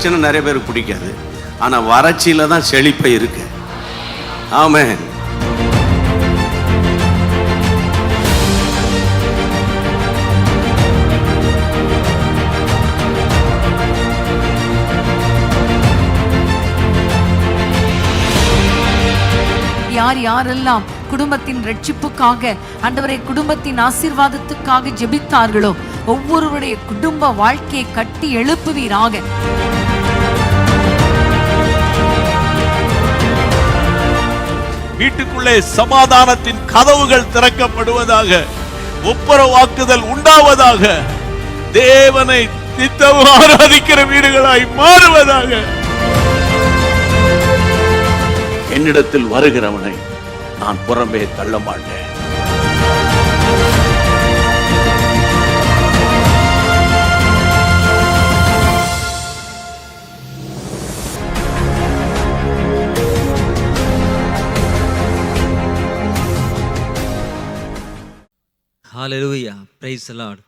காய்ச்சல் நிறைய பேருக்கு பிடிக்காது. ஆனால் வறட்சியில் தான் செழிப்பை இருக்கு. ஆமென். யார் யாரெல்லாம் குடும்பத்தின் ரட்சிப்புக்காக, ஆண்டவரே குடும்பத்தின் ஆசீர்வாதத்துக்காக ஜெபித்தார்களோ ஒவ்வொருவருடைய குடும்ப வாழ்க்கையை கட்டி எழுப்புவீராக. வீட்டுக்குள்ளே சமாதானத்தின் கதவுகள் திறக்கப்படுவதாக, ஒப்புரவாக்குதல் உண்டாவதாக, தேவனை நித்தம் ஆராதிக்கிற வீடுகளாய் மாறுவதாக. என்னிடத்தில் வருகிறவனை நான் புறம்பே தள்ள மாட்டேன். ஹல்லேலூயா, பிரைஸ் தி லார்ட்.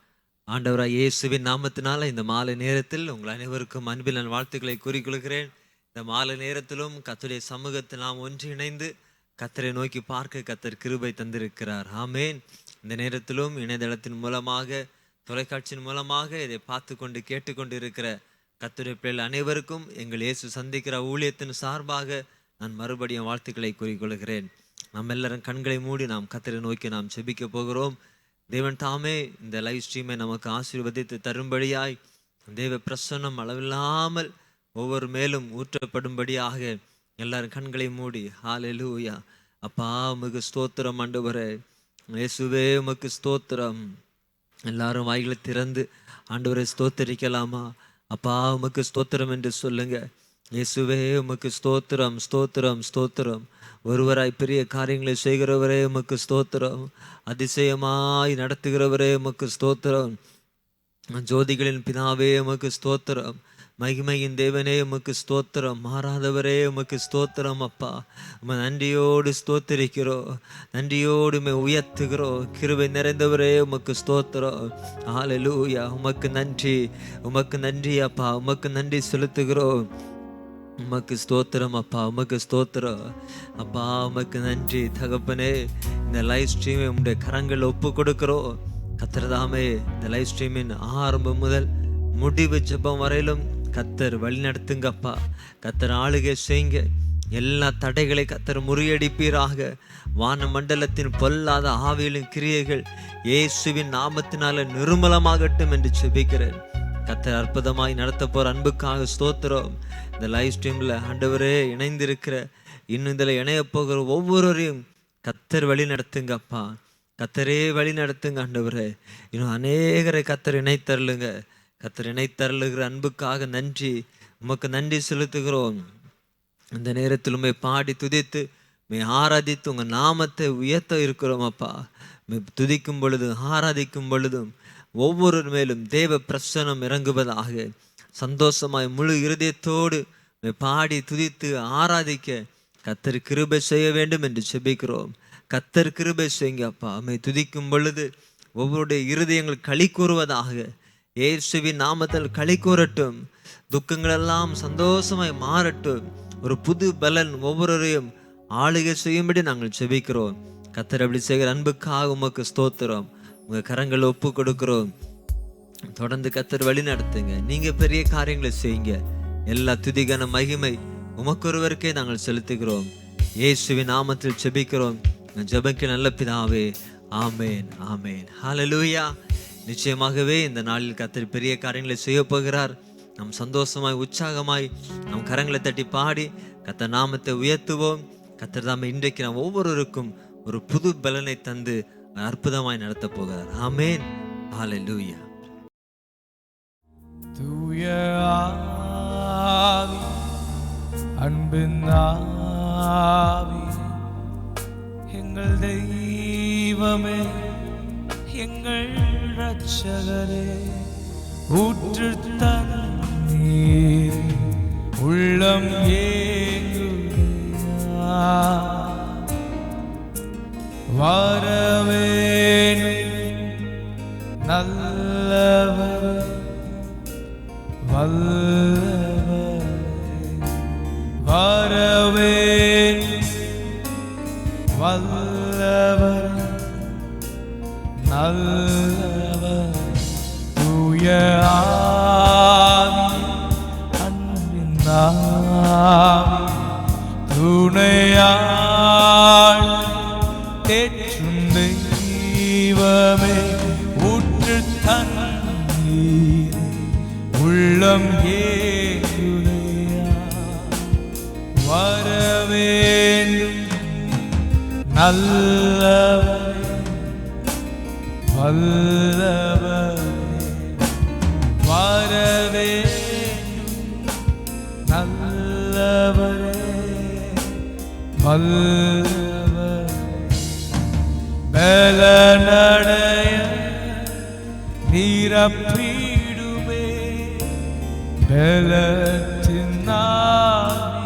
ஆண்டவராகிய இயேசுவின் நாமத்தினால இந்த மாலை நேரத்தில் உங்கள் அனைவருக்கும் அன்பில் நான் வாழ்த்துக்களை கூறிக்கொள்கிறேன். இந்த மாலை நேரத்திலும் கர்த்தருடைய சமூகத்தில் நாம் ஒன்றிணைந்து கர்த்தரை நோக்கி பார்க்க கர்த்தர் கிருபை தந்திருக்கிறார். ஆமென். இந்த நேரத்திலும் இணையதளத்தின் மூலமாக, தொலைக்காட்சியின் மூலமாக இதை பார்த்து கொண்டு கேட்டுக்கொண்டு இருக்கிற கர்த்தருடைய பிள்ளைகள் அனைவருக்கும் எங்கள் இயேசு சந்திக்கிற ஊழியத்தின் சார்பாக நான் மறுபடியும் வாழ்த்துக்களை கூறிக்கொள்கிறேன். நாம் எல்லாரும் கண்களை மூடி நாம் கர்த்தரை நோக்கி நாம் ஜெபிக்க போகிறோம். தேவன் தாமே இந்த லைவ் ஸ்ட்ரீமை நமக்கு ஆசீர்வதித்து தரும்படியாய் தேவ பிரசன்னம் அளவில்லாமல் ஒவ்வொரு மேலும் ஊற்றப்படும்படியாக எல்லாரும் கண்களை மூடி ஹல்லேலூயா. அப்பா உமக்கு ஸ்தோத்திரம் ஆண்டவரே, இயேசுவே உமக்கு ஸ்தோத்திரம். எல்லாரும் வாய்களை திறந்து ஆண்டவரை ஸ்தோத்தரிக்கலாமா? அப்பா உமக்கு ஸ்தோத்திரம் என்று சொல்லுங்க. இயேசுவே உமக்கு ஸ்தோத்திரம், ஸ்தோத்திரம், ஸ்தோத்திரம். ஒருவராய் பெரிய காரியங்களை செய்கிறவரே உமக்கு ஸ்தோத்திரம். அதிசயமாய் நடத்துகிறவரே உமக்கு ஸ்தோத்திரம். ஜோதிகளின் பிதாவே உமக்கு ஸ்தோத்திரம். மகிமையின் தேவனே உமக்கு ஸ்தோத்திரம். மாறாதவரே உமக்கு ஸ்தோத்திரம். அப்பா உம்மை நன்றியோடு ஸ்தோத்தரிக்கிறோம், நன்றியோடு உம்மை உயர்த்துகிறோம். கிருபை நிறைந்தவரே உமக்கு ஸ்தோத்திரம். ஹல்லேலூயா. உமக்கு நன்றி, உமக்கு நன்றி அப்பா, உமக்கு நன்றி செலுத்துகிறோம். உமக்கு ஸ்தோத்திரம் அப்பா, உமக்கு ஸ்தோத்திரம் அப்பா, உமக்கு நன்றி தகப்பனே. இந்த லைவ் ஸ்ட்ரீமை உங்களுடைய கரங்கள் ஒப்பு கொடுக்கிறோம். கர்த்தர்தாமே இந்த லைவ் ஸ்ட்ரீமின் ஆரம்பம் முதல் முடிவு ஜெபம் வரையிலும் கர்த்தர் வழி நடத்துங்கப்பா. கர்த்தர் ஆளுகை செய்யுங்க. எல்லா தடைகளை கர்த்தர் முறியடிப்பீராக. வான மண்டலத்தின் பொல்லாத ஆவிகளின் கிரியைகள் இயேசுவின் நாமத்தினால நிர்மலமாகட்டும் என்று ஜெபிக்கிறேன். கர்த்தர் அற்புதமாய் நடத்த போற அன்புக்காக ஸ்தோத்திரம். இந்த லைவ் ஸ்ட்ரீம்ல ஆண்டவரே இணைந்திருக்கிற, இன்னும் இதில் இணைய போகிற ஒவ்வொருவரையும் கர்த்தர் வழி நடத்துங்கப்பா. கர்த்தரே வழி நடத்துங்க ஆண்டவரே. இன்னும் அநேகரை கர்த்தர் இணைத்தருளுங்க. கர்த்தர் இணைத்தருளுகிற அன்புக்காக நன்றி, உமக்கு நன்றி செலுத்துகிறோம். இந்த நேரத்தில் உண்மை பாடி துதித்து ஆராதித்து உங்கள் நாமத்தை உயர்த்த இருக்கிறோம் அப்பா. துதிக்கும் பொழுதும் ஆராதிக்கும் பொழுதும் ஒவ்வொரு மேலும் தேவ பிரசன்னம் இறங்குவதாக. சந்தோஷமாய் முழு இருதயத்தோடு பாடி துதித்து ஆராதிக்க கர்த்தர் கிருபை செய்ய வேண்டும் என்று ஜெபிக்கிறோம். கர்த்தர் கிருபை செய்யுங்க அப்பா. அம்மை துதிக்கும் பொழுது ஒவ்வொருடைய இருதயங்கள் களி கூறுவதாக. இயேசுவின் நாமத்தில் களி கூறட்டும். துக்கங்களெல்லாம் சந்தோஷமாய் மாறட்டும். ஒரு புது பலன் ஒவ்வொருவரையும் ஆளுகை செய்யும்படி நாங்கள் ஜெபிக்கிறோம். கர்த்தர் அப்படி செய்கிற அன்புக்காக உமக்கு ஸ்தோத்திரம். உங்க கரங்களை ஒப்பு கொடுக்கிறோம். தொடர்ந்து கர்த்தர் வழி நடத்துங்க. நீங்க பெரிய காரியங்களை செய்யுங்க. எல்லா துதிகான மகிமை உமக்கு ஒருவருக்கே நாங்கள் செலுத்துகிறோம். இயேசுவின் நாமத்தில் ஜெபிக்கிறோம். ஜெபக்கு நல்ல பிதாவே, ஆமேன், ஆமேன். ஹல்லேலூயா. நிச்சயமாகவே இந்த நாளில் கர்த்தர் பெரிய காரியங்களை செய்ய போகிறார். நம் சந்தோஷமாய் உற்சாகமாய் நம் கரங்களை தட்டி பாடி கர்த்தர் நாமத்தை உயர்த்துவோம். கர்த்தர் தாமே இன்றைக்கு நாம் ஒவ்வொருவருக்கும் ஒரு புது பலனை தந்து அற்புதமாய் நடத்த போகிறார். ஆமேன். ஹல்லேலூயா. தூய ஆவி, அன்பின் ஆவி, எங்கள் தெய்வமே, எங்கள் இரட்சகரே, ஊற்று தண்ணீர் உள்ளம் ஏங்குதையா, வரவேணும் நல்லவர் வல்லவர் நல்லவர் நல்லவர் தூய ஆவி அன்பின் ஆவி துணையாய் தேற்றும் தெய்வமே ஊற்று தண்ணீர் உள்ளம் ஏகுதையா வரவேண்டும் நல்லவரே வல்லவரே வரவேண்டும் நல்லவரே வல்லவரே பலனடைய நிரப்பிடுமே பலத்தின் ஆவி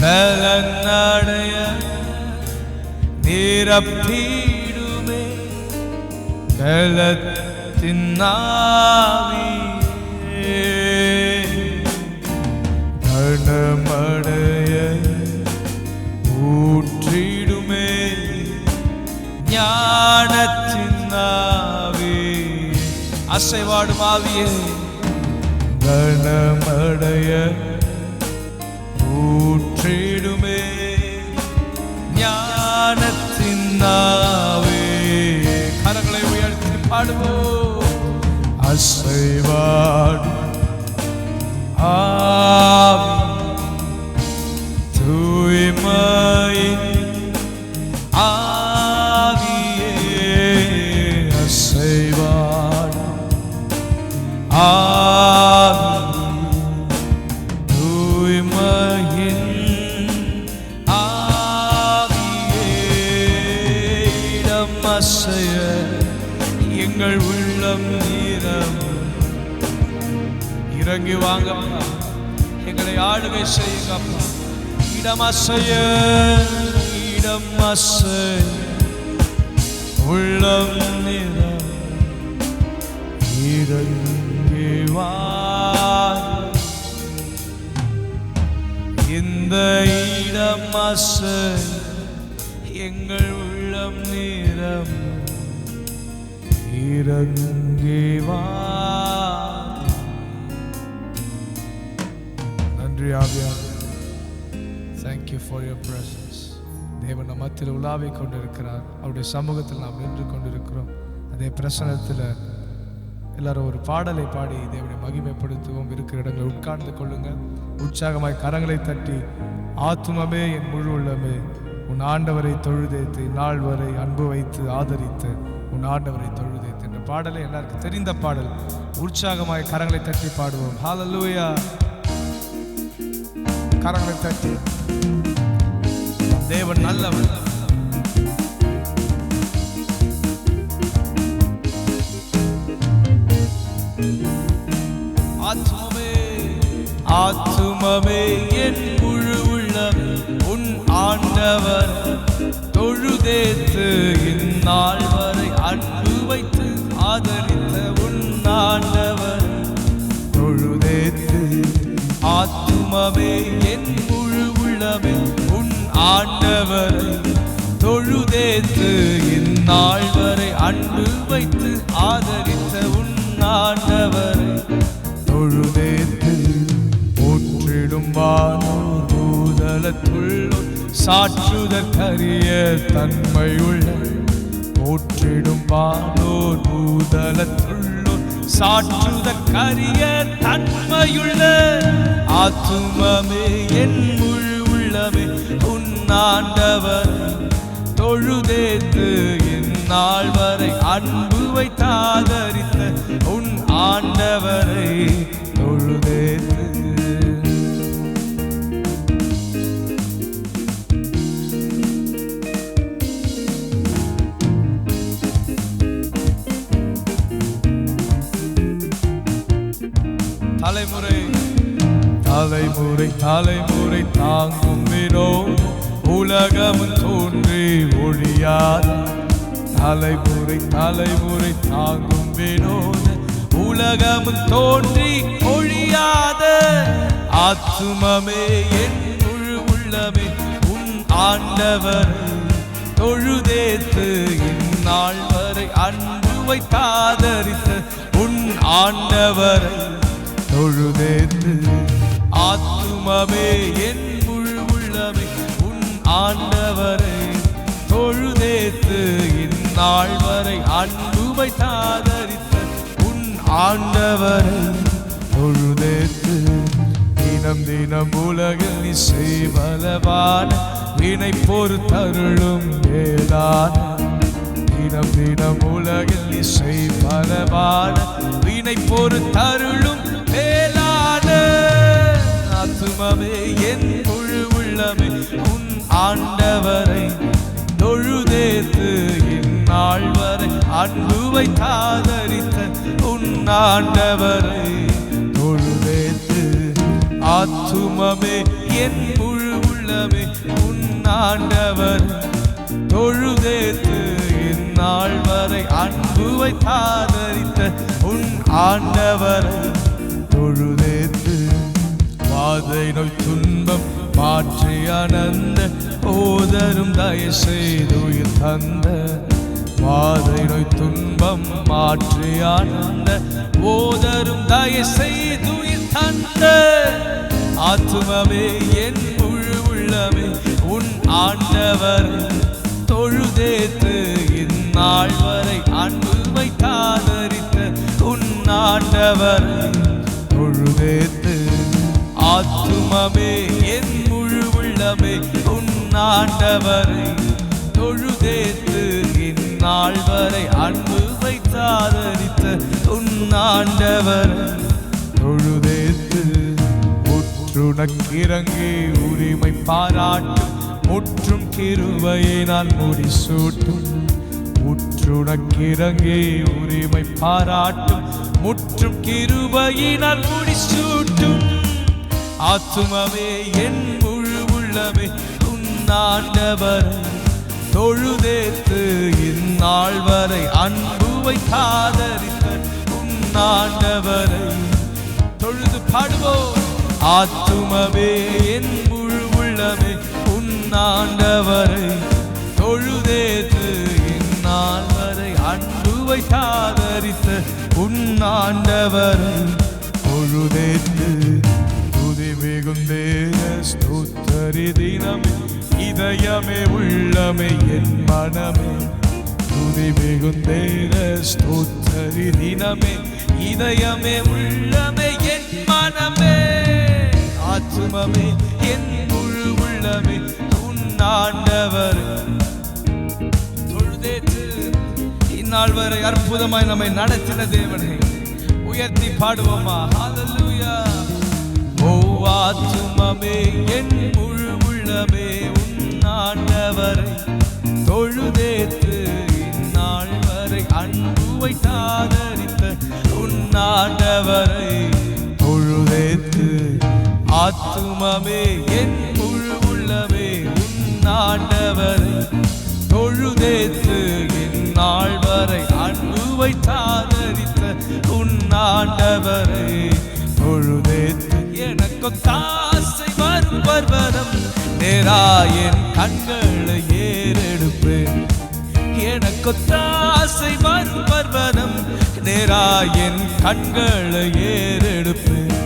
பலனடைய நிரப்பிடுமே பலத்தின் ஆவியே கனமடைய ஊற்றிடுமே ஞானத்தின் ஆவி அசைவாடும் ஆவியே கனமடைய ஊற்றிடுமே ஞானத்தின் ஆவி கரங்களை உயர்த்தி பாடுவோம் அசைவாடும் ஆவி தூய்மையின் ஆவியே அசைவாடும் ஆவி தூய்மையின் அசைய எங்கள் உள்ளம் நீரம் இறங்கி வாங்கப்பா எங்களை ஆளுகை செய்யுங்கப்பா இடம் அசைய உள்ளம் நீரம் இறங்கி வாங்க இந்த இடம் அசைய எங்கள் உள்ளம் நீரம் இறங்கி வா நன்றி ஆவியானவரே thank you for your presence தேவன் நம் மத்தியில் உலாவிக் கொண்டிருக்கிறார் அவருடைய சமூகத்தில் நாம் நின்று கொண்டிருக்கிறோம் அதே பிரசன்னத்தில் எல்லாரும் ஒரு பாடலை பாடி தேவனை மகிமைப்படுத்துவோம் இருக்கிற இடங்களை உட்கார்ந்து கொள்ளுங்கள் உற்சாகமாய் கரங்களை தட்டி ஆத்துமமே என் முழு உள்ளமே உன் ஆண்டவரை தொழுதேத்து நாள் வரை அன்பு வைத்து ஆதரித்து உன் ஆண்டவரை தொழுதேத்து என்ற பாடலை எல்லாருக்கும் தெரிந்த பாடல் உற்சாகமாய் கரங்களை தட்டி பாடுவோம் ஹல்லேலூயா கரங்களை தட்டி தேவன் நல்லவர் ஆத்துமமே என் முழு உள்ளமே உன் ஆண்டவர் தொழுதேத்து இந்நாள் வரை அன்பு வைத்து ஆதரித்த உன் ஆண்டவர் தொழுதேத்து ஆத்துமமே என் முழு உள்ளமே உன் ஆண்டவரை தொழுதேத்து இந்நாள் வரை அன்பு வைத்து ஆதரித்த உன் ஆண்டவரை தொழுதேத்து போற்றிடும் வானோர் பூதலத்துள்ளோர் சாற்றுதற்கரிய தன்மையுள்ள போற்றிடும் வானோர் பூதலத்துள்ளோர் சாற்றுதற்கரிய தன்மையுள்ள ஆத்துமமே என் முழு உள்ளமே உன் ஆண்டவர் தொழுதேத்து இந்நாள் வரை அன்பு வைத்தாதரித்த உன் ஆண்டவரை தொழுதேத்து தலைமுறை தலைமுறை தலைமுறை தாங்கும் வினோத உலகமும் தோன்றி ஒழியாத தலைமுறை தலைமுறை தாங்கும் வினோத உலகமும் தோன்றி ஒழியாத ஆத்துமமே என் முழு உள்ளமே ஆண்டவரை தொழுதேத்து இந்நாள் வரை அன்பு வைத்தாதரித்த உன் ஆண்டவரை தொழுதேத்து. ஆத்துமமே என் முழு உள்ளமே உன் ஆண்டவரை தொழுதேத்து இந்நாள் வரை அன்பு வைத்தாதரித்த உன் ஆண்டவரை தொழுதேத்து. தினம் தினம் உலகில் நீ செய்வலவான வினை பொறுத்தருளும் வேளான. தினம் தினம் உலகில் நீ செய்வலவான வினை பொறுத்தருளும் வேளான. ஆத்துமமே என் முழு உள்ளமே உன் ஆண்டவரை தொழுதேத்து இந்நாள் வரை அன்பு வைத்தாதரித்த உன் ஆண்டவரை தொழுதேத்து. ஆத்துமமே என் முழு உள்ளமே உன் ஆண்டவரை தொழுதேத்து இந்நாள் வரை அன்பு வைத்தாதரித்த உன் ஆண்டவரை தொழுதேத்து. வாதை நோய் துன்பம் மாற்றி அனந்த ஓதரும் தயை செய்துயிர் தந்த. வாதை நோய் துன்பம் மாற்றி ஆனந்த ஓதரும் தயை செய்துயிர் தந்த. ஆத்துமமே என் முழு உள்ளமே உன் ஆண்டவரை தொழுதேத்து இந்நாள் வரை அன்பு வைத்தாதரித்த உன் ஆண்டவரை தொழுதேத்து. ஆத்துமமே என் முழு உள்ளமே உன் ஆண்டவரை தொழுதேத்து இந்நாள் வரை அன்பு வைத்தாதரித்த உன் ஆண்டவரை தொழுதேத்து. உற்றுனக்கிறங்கி உரிமை பாராட்டும் முற்றும் கிருபையை நான் முடிசூட்டும். உற்றுனக்கிறங்கி உரிமை பாராட்டும் முற்றும் கிருபையை நான் முடிசூட்டும். ஆத்துமமே என் முழு உள்ளமே உன் ஆண்டவரை தொழுதேத்து இந்நாள் வரை அன்பு வைத்தாதரித்த உன் ஆண்டவரை தொழுது பாடுவோம். ஆத்துமமே என் முழு உள்ளமே உன் ஆண்டவரை தொழுதேத்து இந்நாள் வரை அன்பு வைத்தாதரித்த உன் ஆண்டவரை தொழுதேத்து. துதி மிகுந்தேன ஸ்தோத்திரி தினமே இதயமே உள்ளமே என் மனமே. துதி மிகுந்தேன ஸ்தோத்திரி தினமே இதயமே உள்ளமே என் மனமே. ஆத்துமமே என் முழு உள்ளமே உன் ஆண்டவரை தொழுதேத்து இந்நாள் வரை அற்புதமாய் நம்மை நடத்தின தேவனை உயர்த்தி பாடுவோமா. ஹல்லேலூயா. ஓ ஆத்துமமே என் முழு உள்ளமே உன் ஆண்டவரை தொழுதேத்து இந்நாள் வரை அன்பு வைத்தாதரித்த உன் ஆண்டவரை தொழுதேத்து. ஆத்துமமே என் முழு உள்ளமே உன் ஆண்டவரை தொழுதேத்து இந்நாள் வரை அன்பு வைத்தாதரித்த உன் ஆண்டவரை தொழுதேத்து. எனக்கு தாசை வரும் பர்வதம் நேராயன் கண்களை ஏறெடுப்பேன். எனக்கு தாசை வரும் பர்வதம் நேராயன் கண்களை ஏறெடுப்பேன்.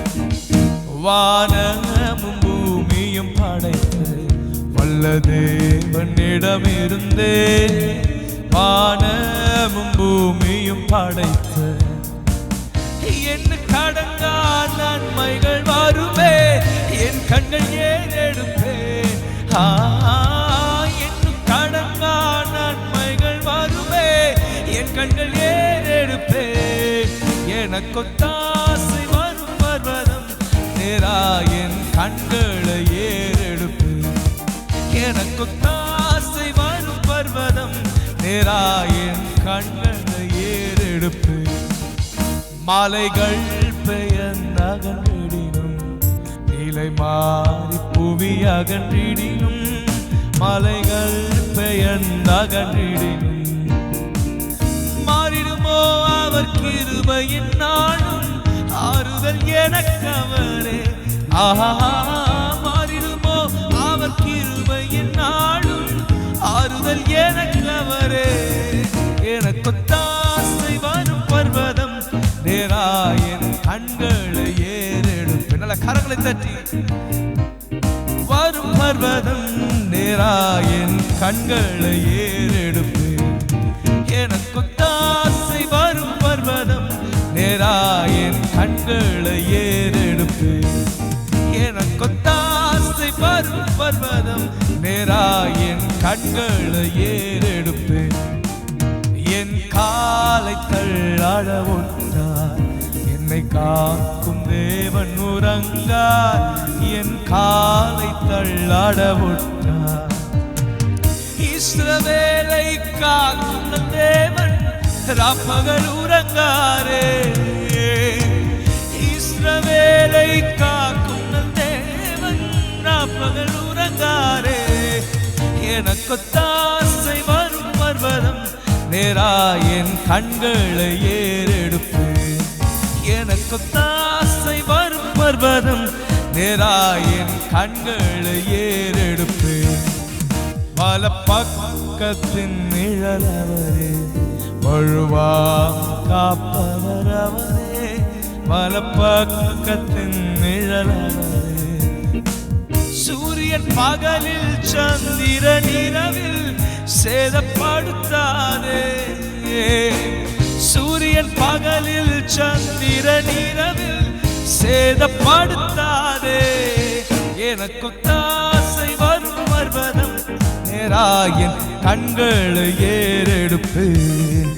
வானமும் பூமியும் படைத்த வல்ல தேவனிடமிருந்தே வானமும் பூமியும் படைத்த என் கடங்கா நன்மைகள் வருமே என் கண்கள் ஏறெடுப்பேன். என் கடங்கா நன்மைகள் வருமே என் கண்கள் ஏறெடுப்பேன். எனக்கு தாசை வரும் பர்வதம் நேராயன் கண்களை ஏறெடுப்பேன். எனக்கு தாசை வரும் பர்வதம் நேராயன் கண்களை ஏறெடுப்பேன். மாலைகள் பெயர்ந்தகன்றிடினும் நிலை மாறி புவி அகன்றிடினும். மலைகள் பெயர்ந்தகன்றிடினும் மாறிடுமோ அவர் கிருபையின் நாளும் ஆறுதல் எனக்கு அவரே. மாறிடுமோ அவர் கிருபையின் நாள் வாக்குதல் எனக்கு அவரே, எனக்கு ஒத்தாசை வரும் பர்வதம் நேராயன் கண்களை ஏறெடுப்பேன். நல்ல கரங்களை தட்டி. வரும் பர்வதம் நேராயன் கண்களை ஏறெடுப்பேன். எனக்கு ஒத்தாசை வரும் பர்வதம் நேராயன் கண்களை ஏறெடுப்பேன். எனக்கு ஒத்தாசை வரும் பர்வதம் நேராயன் கண்களை ஏறெடுப்பேன். என் காலை தள்ளாட ஒன்றார், என்னை காக்கும் தேவன் உறங்கார். என் காலை தள்ளாட ஒன்றார், இஸ்ரவேலை காக்கும் தேவன் ராப்பகல் உறங்காரே. இஸ்ரவேலை காக்கும் தேவன் ராப்பகல் உறங்காரே. எனக்கு ஒத்தாசை வரும் பர்வதம் நேராயன் கண்களை ஏறெடுப்பேன். எனக்கு ஒத்தாசை வரும் பர்வதம் நேராயன் கண்களை ஏறெடுப்பேன். பல பக்கத்தின் நிழலவரே, வழுவாம் காப்பவர் அவரே. பல பக்கத்தின் நிழலவரே, சூரியன் பகலில் சந்திரன் இரவில் சேதப்படுத்தாதே. சூரியன் பகலில் சந்திரன் இரவில் சேதப்படுத்தாதே. எனக்கு ஒத்தாசை வரும் பர்வதம் நேராயன் கண்களை ஏறெடுப்பேன்.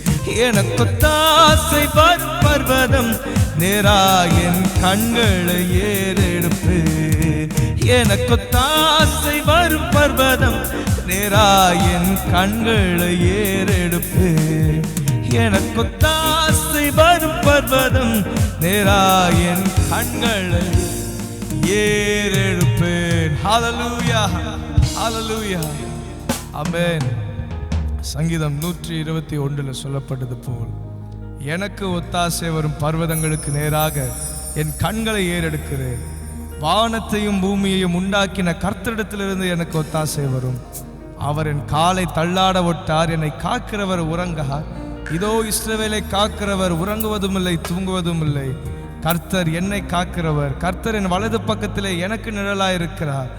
எனக்கு ஒத்தாசை வரும் பர்வதம் நேராயன் கண்களை ஏறெடுப்பேன். எனக்கு ஒத்தாசை வரும் பர்வதம் நேராயன் கண்களை ஏறெடுப்பேன். எனக்கு ஒத்தாசை வரும் பர்வதம் நேராயன் கண்களை ஏறெடுப்பேன். ஹல்லேலூயா, ஹல்லேலூயா, ஆமென். சங்கீதம் 121 சொல்லப்பட்டது போல் எனக்கு ஒத்தாசை வரும் பர்வதங்களுக்கு நேராக என் கண்களை ஏறெடுக்கிறேன். வானத்தையும் பூமியையும் உண்டாக்கின கர்த்தரிடத்திலிருந்து எனக்கு ஒத்தாசை வரும். அவர் என் காலை தள்ளாட விட்டார், என்னை காக்கிறவர் உறங்கார். இதோ இஸ்ரவேலை காக்கிறவர் உறங்குவதும் இல்லை தூங்குவதும் இல்லை. கர்த்தர் என்னை காக்கிறவர். கர்த்தர் என் வலது பக்கத்திலே எனக்கு நிழலாயிருக்கிறார்.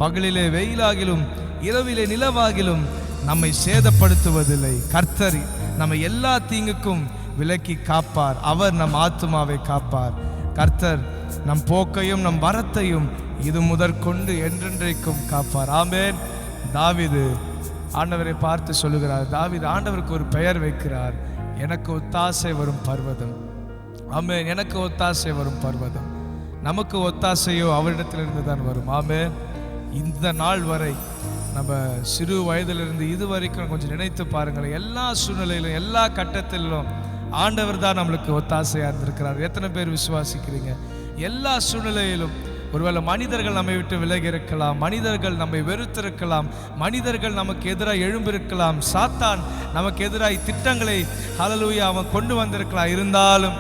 பகலிலே வெயிலாகிலும் இரவிலே நிலவாகிலும் நம்மை சேதப்படுத்துவதில்லை. கர்த்தர் நம்மை எல்லா தீங்குக்கும் விலக்கி காப்பார். அவர் நம் ஆத்துமாவை காப்பார். கர்த்தர் நம் போக்கையும் நம் வரத்தையும் இது முதற்கொண்டு என்றென்றைக்கும் காப்பார். ஆமென். தாவீது ஆண்டவரை பார்த்து சொல்லுகிறார். தாவீது ஆண்டவருக்கு ஒரு பெயர் வைக்கிறார், எனக்கு ஒத்தாசை வரும் பர்வதம். ஆமென். எனக்கு ஒத்தாசை வரும் பர்வதம். நமக்கு ஒத்தாசையோ அவரிடத்திலிருந்து தான் வரும். ஆமென். இந்த நாள் வரை நம்ம சிறு வயதிலிருந்து இது வரைக்கும் கொஞ்சம் நினைத்து பாருங்கள். எல்லா சூழ்நிலையிலும் எல்லா கட்டத்திலும் ஆண்டவர் தான் நம்மளுக்கு ஒத்தாசையாக இருந்திருக்கிறார். எத்தனை பேர் விசுவாசிக்கிறீங்க? எல்லா சூழ்நிலையிலும் ஒருவேளை மனிதர்கள் நம்மை விட்டு விலகி இருக்கலாம், மனிதர்கள் நம்மை வெறுத்திருக்கலாம், மனிதர்கள் நமக்கு எதிராக எழும்பிருக்கலாம், சாத்தான் நமக்கு எதிராக திட்டங்களை ஹல்லேலூயா அவன் கொண்டு வந்திருக்கலாம். இருந்தாலும்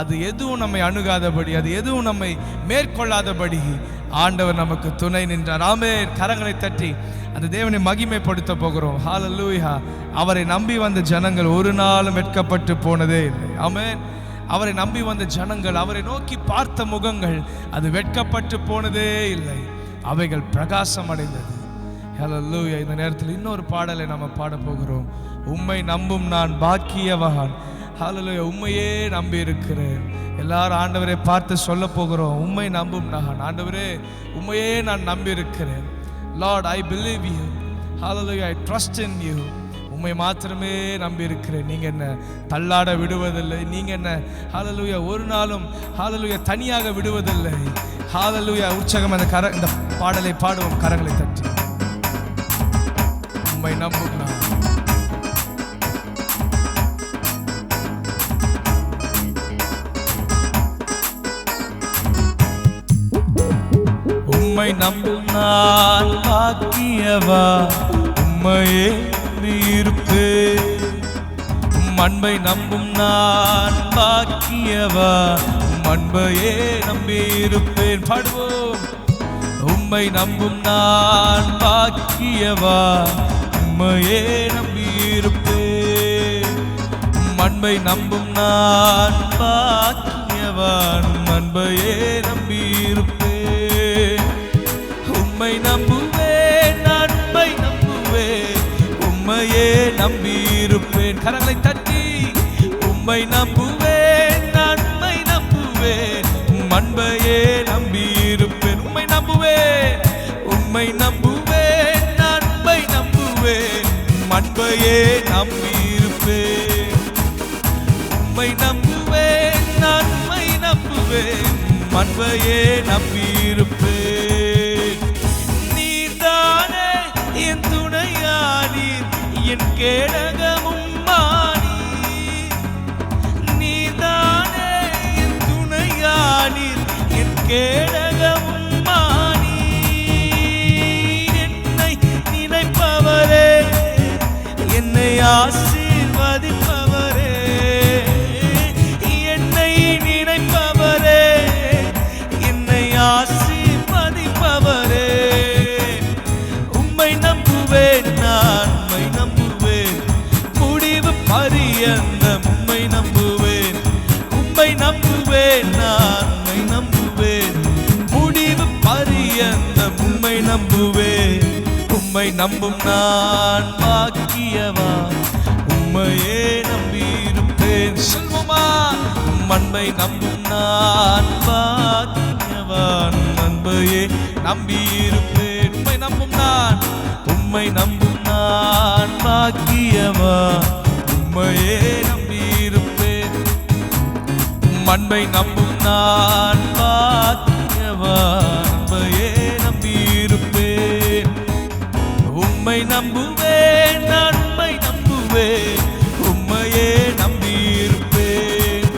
அது எதுவும் நம்மை அணுகாதபடி, அது எதுவும் நம்மை மேற்கொள்ளாதபடி ஆண்டவர் நமக்கு துணை நின்றார். ஆமென். கரங்களை தட்டி அந்த தேவனை மகிமைப்படுத்த போகிறோம். ஹல்லேலூயா. அவரை நம்பி வந்த ஜனங்கள் ஒரு நாளும் வெட்கப்பட்டு போனதே இல்லை. ஆமென். அவரை நம்பி வந்த ஜனங்கள், அவரை நோக்கி பார்த்த முகங்கள் அது வெட்கப்பட்டு போனதே இல்லை. அவைகள் பிரகாசம் அடைந்தது. ஹல்லேலூயா. இந்த நேரத்தில் இன்னொரு பாடலை நம்ம பாட போகிறோம். உம்மை நம்பும் நான் பாக்கியவான். ஹல்லேலூயா. உம்மையே நம்பி இருக்கிறேன். எல்லாரும் ஆண்டவரை பார்த்து சொல்ல போகிறோம், உம்மை நம்பும் நான். ஆண்டவரே, உம்மையே நான் நம்பி இருக்கிறேன். Lord, I believe you. Hallelujah. I trust in you. உம்மை மாத்திரமே நம்பி இருக்கிறேன். நீங்க என்ன தள்ளாட விடுவதில்லை. நீங்க என்ன ஹல்லேலூயா ஒரு நாளும் ஹல்லேலூயா தனியாக விடுவதில்லை. ஹல்லேலூயா. உற்சாகம் இந்த பாடலை பாடுவோம் கரங்களை தட்டி. உம்மை நம்பும் நான். உம்மை நம்பும் நான் பாக்கியவா, உம்மையே இருப்பேன். அன்பை நம்பும் நான் பாக்கியவா, அன்பையே நம்பி இருப்பேன். பாடுவோம். உம்மை நம்பும் நான் பாக்கியவா, உம்மையே நம்பியிருப்பேன். அன்பை நம்பும் நான் பாக்கியவான், அன்பையே நம்பியிருப்பேன். உம்மை நம்புவேன், நான் உம்மை நம்புவேன், உம்மையே நம்பியிருப்பேன். கரங்களை தட்டி உம்மை நம்புவேன், நான் உம்மை நம்புவேன், அன்பையே நம்பியிருப்பேன். உம்மை நம்புவேன், உம்மை நம்புவேன், நான் உம்மை நம்புவேன், அன்பையே நம்பியிருப்பேன். உம்மை நம்புவேன், நான் உம்மை நம்புவேன், அன்பையே நம்பியிருப்பேன். நீர்தானே என் துணையானீர், என் கேடகமும் மானீர். நீர்தானே என் துணையானீர், என் கேடகமும் மானீர். என்னை நினைப்பவரே, என்னை ஆசீர்வதிப்பவரே, என்னை நினைப்பவரே, என்னை ஆசீர்வதிப்பவரே. உம்மை நம்புவேன், நான் உம்மை நம்புவேன், முடிவு பரியந்தம் உம்மை நம்புவேன். உம்மை நம்புவேன், நான் உம்மை நம்புவேன், முடிவு பரியந்தம் உம்மை நம்புவேன். உம்மை நம்பும் நான் பாக்கியவான், உம்மையே நம்பியிருப்பேன். சொல்வோமா? அன்பை நம்பும் நான் பாக்கியவான், அன்பையே நம்பியிருப்பேன். உம்மை நம்பும் நான், உம்மை நம்பும் நான் பாக்கியவான், உம்மையே நம்பியிருப்பேன். அன்பை நம்பும் நான் பாக்கியவான், அன்பையே நம்பியிருப்பேன். உம்மை நம்புவேன், நான் உம்மை நம்புவேன், உம்மையே நம்பியிருப்பேன்.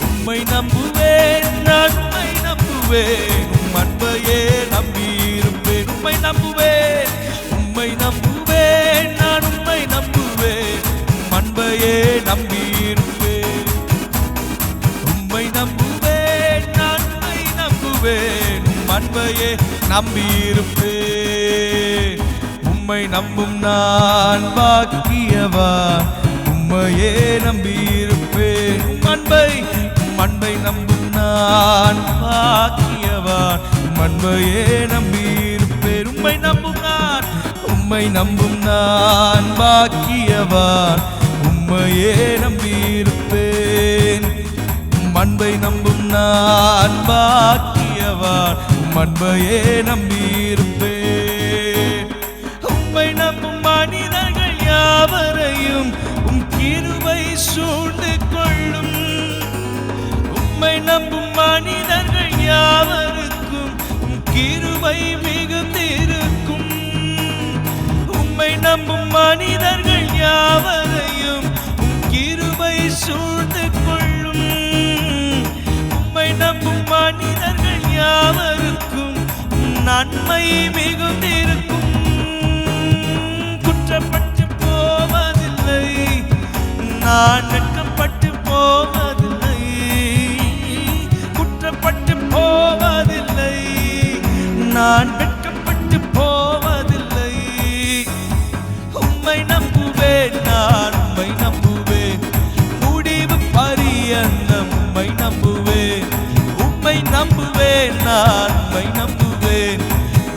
உம்மை நம்புவேன், நான் உம்மை நம்புவேன், அன்பையே நம்பியிருப்பேன். உம்மை நம்புவேன், உம்மை நம்புவேன், நான் உம்மை நம்புவேன், அன்பையே நம்பியிருப்பேன். உம்மை நம்புவேன், நான் உம்மை நம்புவேன், அன்பையே நம்பியிருப்பேன். உம்மை நம்பும் நான் பாக்கியவான், உம்மையே நம்பியிருப்பேன். அன்பை நம்பும் நான் பாக்கியவான், அன்பையே நம்பியிருப்பேன். உம்மை நம்பும் நான், உம்மை நம்பும் நான் பாக்கியவான், உம்மையே நம்பியிருப்பேன். அன்பை நம்பும் நான் பாக்கியவான், அன்பையே நம்பியிருப்பேன். உம்மை நம்பும் மனிதர்கள் யாவரையும் கிருபை சூழ்ந்து கொள்ளும். உம்மை நம்பும் மனிதர்கள் யாவருக்கும் கிருபை மிகுந்திருக்கும். உம்மை நம்பும் மனிதர்கள் யாவரையும் கிருபை சூழ்ந்து கொள்ளும். உம்மை நம்பும் மனிதர்கள் யாவருக்கும் நன்மை மிகுந்திருக்கும். குற்றப்பட்டு போவதில்லை, நான் வெட்கப்பட்டு போவதில்லை. குற்றப்பட்டு போவதில்லை, நான் வெட்கப்பட்டு போவதில்லை. உம்மை நம்புவேன், நான் உம்மை நம்புவேன், முடிவு பரியந்தம் உம்மை நம்புவேன். உம்மை நம்புவேன், நான் உம்மை நம்புவேன்,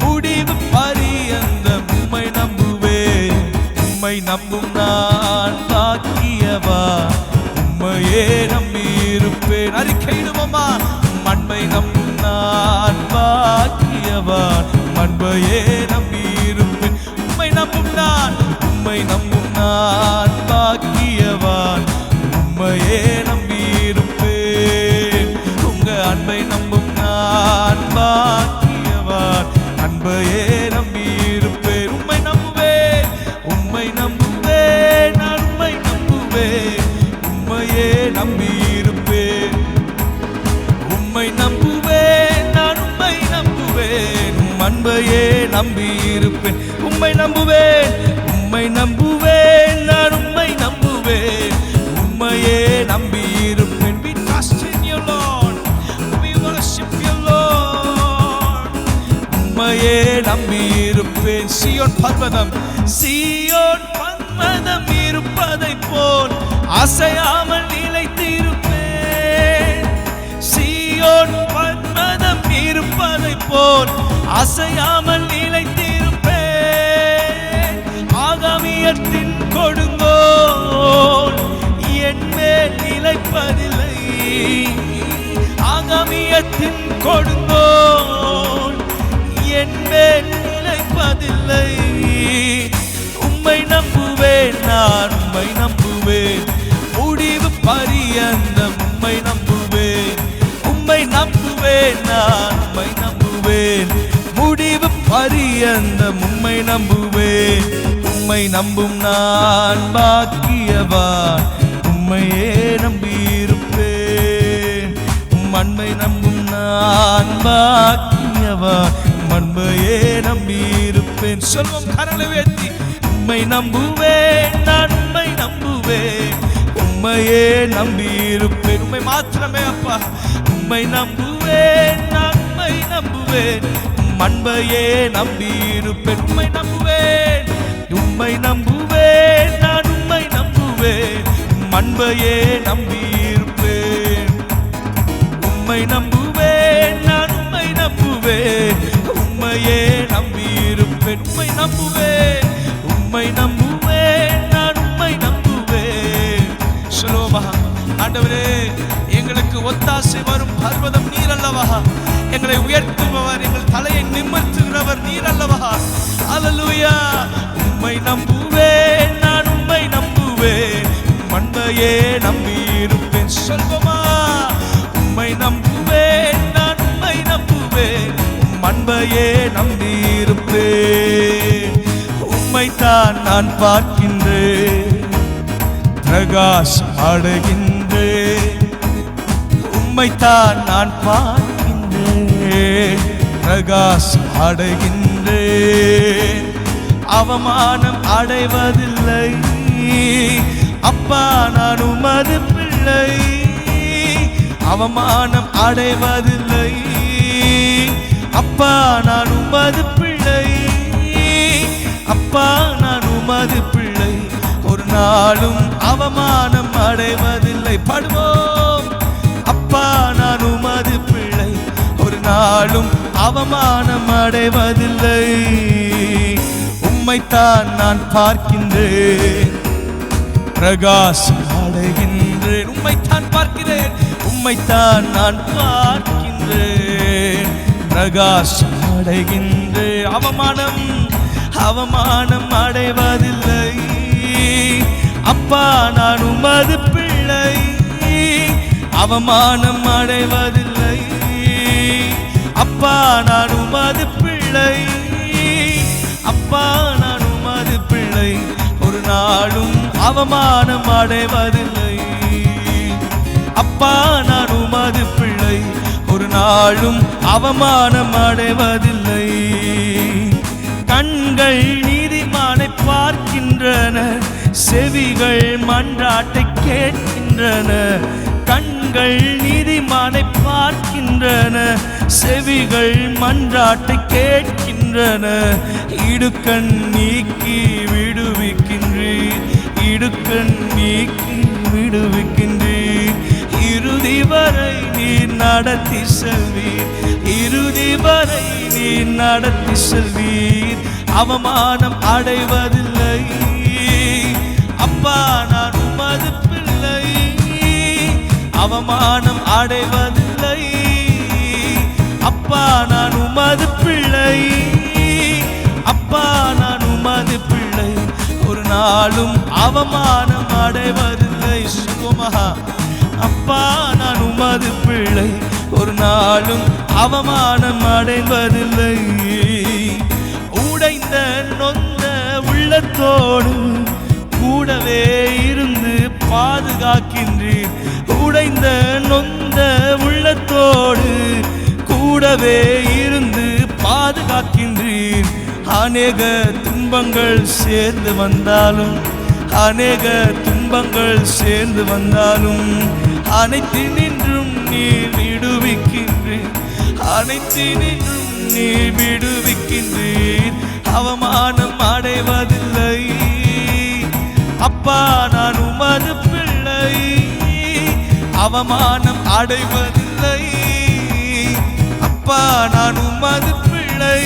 முடிவு பரியந்தம் உம்மை நம்புவேன். உம்மை நம்பும் நான் பாக்கியவான், உம்மையே நம்பியிருப்பேன். அறிக்கையிடுவோமா? அன்பை நம்பும் நான் பாக்கியவான், அன்பையே நம்பியிருப்பேன். உம்மை நம்பும் நான், உம்மை நம்பும் நான் பாக்கியவான், உம்மையே நம்பியிருப்பேன். உங்க அன்பை நம்பும் நான் பாக்கியவான், அன்பையே நம்பியிருப்பேன். உம்மை நம்புவேன், உம்மை நம்புவேன், நான் உம்மை நம்புவேன், உம்மையே நம்பியிருப்பேன். உம்மை நம்புவேன், நான் உம்மை நம்புவேன், அன்பையே நம்பியிருப்பேன். உம்மை நம்புவேன், உம்மை நம்புவேன், நான் உம்மை நம்புவேன், உம்மையே நம்பியிருப்பேன். We trust in you, Lord. We worship you, Lord. உம்மையே நம்பியிருப்பேன். சீயோன் பர்வதம் சீயோன் பர்வதம் இருப்பதை போல் அசையாமல் நிலைத்திருப்பேன். சீயோன் பர்வதம் இருப்பதை போல் அசையாமல் நிலைத்திருப்பேன். ஆகாமியத்தின் கொடுங்கோல் என் மேல் நிலைப்பதில்லை. ஆகாமியத்தின் கொடுங்கோல் என் மேல் நிலைப்பதில்லை. உம்மை நம்புவேன், நான் உம்மை நம்புவேன், முடிவு பரியந்தம் உம்மை நம்புவேன். உம்மை நம்புவேன், நான் உம்மை நம்புவேன், முடிவு பரியந்தம் உம்மை நம்புவேன். உம்மை நம்பும் நான் பாக்கியவான், உம்மையே நம்பியிருப்பேன். அன்பை நம்பும் நான் பாக்கியவான், அன்பையே நம்பியிருப்பேன். சொல்வோம் கரங்களை உயர்த்தி. உம்மை நம்புவேன், நான் உம்மை நம்புவேன், உம்மையே நம்பியிருப்பேன். உம்மை மாத்திரமே அப்பா. உம்மை நம்புவேன், நான் உம்மை நம்புவேன், அன்பையே நம்பியிருப்பேன். உம்மை நம்புவேன், உம்மை நம்புவேன், நான் உம்மை நம்புவேன், அன்பையே நம்பியிருப்பேன். உம்மை நம்புவேன், நான் உம்மை நம்புவேன், உம்மையே நம்பியிருப்பேன். உம்மை நம்புவேன், உம்மை நம்புவேன், நான் உம்மை நம்புவேன். சொல்லுவோமா? ஆண்டவரே, எங்களுக்கு ஒத்தாசை வரும் பர்வதம் நீர் அல்லவா? எங்களை உயர்த்துபவர், எங்கள் தலையை நிமிர்த்துகிறவர் நீர் அல்லவா? அல்லேலூயா. உம்மை நம்புவேன், நான் உம்மை நம்புவேன், அன்பையே நம்பியிருப்பேன். சொல்வோமா? உம்மை நம்புவேன், நான் உம்மை நம்புவேன், அன்பையே நம்பியிருப்பேன். உம்மைத்தான் நான் பார்க்கின்றேன், பிரகாசம் அடைகின்றேன். உம்மைத்தான் நான் பார்க்கின்றேன், பிரகாசம் அடைகின்றேன். அவமானம் அடைவதில்லை அப்பா, நான் உமது பிள்ளை. அவமானம் அடைவதில்லை அப்பா, நான் உமது பிள்ளை. அப்பா, நான் உமது பிள்ளை. ஒரு நாளும் அவமானம் அடைவதில்லை. பாடுவோம். அப்பா, நான் உமது பிள்ளை, ஒரு நாளும் அவமானம் அடைவதில்லை. உம்மைத்தான் நான் பார்க்கின்றேன், பிரகாசம் அடைகின்றேன். உம்மைத்தான் பார்க்கிறேன், உம்மைத்தான் நான் பார்க்கின்றேன், பிரகாசம் அடைகின்றேன். அவமானம் அடைவதில்லை அப்பா, நான் உமது பிள்ளை. அவமானம் அடைவதில்லை அப்பா, நான் உமது பிள்ளை. அப்பா, நான் உமது பிள்ளை, ஒரு நாளும் அவமானம் அடைவதில்லை. அப்பா, நான் உமது பிள்ளை, ஒரு நாளும் அவமானம் அடைவதில்லை. கண்கள் நீதிமானை பார்க்கின்றன, செவிகள் மன்றாட்டை கேட்கின்றன. கண்கள் நீதிமானை பார்க்கின்றன, செவிகள் மன்றாட்டை கேட்கின்றன. இடுக்கண் நீக்கி விடுவிக்கின்றீர், இடுக்கண் நீக்கி விடுவிக்கின்றீர். இறுதி வரை நீர் நடத்தி செல்வீர், இறுதி வரை நீர் நடத்தி செல்வீர். அவமானம் அடைவதில்லை அப்பா, நான் உமது பிள்ளை. அவமானம் அடைவதில்லை அப்பா, நான் உமது பிள்ளை. அப்பா, நான் உமது பிள்ளை, ஒரு நாளும் அவமானம் அடைவதில்லை. சுகமஹா. அப்பா, நான் உமது பிள்ளை, ஒரு நாளும் அவமானம் அடைவதில்லை. உடைந்த நொந்த உள்ளத்தோடு கூடவே இருந்து பாதுகாக்கின்றீர். உடைந்த நொந்த உள்ளத்தோடு கூடவே இருந்து பாதுகாக்கின்றீர். அநேக துன்பங்கள் சேர்ந்து வந்தாலும், அநேக துன்பங்கள் சேர்ந்து வந்தாலும், அனைத்தினின்றும் நீர் விடுவிக்கின்றீர், அனைத்தினின்றும் நீர் விடுவிக்கின்றீர். அவமானம் அடைவதில்லை. அப்பா நான் உமது பிள்ளை, அவமானம் அடைவதில்லை. அப்பா நான் உமது பிள்ளை,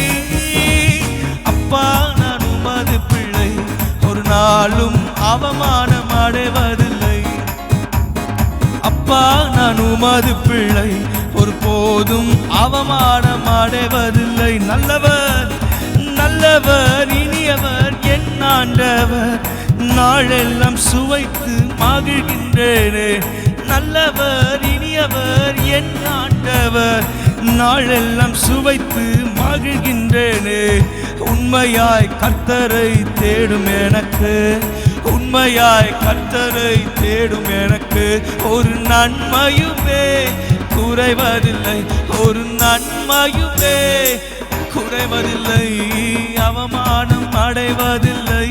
அப்பா நான் உமது பிள்ளை, ஒரு நாளும் அவமானம் அடைவதில்லை. அப்பா நான் உமது பிள்ளை, ஒரு போதும் அவமானம் அடைவதில்லை. நல்லவர் நல்லவர் இனியவர் என் ஆண்டவர், நாளெல்லாம் சுவைத்து மகிழ்கின்றேனே. நல்லவர் இனியவர் என் ஆண்டவர், நாளெல்லாம் சுவைத்து மகிழ்கின்றேனே. உண்மையாய் கர்த்தரை தேடும் எனக்கு, உண்மையாய் கர்த்தரை தேடும் எனக்கு, ஒரு நன்மையுமே குறைவதில்லை, ஒரு நன்மையுமே குறைவதில்லை. அவமானம் அடைவதில்லை.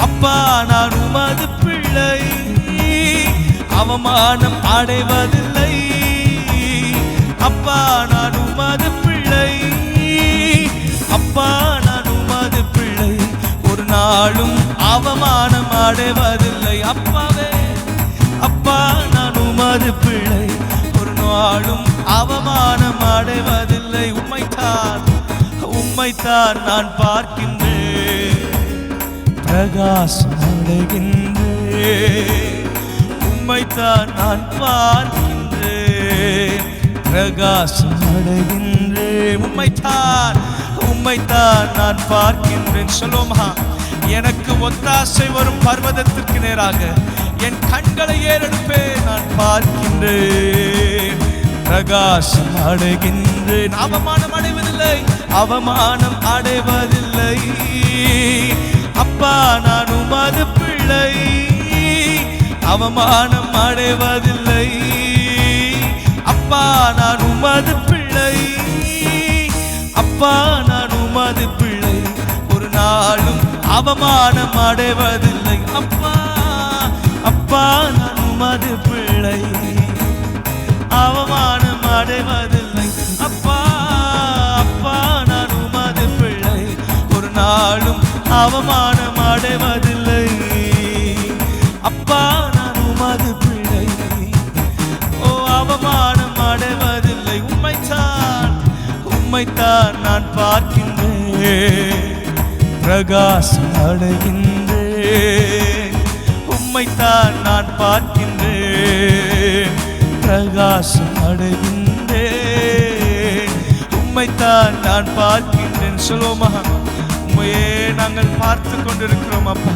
அப்பா நான் உமது பிள்ளை, அவமானம் அடைவதில்லை. அப்பா நான் உமது பிள்ளை, அப்பா நான் உமது பிள்ளை, ஒரு நாளும் அவமானம் அடைவதில்லை. அப்பாவே அப்பா நான் உமது பிள்ளை, ஒரு நாளும் அவமானம் அடைவதில்லை. உம்மைத்தான் உம்மைத்தான் நான் பார்க்கின்றேன், பிரகாசம் அடைகின்றேன். உம்மைத்தான் நான் பார்க்கின்றேன், பிரகாசம் அடைகின்றேன். உம்மைத்தான் உம்மைத்தான் நான் பார்க்கின்றேன். சொல்லுமா, எனக்கு ஒத்தாசை வரும் பர்வதத்திற்கு நேராக என் கண்களை ஏறெடுப்பேன். நான் பார்க்கின்றேன், பிரகாசம் அடைகின்றேன். அவமானம் அடைவதில்லை, அவமானம் அடைவதில்லை. அப்பா நான் உமது பிள்ளை, அவமானம் அடைவதில்லை. அப்பா நான் உமது பிள்ளை, அப்பா நான் உமது பிள்ளை, ஒரு நாளும் அவமானம் அடைவதில்லை. அப்பா அப்பா நான் உமது பிள்ளை, அவமானம் அடைவதில்லை. அப்பா அப்பா நான் உமது பிள்ளை, ஒரு நாளும் அவமானம் அடைவதில்லை. அப்பா நான் உமது பிள்ளை, ஓ அவமானம் அடைவதில்லை. உம்மைத்தான் உம்மைத்தான் நான் பார்க்கின்றேன், பிரகாசம் அடைகின்றேன். உம்மைத்தான் நான் பார்க்கின்றேன், பிரகாசம் அடைகின்றேன். உம்மைத்தான் நான் பார்க்கின்றேன். சொல்லுமா, உம்மையே நாங்கள் பார்த்து கொண்டிருக்கிறோம். அப்பா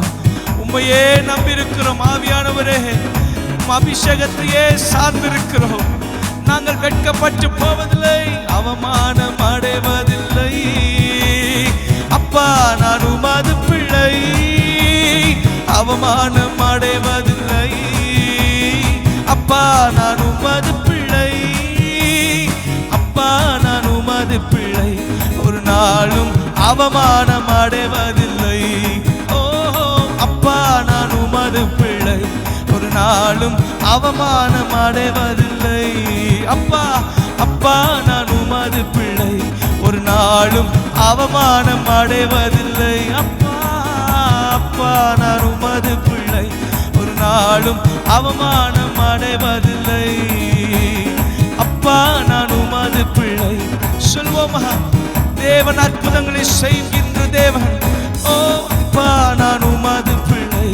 உம்மையே நம்பியிருக்கிறோம். ஆவியானவரே உம் அபிஷேகத்தையே சார்ந்திருக்கிறோம். நாங்கள் வெட்கப்பட்டு போவதில்லை, அவமானம் அடைவதில்லை. அப்பா நான் உமது பிள்ளை, அவமானம் அடைவதில்லை. அப்பா நான் உமது பிள்ளை, அப்பா நான் உமது பிள்ளை, ஒரு நாளும் அவமானம் அடைவதில்லை. ஓ அப்பா நான் உமது பிள்ளை, ஒரு நாளும் அவமானம் அடைவதில்லை. அப்பா அப்பா நான் உமது பிள்ளை, ஒரு நாளும் அவமானம் அடைவதில்லை. அப்பா அப்பா நான் உமது பிள்ளை, ஒரு நாளும் அவமானம் அடைவதில்லை. அப்பா நான் உமது பிள்ளை. சொல்வோமா, தேவன் அற்புதங்களை செய்கின்ற தேவன். ஓ அப்பா நான் உமது பிள்ளை,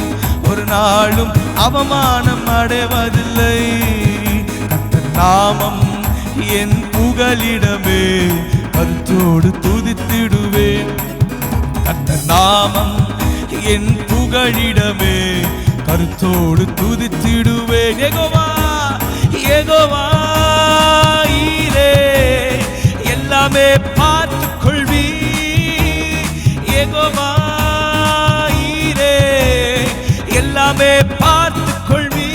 ஒரு நாளும் அவமானம் அடைவதில்லை. கர்த்தர் நாமம் என் புகலிடமே, கருத்தோடு துதித்திடுவேன். கர்த்தர் நாமம் என் புகழிடமே, கருத்தோடு துதித்திடுவேன். யெகோவா யெகோவா ஈரே, எல்லாமே பார்த்துக் கொள்வி. யெகோவா ஈரே, எல்லாமே பார்த்துக் கொள்வி.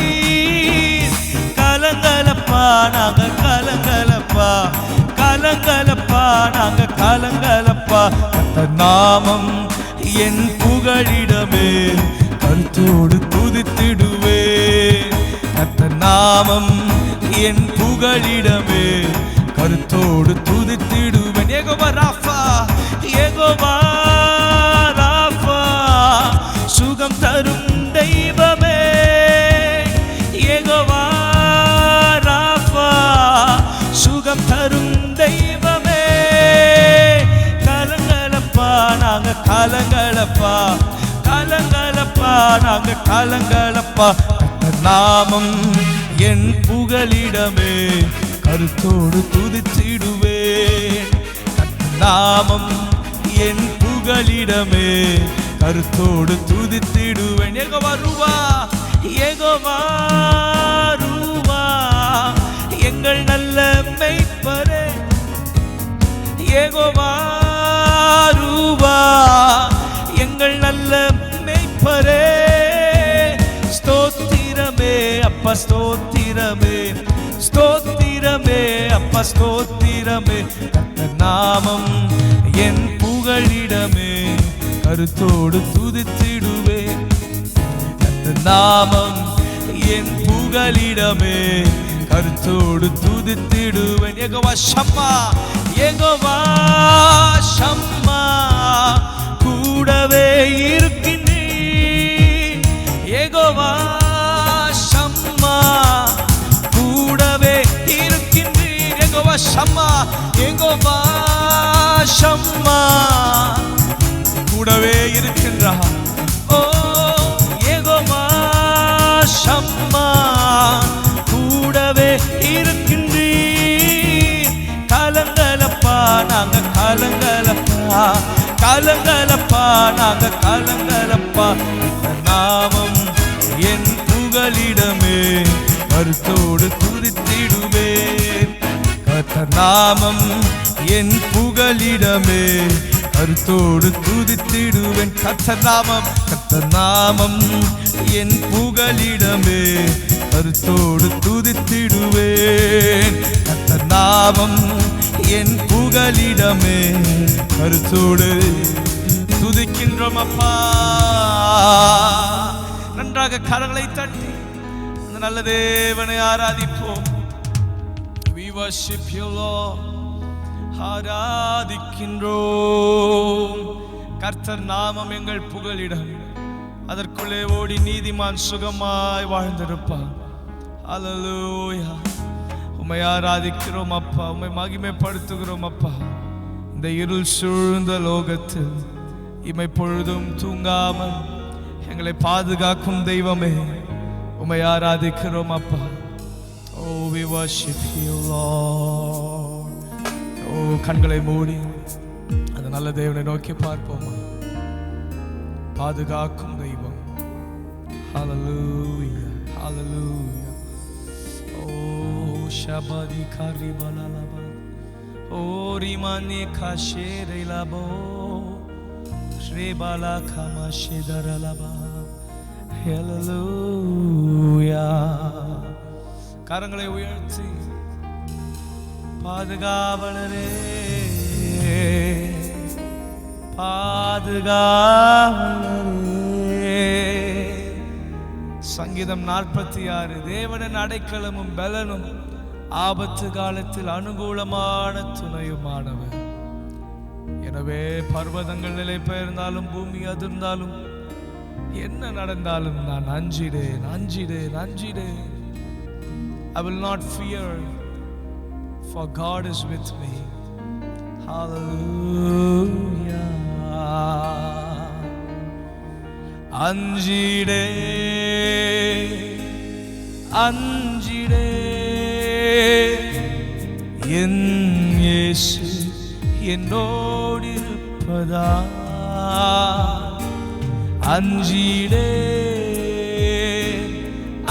கலங்கலப்பா நாங்க கலங்கலப்பா, கலங்கலப்பா நாங்க கலங்கலப்பா. கர்த்தர் நாமம் என் புகழிடமே, கருத்தோடு துதித்திடுவேன். கர்த்தர் நாமம் என் புகழிடமே, கருத்தோடு துதித்திடுவேன். யெகோவா ராஃபா யெகோவா ராஃபா சுகம் தரும் தெய்வமே, யெகோவா ராஃபா சுகம் தரும் தெய்வமே. கலங்கலப்பா நாங்க கலங்கலப்பா, கலங்கலப்பா நாங்க கலங்கலப்பா. நாமம் என் புகலிடமே, கருத்தோடு துதித்திடுவேன். நாமம் என் புகலிடமே, கருத்தோடு துதித்திடுவேன். யெகோவா ரூவா, யெகோவா ரூவா எங்கள் நல்ல மெய்ப்பரே, யெகோவா ரூவா எங்கள் நல்ல மெய்ப்பரே. ஸ்தோத்திரமே அப்பா ஸ்தோத்திரமே, ஸ்தோத்திரமே அப்பா ஸ்தோத்திரமே. நாமம் என் புகழிடமே, கருத்தோடு துதித்திடுவேன். நாமம் என் புகழிடமே, கருத்தோடு துதித்திடுவேன். யெகோவா ஷம்மா, யெகோவா ஷம்மா கூடவே இருக்கின்றீர். யெகோவா ஷம்மா கூடவே இருக்கின்றீர். யெகோவா ஷம்மா, யெகோவா ஷம்மா கூடவே இருக்கின்றார். ஓ யெகோவா ஷம்மா கூடவே இருக்கின்றீர். கலங்கலப்பா நாங்க கலங்கலப்பா, கலங்கலப்பா நாங்க கலங்கலப்பா. நாமம் என் புகலிடமே, கருத்தோடு துதித்திடுவேன். நாமம் என் புகலிடமே, கருத்தோடு துதித்திடுவேன். கர்த்தநாமம், கர்த்தநாமம் என் புகலிடமே, கருத்தோடு துதித்திடுவேன். கர்த்தநாமம் என் புகலிடமே, கருத்தோடு துதிக்கின்றோம் அப்பா. நன்றாக கரங்களை தட்டி அந்த நல்ல தேவனை ஆராதிப்போம். We worship you Lord. ஆராதிக்கின்றோம். கர்த்தர் நாமம் எங்கள் புகலிடம், அதற்குள்ளே ஓடி நீதிமான் சுகமாய் வாழ்ந்திருப்பான். அல்லேலூயா. உம்மை ஆராதிக்கிறோம் அப்பா, உம்மை மகிமைப்படுத்துகிறோம் அப்பா. இந்த இருள் சூழ்ந்த லோகத்தில் இமை பொழுதும் தூங்காமல் எங்களை பாதுகாக்கும் தெய்வமே, உம்மை ஆராதிக்கிறோம் அப்பா. Oh, we worship you Lord. Oh, கண்களை மூடி அந்த நல்ல தேவனை நோக்கி பார்ப்போமா. பாதுகாக்கும் தெய்வம். Hallelujah, hallelujah. Oh, shabadi karibalalaba. Oh, rimane kasherelabo. Shrebala kamashidaralaba. Hallelujah. கரங்களை உயர்த்தி பாதுகாவலரே, பாதுகாவலரே. சங்கீதம் 46. தேவனின் அடைக்கலமும் பலனும், ஆபத்து காலத்தில் அனுகூலமான துணையுமானவர். எனவே பர்வதங்கள் நிலை பெயர்ந்தாலும் பூமி அதிர்ந்தாலும் என்ன நடந்தாலும் நான் அஞ்சிடேன், அஞ்சிடேன், அஞ்சிடேன். I will not fear, for God is with me. Hallelujah. அஞ்சிடே, அஞ்சிடே, என் இயேசு என்னோடு இருப்பதா. அஞ்சிடே,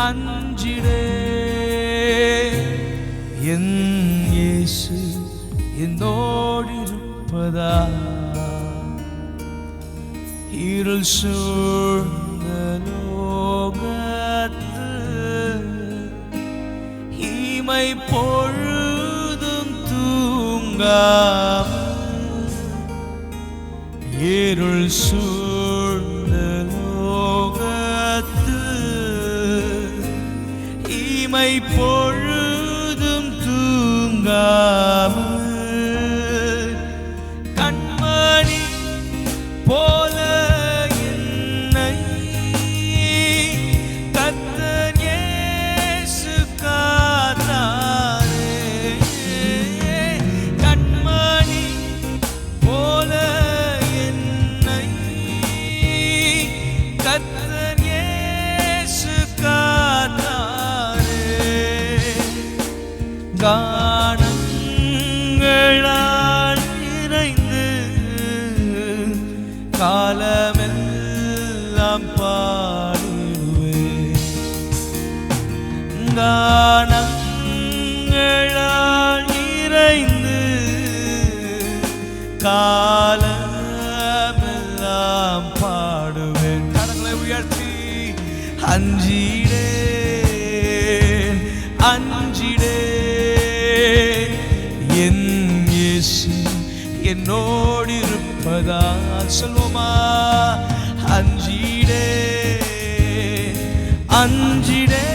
அஞ்சிடே, என் இயேசு என்னோடு இருப்பதா. இருள் சூழ்ந்த லோகத்தில் இமை பொழுதும் தூங்காமல், இருள் சூழ்ந்த லோகத்தில் இமை பொழுதும் தூங்காமல், கண்மணி காணங்களால் நிறைந்து காலமெல்லாம் பாடுவேன். காணங்களால் நிறைந்து காலமெல்லாம் பாடுவேன். கரங்களை உயர்த்தி அஞ்சிடேன் அஞ்சிடேன் என் இயேசு என்னோடு இருப்பதால். சொல்வோமா? அஞ்சிடேன் அஞ்சிடேன்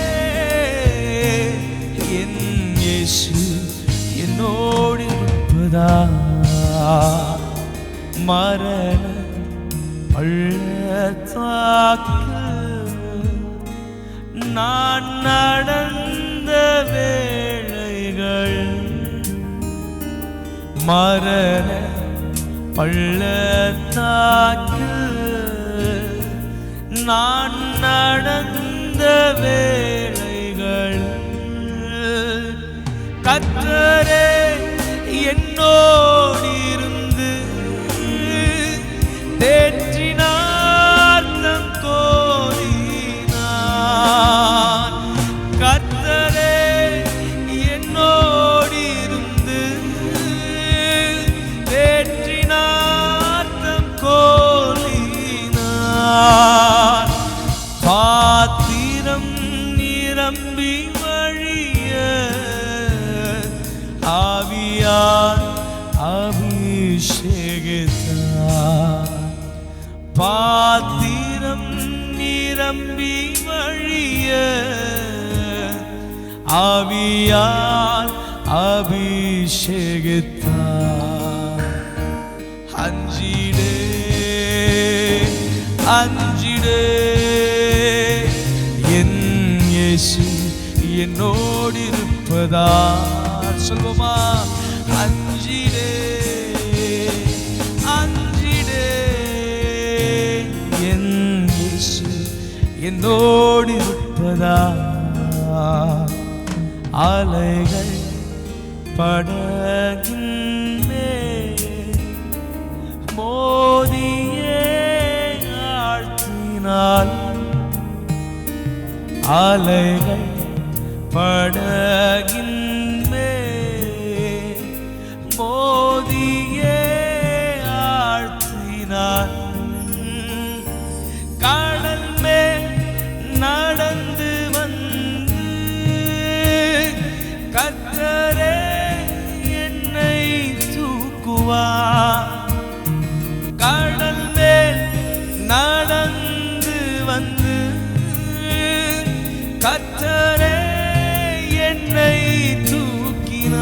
என் இயேசு என்னோடு இருப்பதால். மரண பள்ளத்தாக்கில் நான் நடந்த வேளைகள், மரண பள்ளத்தாக்கில் நான் நடந்த வேளைகள், கர்த்தரே என்னோடு இருந்து தேற்றினார் தம் கோலினார். கர்த்தரே என்னோடு இருந்து தேற்றினார் தம் கோலினார். பாத்திரம் நிரம்பி வழிய ஆவியார் அபிஷேகித்தார். பாத்திரம் நிரம்பி வழிய ஆவியார் அபிஷேகித்தார். அஞ்சிடே அஞ்சிடே என் இயேசு என்னோடு இருப்பதால். சொல்வோமா? அஞ்சிடே அஞ்சிடே என் இயேசு என்னோடு இருப்பதால். அலைகள் படகின் மேல் மோதியே ஆழ்த்தினாள். அலைகள் படகின் மேல் மோதியே ஆழ்த்தினாள். கடல் மேல் நடந்து வந்து கர்த்தரே என்னை தூக்குவார். கடல் மேல் நடந்து வந்து கர்த்தரே என்னை தூக்கினார்.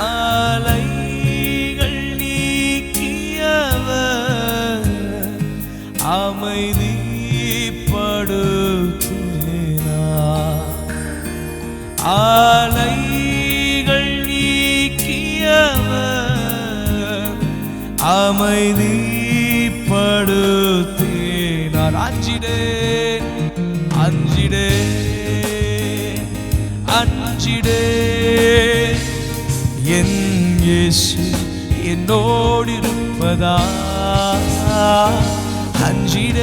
அலைகள் நீக்கியவர் அமைதிப்படுத்தினார். அலைகள் நீக்கியவர் அமைதிப்படுத்தினார். அஞ்சிடேன் அஞ்சிடேன் அஞ்சிடேன் என் இயேசு என்னோடு இருப்பதால். அஞ்சிடேன்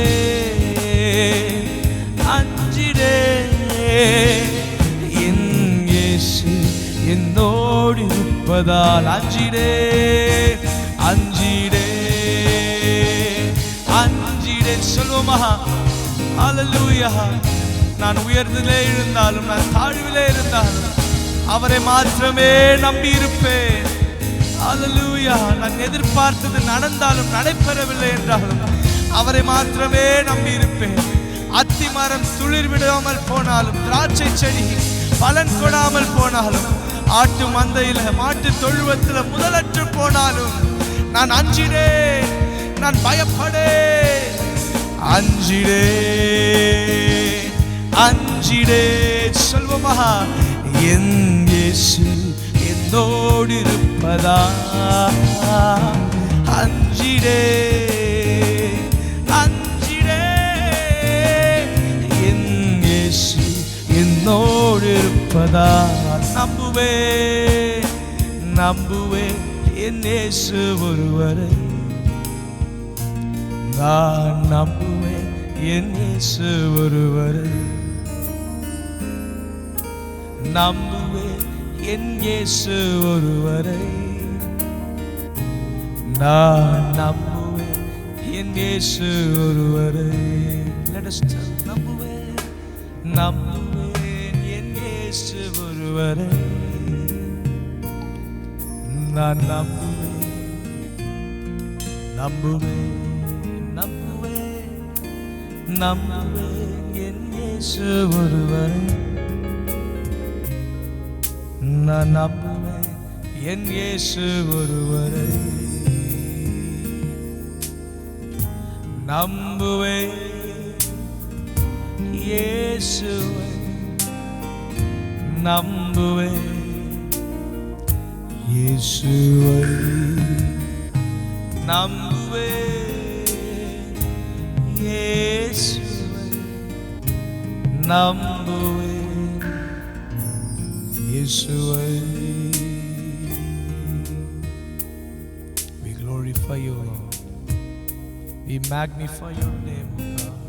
அஞ்சிடேன் என் இயேசு என்னோடு இருப்பதால். அஞ்சிடேன் அஞ்சிடேன் அஞ்சிடேன். சொல்வோமா? ஹல்லேலூயா. நான் உயர்ந்திலே இருந்தாலும் நான் தாழ்விலே இருந்தாலும் அவரை மாத்திரமே நம்பி இருப்பேன். ஹல்லேலூயா. நான் எதிர்பார்த்தது நடந்தாலும் நடைபெறவில்லை என்றாலும் அவரை மாத்திரமே நம்பி இருப்பேன். அத்தி மரம் துளிர் விடாமல் போனாலும், திராட்சை செடி பலன் கொடாமல் போனாலும், ஆட்டு மந்தையில மாட்டு தொழுவத்துல முதலற்று போனாலும் நான் அஞ்சிடேன், நான் பயப்படேன். அஞ்சிடே அஞ்சிடே சொல்வோமா? என் இயேசு என்னோடு இருப்பதா. அஞ்சிடே அஞ்சிடே என் இயேசு என்னோடு இருப்பதா. துதிப்பதா நம்புவே நம்புவே என் இயேசு ஒருவரை நான் நம்புவேன் என் இயேசு ஒருவரை நம்புவேன் என் இயேசு ஒருவரை நான் நம்புவேன் என் இயேசு ஒருவரை நம்புவேன் நம்புவேன் என் இயேசு ஒருவரை நான் நம்புவேன் நம்புவேன் நம்புவேன் நம்புவேன் என் இயேசு ஒருவரை நான் நம்புவேன் என் இயேசு ஒருவரை நம்புவேன் இயேசுவை நம்புவேன் இயேசுவை நம்புவேன் இயேசுவை நம்புவேன் இயேசுவை. We glorify you, Lord. We magnify your name, God.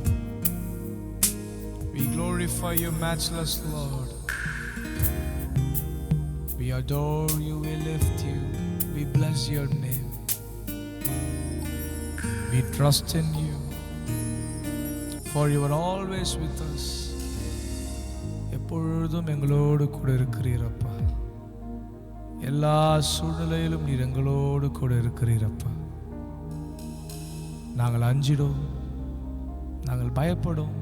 We glorify your matchless Lord. We adore you, we lift you, we bless your name. We trust in you, for you are always with us. எப்பொழுதும் எங்களோடு கூட இருக்கிறீரப்பா. எல்லா சூழ்நிலையிலும் நீர் எங்களோடு கூட இருக்கிறீரப்பா. நாங்கள் அஞ்சிடும், நாங்கள் பயப்படும்,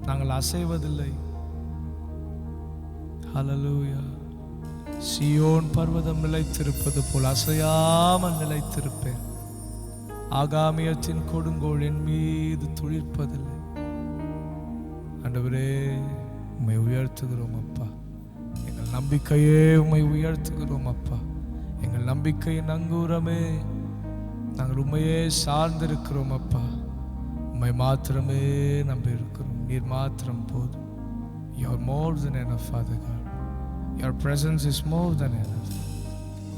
நாங்கள் அசைவதில்லை. ஹல்லேலூயா. சீயோன் பர்வதம் நிலைத்திருப்பது போல் அசையாமல் நிலைத்திருப்பேன். ஆகாமியத்தின் கொடுங்கோல் என் மீது துளிர்ப்பதில்லை. ஆண்டவரே, உம்மை உயர்த்துகிறோம் அப்பா. எங்கள் நம்பிக்கையே உம்மை உயர்த்துகிறோம் அப்பா. எங்கள் நம்பிக்கையின் அங்கூரமே, நாங்கள் உம்மையே சார்ந்திருக்கிறோம் அப்பா. உம்மை மாத்திரமே நம்பி இருக்கிறோம். நீர் மாத்திரம் போதும். You are more than enough, Father God. Your presence is more than enough.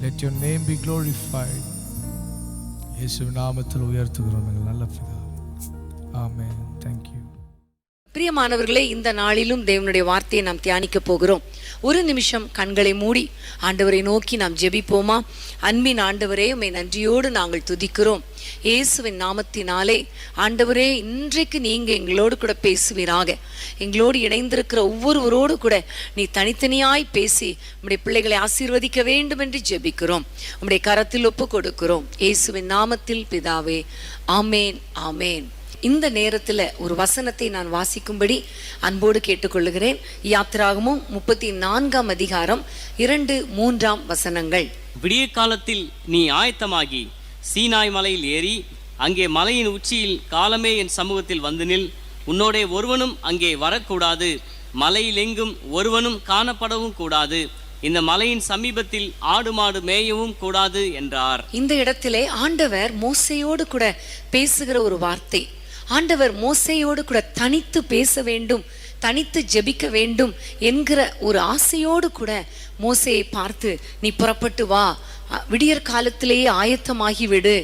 Let your name be glorified. இயேசு நாமத்தில் உயர்த்துகிறோம் எங்கள் நல்ல பிதாவே. ஆமென். Thank you. பிரியமானவர்களே, இந்த நாளிலும் தேவனுடைய வார்த்தையை நாம் தியானிக்க போகிறோம். ஒரு நிமிஷம் கண்களை மூடி ஆண்டவரை நோக்கி நாம் ஜெபிப்போமா? அன்பின் ஆண்டவரே, உம்மை நன்றியோடு நாங்கள் துதிக்கிறோம். இயேசுவின் நாமத்தினாலே ஆண்டவரே, இன்றைக்கு நீங்க எங்களோடு கூட பேசுவீராக. எங்களோடு இணைந்திருக்கிற ஒவ்வொருவரோடு கூட நீ தனித்தனியாய் பேசி உம்முடைய பிள்ளைகளை ஆசீர்வதிக்க வேண்டும் என்று ஜெபிக்கிறோம். உம்முடைய கரத்தில் ஒப்பு கொடுக்கிறோம். இயேசுவின் நாமத்தில் பிதாவே, ஆமேன், ஆமேன். இந்த நேரத்தில் ஒரு வசனத்தை நான் வாசிக்கும்படி அன்போடு கேட்டுக்கொள்ளுகிறேன். யாத்திராகமும் 34ஆம் அதிகாரம் 2-3 வசனங்கள். விடிய காலத்தில் நீ ஆயத்தமாகி சீனாய் மலையில் ஏறி அங்கே மலையின் உச்சியில் காலமே என் சமூகத்தில் வந்து நில். உன்னோடே ஒருவனும் அங்கே வரக்கூடாது, மலையில் எங்கும் ஒருவனும் காணப்படவும் கூடாது. இந்த மலையின் சமீபத்தில் ஆடு மாடு மேயவும் கூடாது என்றார். இந்த இடத்திலே ஆண்டவர் மோசேயோடு கூட பேசுகிற ஒரு வார்த்தை. ஆண்டவர் மோசேயோடு கூட தனித்து பேச வேண்டும், தனித்து ஜெபிக்க வேண்டும் என்கிற ஒரு ஆசையோடு கூட மோசேயை பார்த்து, நீ புறப்பட்டு வா, விடியற் காலத்திலேயே ஆயத்தமாகி விடு,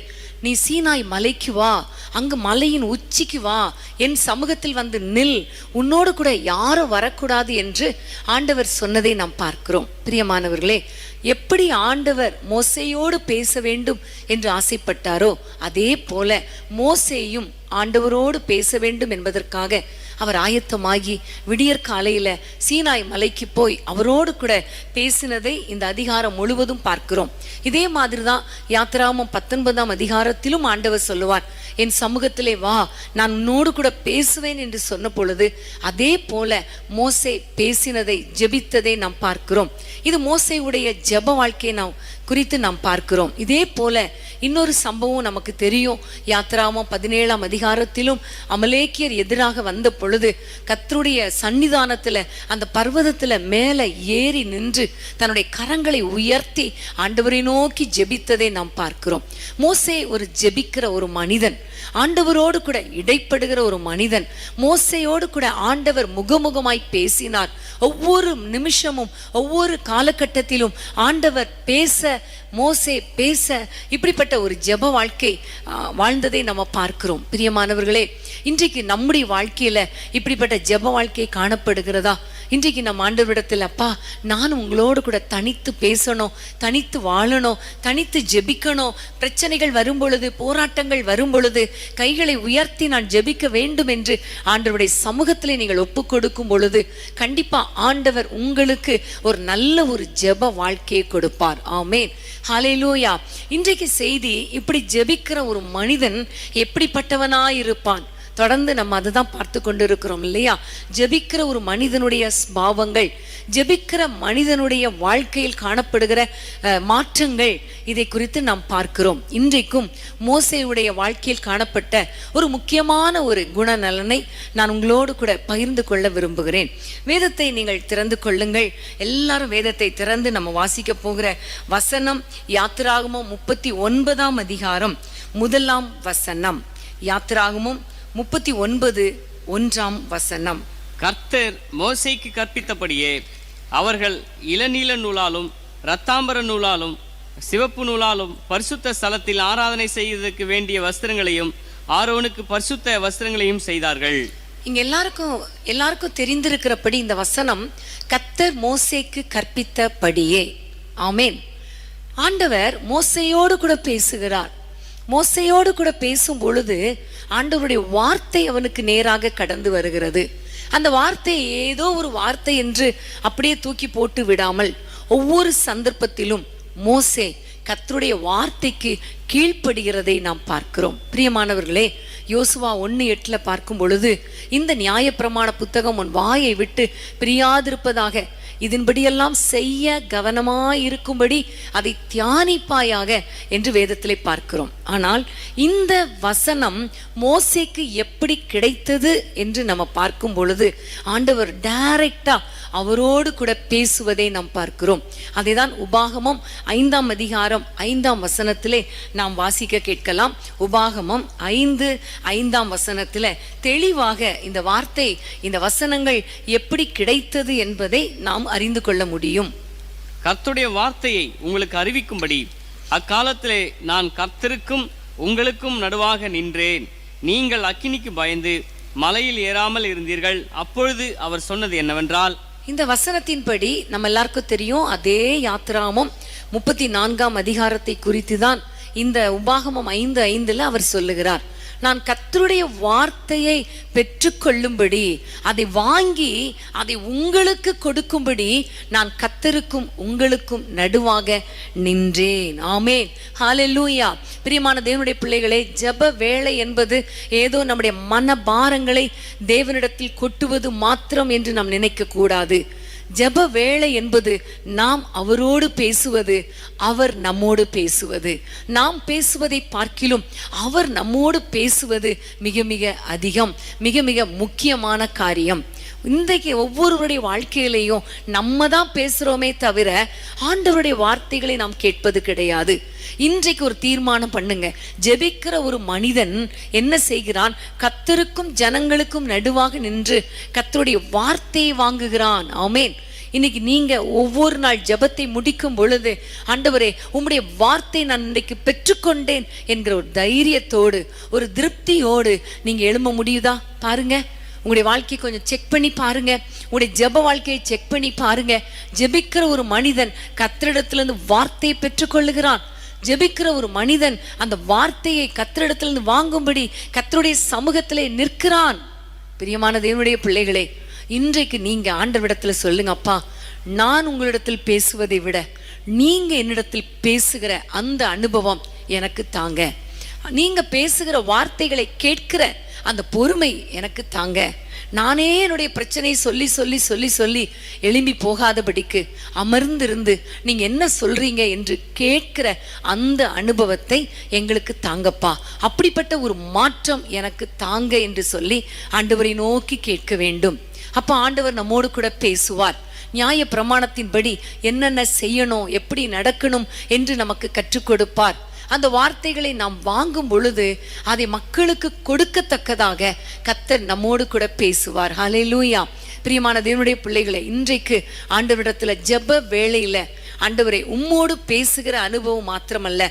நீ சீனாய் மலைக்கு வா, அங்கு மலையின் உச்சிக்கு வா, என் சமூகத்தில் வந்து நில், உன்னோடு கூட யாரும் வரக்கூடாது என்று ஆண்டவர் சொன்னதை நாம் பார்க்கிறோம். பிரியமானவர்களே, எப்படி ஆண்டவர் மோசேயோடு பேச வேண்டும் என்று ஆசைப்பட்டாரோ அதே போல மோசேயும் ஆண்டவரோடு பேச வேண்டும் என்பதற்காக அவர் ஆயத்தமாகி விடியற் காலையில சீனாய் மலைக்கு போய் அவரோடு கூட பேசினதை இந்த அதிகாரம் முழுவதும் பார்க்கிறோம். இதே மாதிரிதான் யாத்திராகமம் 19ஆம் அதிகாரத்திலும் ஆண்டவர் சொல்லுவார், என் சமூகத்திலே வா, நான் உன்னோடு கூட பேசுவேன் என்று சொன்ன பொழுது அதே போல மோசே பேசினதை ஜெபித்ததை நாம் பார்க்கிறோம். இது மோசேயுடைய ஜெப வாழ்க்கையை நாம் குறித்து நாம் பார்க்கிறோம். இதே போல இன்னொரு சம்பவம் நமக்கு தெரியும். யாத்திராகமம் 17ஆம் அதிகாரத்திலும் அமலேக்கியர் எதிராக வந்த பொழுது கர்த்தருடைய சன்னிதானத்துல அந்த பர்வதத்துல மேல ஏறி நின்று தன்னுடைய கரங்களை உயர்த்தி ஆண்டவரை நோக்கி ஜெபித்ததை நாம் பார்க்கிறோம். மோசே ஒரு ஜெபிக்கிற ஒரு மனிதன், ஆண்டவரோடு கூட இடைப்படுகிற ஒரு மனிதன். மோசேயோடு கூட ஆண்டவர் முகமுகமாய் பேசினார். ஒவ்வொரு நிமிஷமும் ஒவ்வொரு காலகட்டத்திலும் ஆண்டவர் பேச, மோசே பேச, இப்படிப்பட்ட ஒரு ஜெப வாழ்க்கை வாழ்ந்ததை நம்ம பார்க்கிறோம். பிரியமானவர்களே, இன்றைக்கு நம்முடைய வாழ்க்கையில இப்படிப்பட்ட ஜெப வாழ்க்கை காணப்படுகிறதா? இன்றைக்கு நம்ம ஆண்டவரிடத்தில், அப்பா நான் உங்களோடு கூட தனித்து பேசணும், தனித்து வாழணும், தனித்து ஜெபிக்கணும். பிரச்சனைகள் வரும் பொழுது, போராட்டங்கள் வரும் பொழுது கைகளை உயர்த்தி நான் ஜெபிக்க வேண்டும் என்று ஆண்டவருடைய சமூகத்திலே நீங்கள் ஒப்பு கொடுக்கும் பொழுது கண்டிப்பா ஆண்டவர் உங்களுக்கு ஒரு நல்ல ஒரு ஜெப வாழ்க்கையை கொடுப்பார். ஆமேன், ஹல்லேலூயா. இன்றைக்கு செய்தி, இப்படி ஜெபிக்கிற ஒரு மனிதன் எப்படிப்பட்டவனாயிருப்பான்? தொடர்ந்து நம்ம அதுதான் பார்த்து கொண்டு இருக்கிறோம் இல்லையா? ஜெபிக்கிற ஒரு மனிதனுடைய ஸ்பாவங்கள், ஜெபிக்கிற மனிதனுடைய வாழ்க்கையில் காணப்படுகிற மாற்றங்கள், இதை குறித்து நாம் பார்க்கிறோம். இன்றைக்கும் மோசேயுடைய வாழ்க்கையில் காணப்பட்ட ஒரு முக்கியமான ஒரு குணநலனை நான் உங்களோடு கூட பகிர்ந்து கொள்ள விரும்புகிறேன். வேதத்தை நீங்கள் திறந்து கொள்ளுங்கள். எல்லாரும் வேதத்தை திறந்து நம்ம வாசிக்க போகிற வசனம் யாத்திராகமம் 39ஆம் அதிகாரம் 1ஆம் வசனம். யாத்திராகமம் 39:1ஆம் வசனம். கர்த்தர் மோசேக்கு கற்பித்தபடியே அவர்கள் இளநீல நூலாலும் இரத்தாம்பர நூலாலும் சிவப்பு நூலாலும் பரிசுத்த ஸ்தலத்தில் ஆராதனை செய்வதற்கு வேண்டிய வஸ்திரங்களையும் ஆரோனுக்கு பரிசுத்த வஸ்திரங்களையும் செய்தார்கள். இங்க எல்லாருக்கும் தெரிந்திருக்கிறபடி இந்த வசனம் கர்த்தர் மோசேக்கு கற்பித்தபடியே. ஆமேன். ஆண்டவர் மோசேயோடு கூட பேசுகிறார். மோசேயோடு கூட பேசும் பொழுது ஆண்டவருடைய வார்த்தை அவனுக்கு நேராக கடந்து வருகிறது. அந்த வார்த்தை ஏதோ ஒரு வார்த்தை என்று அப்படியே தூக்கி போட்டு விடாமல் ஒவ்வொரு சந்தர்ப்பத்திலும் மோசே கர்த்தருடைய வார்த்தைக்கு கீழ்ப்படுகிறதை நாம் பார்க்கிறோம். பிரியமானவர்களே, யோசுவா 1:8 பார்க்கும் பொழுது, இந்த நியாயப்பிரமாண புத்தகம் உன் வாயை விட்டு பிரியாதிருப்பதாக, இதன்படியெல்லாம் செய்ய கவனமாயிருக்கும்படி அதை தியானிப்பாயாக என்று வேதத்திலே பார்க்கிறோம். ஆனால் இந்த வசனம் மோசேக்கு எப்படி கிடைத்தது என்று நம்ம பார்க்கும் பொழுது ஆண்டவர் டைரக்டா அவரோடு கூட பேசுவதை நாம் பார்க்கிறோம். அதைதான் உபாகமம் 5ஆம் அதிகாரம் 5ஆம் வசனத்திலே நாம் வாசிக்க கேட்கலாம். உபாகமம் 5:5ஆம் வசனத்திலே தெளிவாக இந்த வார்த்தை, இந்த வசனங்கள் எப்படி கிடைத்தது என்பதை நாம் அறிந்து கொள்ள முடியும். கர்த்தருடைய வார்த்தையை உங்களுக்கு அறிவிக்கும்படி அக்காலத்திலே நான் கர்த்தருக்கும் உங்களுக்கும் நடுவாக நின்றேன். நீங்கள் அக்கினிக்கு பயந்து மலையில் ஏறாமல் இருந்தீர்கள். அப்பொழுது அவர் சொன்னது என்னவென்றால், இந்த வசனத்தின்படி நம்ம எல்லாருக்கும் தெரியும், அதே யாத்திராகமம் 34ஆம் அதிகாரத்தை குறித்து தான் இந்த உபாகமம் 5:5 அவர் சொல்லுகிறார். நான் கர்த்தருடைய வார்த்தையை பெற்றுக்கொள்ளும்படி, அதை வாங்கி அதை உங்களுக்கு கொடுக்கும்படி நான் கர்த்தருக்கும் உங்களுக்கும் நடுவாக நின்றேன். ஆமேன், ஹல்லேலூயா. பிரியமான தேவனுடைய பிள்ளைகளே, ஜெப வேளை என்பது ஏதோ நம்முடைய மனபாரங்களை தேவனிடத்தில் கொட்டுவது மாத்திரம் என்று நாம் நினைக்க கூடாது. ஜெப வேளை என்பது நாம் அவரோடு பேசுவது, அவர் நம்மோடு பேசுவது. நாம் பேசுவதை பார்க்கிலும் அவர் நம்மோடு பேசுவது மிக மிக அதிகம், மிக மிக முக்கியமான காரியம். இன்றைக்கு ஒவ்வொருவருடைய வாழ்க்கையிலையும் நம்ம தான் பேசுறோமே தவிர ஆண்டவருடைய வார்த்தைகளை நாம் கேட்பது கிடையாது. இன்றைக்கு ஒரு தீர்மானம் பண்ணுங்க. ஜெபிக்கிற ஒரு மனிதன் என்ன செய்கிறான்? கர்த்தருக்கும் ஜனங்களுக்கும் நடுவாக நின்று கர்த்தருடைய வார்த்தையை வாங்குகிறான். ஆமேன். இன்னைக்கு நீங்க ஒவ்வொரு நாள் ஜெபத்தை முடிக்கும் பொழுது, ஆண்டவரே உம்முடைய வார்த்தை நான் இன்றைக்கு பெற்றுக்கொண்டேன் என்கிற ஒரு தைரியத்தோடு, ஒரு திருப்தியோடு நீங்க எழும்ப முடியுதா? பாருங்க, உங்களுடைய வாழ்க்கையை கொஞ்சம் செக் பண்ணி பாருங்க. உங்களுடைய ஜெப வாழ்க்கையை செக் பண்ணி பாருங்க. ஜெபிக்கிற ஒரு மனிதன் கர்த்தரிடத்திலிருந்து வார்த்தையை பெற்றுக்கொள்ளுகிறான். ஜெபிக்கிற ஒரு மனிதன் அந்த வார்த்தையை கர்த்தரிடத்திலிருந்து வாங்கும்படி கர்த்தருடைய சமூகத்திலே நிற்கிறான். பிரியமான தேவனுடைய பிள்ளைகளே, இன்றைக்கு நீங்க ஆண்டவரிடத்துல சொல்லுங்க, அப்பா நான் உங்களிடத்தில் பேசுவதை விட நீங்க என்னிடத்தில் பேசுகிற அந்த அனுபவம் எனக்கு தாங்க. நீங்க பேசுகிற வார்த்தைகளை கேட்கிற அந்த பொறுமை எனக்கு தாங்க. நானே என்னுடைய பிரச்சனையை சொல்லி சொல்லி சொல்லி சொல்லி எழும்பி போகாதபடிக்கு அமர்ந்திருந்து நீங்க என்ன சொல்றீங்க என்று கேட்கிற அந்த அனுபவத்தை எங்களுக்கு தாங்கப்பா, அப்படிப்பட்ட ஒரு மாற்றம் எனக்கு தாங்க என்று சொல்லி ஆண்டவரை நோக்கி கேட்க வேண்டும். அப்ப ஆண்டவர் நம்மோடு கூட பேசுவார். நியாய பிரமாணத்தின்படி என்னென்ன செய்யணும், எப்படி நடக்கணும் என்று நமக்கு கற்றுக் கொடுப்பார். அந்த வார்த்தைகளை நாம் வாங்கும் பொழுது அதை மக்களுக்கு கொடுக்கத்தக்கதாக கர்த்தர் நம்மோடு கூட பேசுவார். ஹல்லேலூயா. பிரியமான தேவனுடைய பிள்ளைகளை, இன்றைக்கு ஆண்டவரிடத்துல ஜெப வேளையில ஆண்டவரே உம்மோடு பேசுகிற அனுபவம் மாத்திரமல்ல,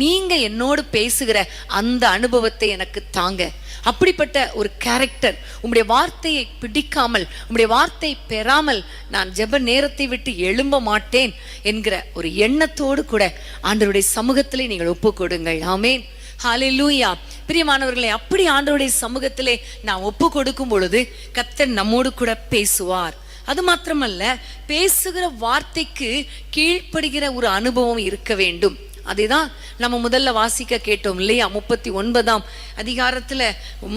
நீங்க என்னோடு பேசுகிற அந்த அனுபவத்தை எனக்கு தாங்க. அப்படிப்பட்ட ஒரு கேரக்டர், உம்முடைய வார்த்தையை பிடிக்காமல், உம்முடைய வார்த்தை பெறாமல் நான் ஜெப நேரத்தை விட்டு எழும்ப மாட்டேன் என்கிற ஒரு எண்ணத்தோடு கூட ஆண்டவருடைய சமூகத்திலே நீங்கள் ஒப்பு கொடுங்கள். ஆமேன். ஹல்லேலூயா. பிரியமானவர்களே, அப்படி ஆண்டவருடைய சமூகத்திலே நான் ஒப்பு கொடுக்கும் பொழுது கர்த்தர் நம்மோடு கூட பேசுவார். அது மாத்திரமல்ல, பேசுகிற வார்த்தைக்கு கீழ்ப்படுகிற ஒரு அனுபவம் இருக்க வேண்டும். அதுதான் நம்ம முதல்ல வாசிக்க கேட்டோம் இல்லையா? 39ஆம் அதிகாரத்துல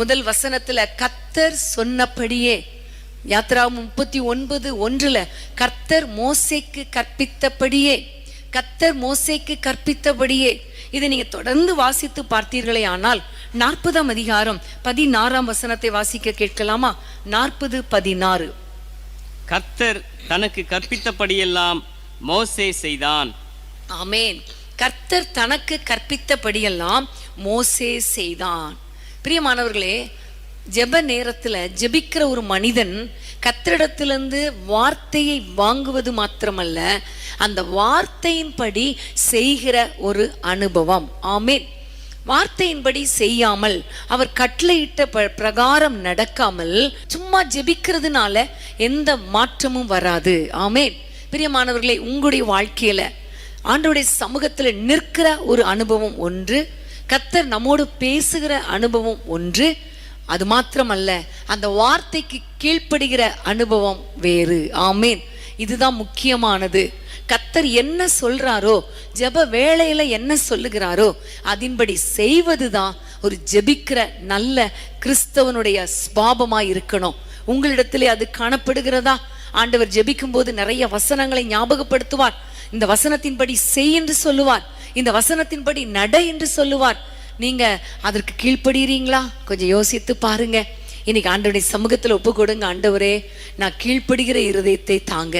முதல் வசனத்துல கர்த்தர் சொன்னபடியே, யாத்ரா 39:1 கர்த்தர் மோசேக்கு கற்பித்தபடியே, கர்த்தர் மோசேக்கு கற்பித்தபடியே. இதை நீங்க தொடர்ந்து வாசித்து பார்த்தீர்களே ஆனால் 40ஆம் அதிகாரம் 16ஆம் வசனத்தை வாசிக்க கேட்கலாமா? 40:16. கர்த்தர் தனக்கு கற்பித்தபடியெல்லாம் மோசே செய்தான். ஆமேன். கர்த்தர் தனக்கு கற்பித்தபடியெல்லாம் மோசே செய்தான். பிரியமானவர்களே, ஜெப நேரத்துல ஜெபிக்கிற ஒரு மனிதன் கர்த்தரிடத்திலிருந்து வார்த்தையை வாங்குவது மாத்திரமல்ல, அந்த வார்த்தையின்படி செய்கிற ஒரு அனுபவம். ஆமேன். வார்த்தையின்படி செய்யாமல், அவர் கட்டளையிட்ட பிரகாரம் நடக்காமல் சும்மா ஜெபிக்கிறதுனால எந்த மாற்றமும் வராது. ஆமேன். பிரியமானவர்களே, உங்களுடைய வாழ்க்கையில ஆண்டவருடைய சமூகத்துல நிற்கிற ஒரு அனுபவம் ஒன்று, கர்த்தர் நம்மோடு பேசுகிற அனுபவம் ஒன்று. அது மாத்திரமல்ல, அந்த வார்த்தைக்கு கீழ்ப்படுகிற அனுபவம் வேறு. ஆமேன். இதுதான் முக்கியமானது. கர்த்தர் என்ன சொல்றாரோ, ஜெப வேளையில என்ன சொல்லுகிறாரோ அதன்படி செய்வதுதான் ஒரு ஜெபிக்கிற நல்ல கிறிஸ்தவனுடைய ஸ்பாபமா இருக்கணும். உங்களிடத்திலே அது காணப்படுகிறதா? ஆண்டவர் ஜெபிக்கும் போது நிறைய வசனங்களை ஞாபகப்படுத்துவார். இந்த வசனத்தின்படி செய் என்று சொல்லுவார், இந்த வசனத்தின்படி நட என்று சொல்லுவார். நீங்க அதற்கு கீழ்ப்படுகிறீங்களா? கொஞ்சம் யோசித்து பாருங்க. இன்னைக்கு ஆண்டவருடைய சமூகத்துல ஒப்பு கொடுங்க. ஆண்டவரே, நான் கீழ்ப்படுகிற இருதயத்தை தாங்க,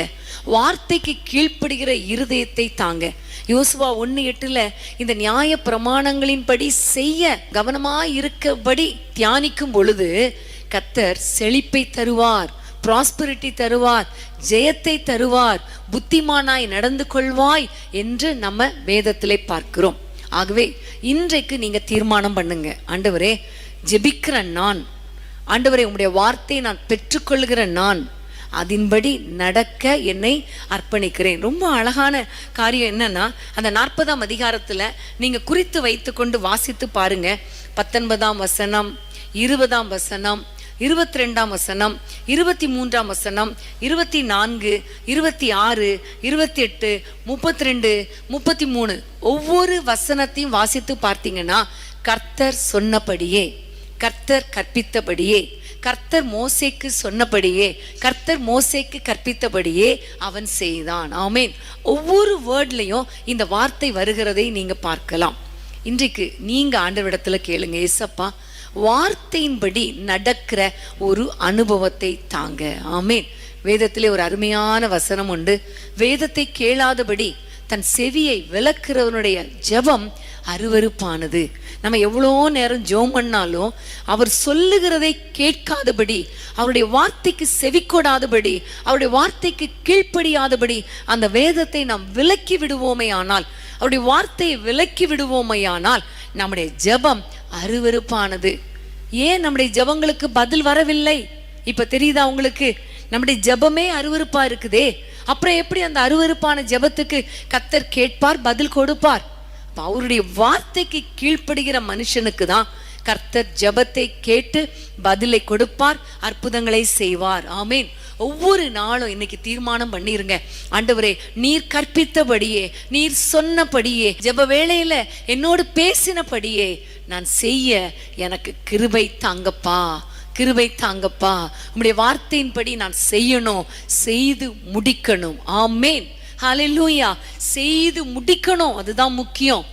வார்த்தைக்கு கீழ்ப்படுகிற இருதயத்தை தாங்க. யோசுவா 1:8 இந்த நியாய பிரமாணங்களின்படி செய்ய கவனமாய் இருக்கபடி தியானிக்கும் பொழுது கர்த்தர் செழிப்பை தருவார், ப்ராஸ்பரிட்டி தருவார், ஜெயத்தை தருவார், புத்திமானாய் நடந்து கொள்வாய் என்று நம்ம வேதத்திலே பார்க்கிறோம். ஆகவே இன்றைக்கு நீங்க தீர்மானம் பண்ணுங்க. ஆண்டவரே, ஜெபிக்கிற நான், ஆண்டவரே உம்முடைய வார்த்தையை நான் பெற்றுக்கொள்கிற நான், அதன்படி நடக்க என்னை அர்ப்பணிக்கிறேன். ரொம்ப அழகான காரியம் என்னன்னா, அந்த 40ஆம் அதிகாரத்துல நீங்க குறித்து வைத்து கொண்டு வாசித்து பாருங்க. 19ஆம் வசனம், 20ஆம் வசனம், 22ஆம் வசனம், 23ஆம் வசனம், 24, 26, 28, 32, 33 ஒவ்வொரு வசனத்தையும் வாசித்து பார்த்தீங்கன்னா கர்த்தர் சொன்னபடியே, கர்த்தர் கற்பித்தபடியே, கர்த்தர் மோசேக்கு சொன்னபடியே, கர்த்தர் மோசேக்கு கற்பித்தபடியே அவன் செய்தான். ஆமேன். ஒவ்வொரு வேர்ட்லையும் இந்த வார்த்தை வருகிறதை நீங்க பார்க்கலாம். இன்றைக்கு நீங்க ஆண்டவரிடத்துல கேளுங்க, ஏசப்பா வார்த்தையின்படி நடக்கிற ஒரு அனுபவத்தை தாங்க. ஆமேன். வேதத்திலே ஒரு அருமையான வசனம் உண்டு. வேதத்தை கேளாதபடி தன் செவியை விலக்குறவனுடைய ஜெபம் அருவருப்பானது. நம்ம எவ்வளோ நேரம் ஜெபம் பண்ணாலும் அவர் சொல்லுகிறதை கேட்காதபடி, அவருடைய வார்த்தைக்கு செவிக்கொடாதபடி, அவருடைய வார்த்தைக்கு கீழ்ப்படியாதபடி அந்த வேதத்தை நாம் விலக்கி விடுவோமே ஆனால், அவருடைய வார்த்தையை விலக்கி விடுவோமே ஆனால் நம்முடைய ஜெபம் அருவருப்பானது. ஏன் நம்முடைய ஜெபங்களுக்கு பதில் வரவில்லை? இப்ப தெரியுதா உங்களுக்கு? நம்முடைய ஜெபமே அருவருப்பா இருக்குதே, அப்புறம் எப்படி அந்த அருவருப்பான ஜெபத்துக்கு கர்த்தர் கேட்பார், பதில் கொடுப்பார்? அவருடைய வார்த்தைக்கு கீழ்ப்படுகிற மனுஷனுக்கு தான் கர்த்தர் ஜெபத்தை கேட்டு பதிலை கொடுப்பார், அற்புதங்களை செய்வார். ஆமேன். ஒவ்வொரு நாளும் இன்னைக்கு தீர்மானம் பண்ணிருங்க, ஆண்டவரே நீர் கற்பித்தபடியே, நீர் சொன்னபடியே, ஜெப வேளையில என்னோடு பேசினபடியே நான் செய்ய எனக்கு கிருபை தாங்கப்பா, கிருபை தாங்கப்பா. உம்முடைய வார்த்தையின்படி நான் செய்யணும், செய்து முடிக்கணும். ஆமேன், ஹல்லேலூயா. செய்து முடிக்கணும், அதுதான் முக்கியம்.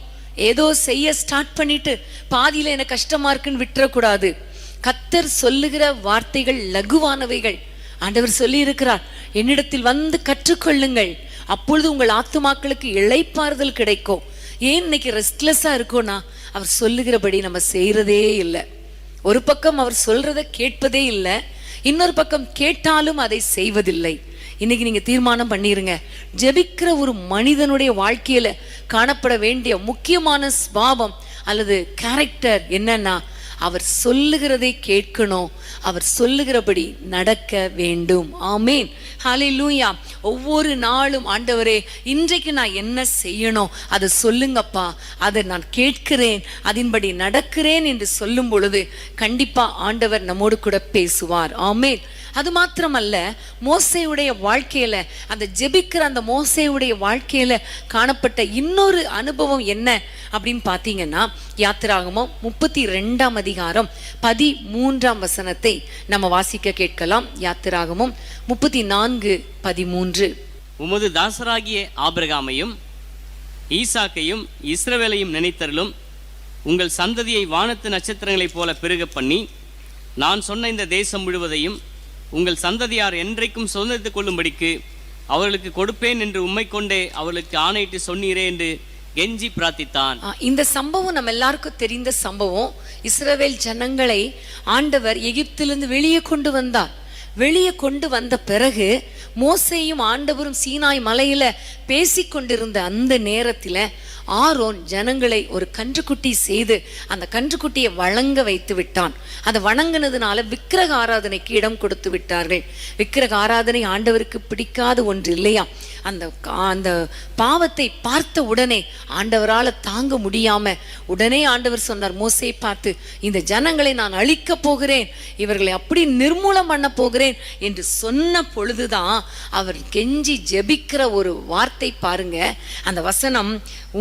ஏதோ செய்ய ஸ்டார்ட் பண்ணிட்டு பாதியில எனக்கு கஷ்டமா இருக்குன்னு விட்டுறக்கூடாது. கர்த்தர் சொல்லுகிற வார்த்தைகள் லகுவானவைகள். ஆண்டவர் சொல்லி இருக்கிறார், என்னிடத்தில் வந்து கற்றுக்கொள்ளுங்கள், அப்பொழுது உங்கள் ஆத்துமாக்களுக்கு இளைப்பாறுதல் கிடைக்கும். ஏன் இன்னைக்கு ரெஸ்ட்லெஸ்ஸா இருக்கோம்னா, அவர் சொல்லுகிறபடி நம்ம செய்யறதே இல்லை. ஒரு பக்கம் அவர் சொல்றத கேட்பதே இல்லை, இன்னொரு பக்கம் கேட்டாலும் அதை செய்வதில்லை. இன்னைக்கு நீங்க தீர்மானம் பண்ணிருங்க, ஜெபிக்கிற ஒரு மனிதனுடைய வாழ்க்கையில காணப்பட வேண்டிய முக்கியமான ஸ்வபாவம் அல்லது கேரக்டர் என்னன்னா, அவர் சொல்லுகிறதை கேட்கணும், அவர் சொல்லுகிறபடி நடக்க வேண்டும். ஆமேன், ஹல்லேலூயா. ஒவ்வொரு நாளும் ஆண்டவரே இன்றைக்கு நான் என்ன செய்யணும் அதை சொல்லுங்கப்பா, அதை நான் கேட்கிறேன், அதன்படி நடக்கிறேன் என்று சொல்லும் பொழுது கண்டிப்பா ஆண்டவர் நம்மோடு கூட பேசுவார். ஆமேன். அது மாத்திரமல்ல, மோசேயுடைய வாழ்க்கையில, அந்த ஜெபிக்கிற அந்த மோசேயுடைய வாழ்க்கையில காணப்பட்ட இன்னொரு அனுபவம் என்ன அப்படின்னு பார்த்தீங்கன்னா, யாத்திராகமம் 32ஆம் அதிகாரம் 13ஆம் வசனத்தை நம்ம வாசிக்க கேட்கலாம். யாத்திராகமம் 34:13. உமது தாசராகிய ஆபிரகாமையும் ஈசாக்கையும் இஸ்ரவேலையும் நினைத்தருளும், உங்கள் சந்ததியை வானத்து நட்சத்திரங்களைப் போல பெருக பண்ணி, நான் சொன்ன இந்த தேசம் முழுவதையும் உங்கள் சந்ததியார் என்றைக்கும் சுதந்திரித்துக் கொள்ளும்படிக்கு அவர்களுக்கு கொடுப்பேன் என்று உம்மை கொண்டே அவர்களுக்கு ஆணையிட்டு சொன்னீரே என்று கெஞ்சி பிரார்த்தித்தான். இந்த சம்பவம் நம்ம எல்லாருக்கும் தெரிந்த சம்பவம். இஸ்ரவேல் ஜனங்களை ஆண்டவர் எகிப்திலிருந்து வெளியே கொண்டு வந்தார். வெளியே கொண்டு வந்த பிறகு மோசேயும் ஆண்டவரும் சீனாய் மலையில பேசிக்கொண்டிருந்த அந்த நேரத்துல ஆரோன் ஜனங்களை ஒரு கன்றுக்குட்டி செய்து அந்த கன்றுக்குட்டியை வணங்க வைத்து விட்டான். அதை வணங்கினதுனால விக்கிரக ஆராதனைக்கு இடம் கொடுத்து விட்டார்கள். விக்கிரக ஆராதனை ஆண்டவருக்கு பிடிக்காத ஒன்று இல்லையா? அந்த பாவத்தை பார்த்த உடனே ஆண்டவரால் தாங்க முடியாம உடனே ஆண்டவர் சொன்னார், மோசே பார்த்து, இந்த ஜனங்களை நான் அழிக்க போகிறேன், இவர்களை அப்படி நிர்மூலம் பண்ண போகிறேன் என்று சொன்ன பொழுதுதான் அவர் கெஞ்சி ஜெபிக்கிற ஒரு வார்த்தை பாருங்க. அந்த வசனம்,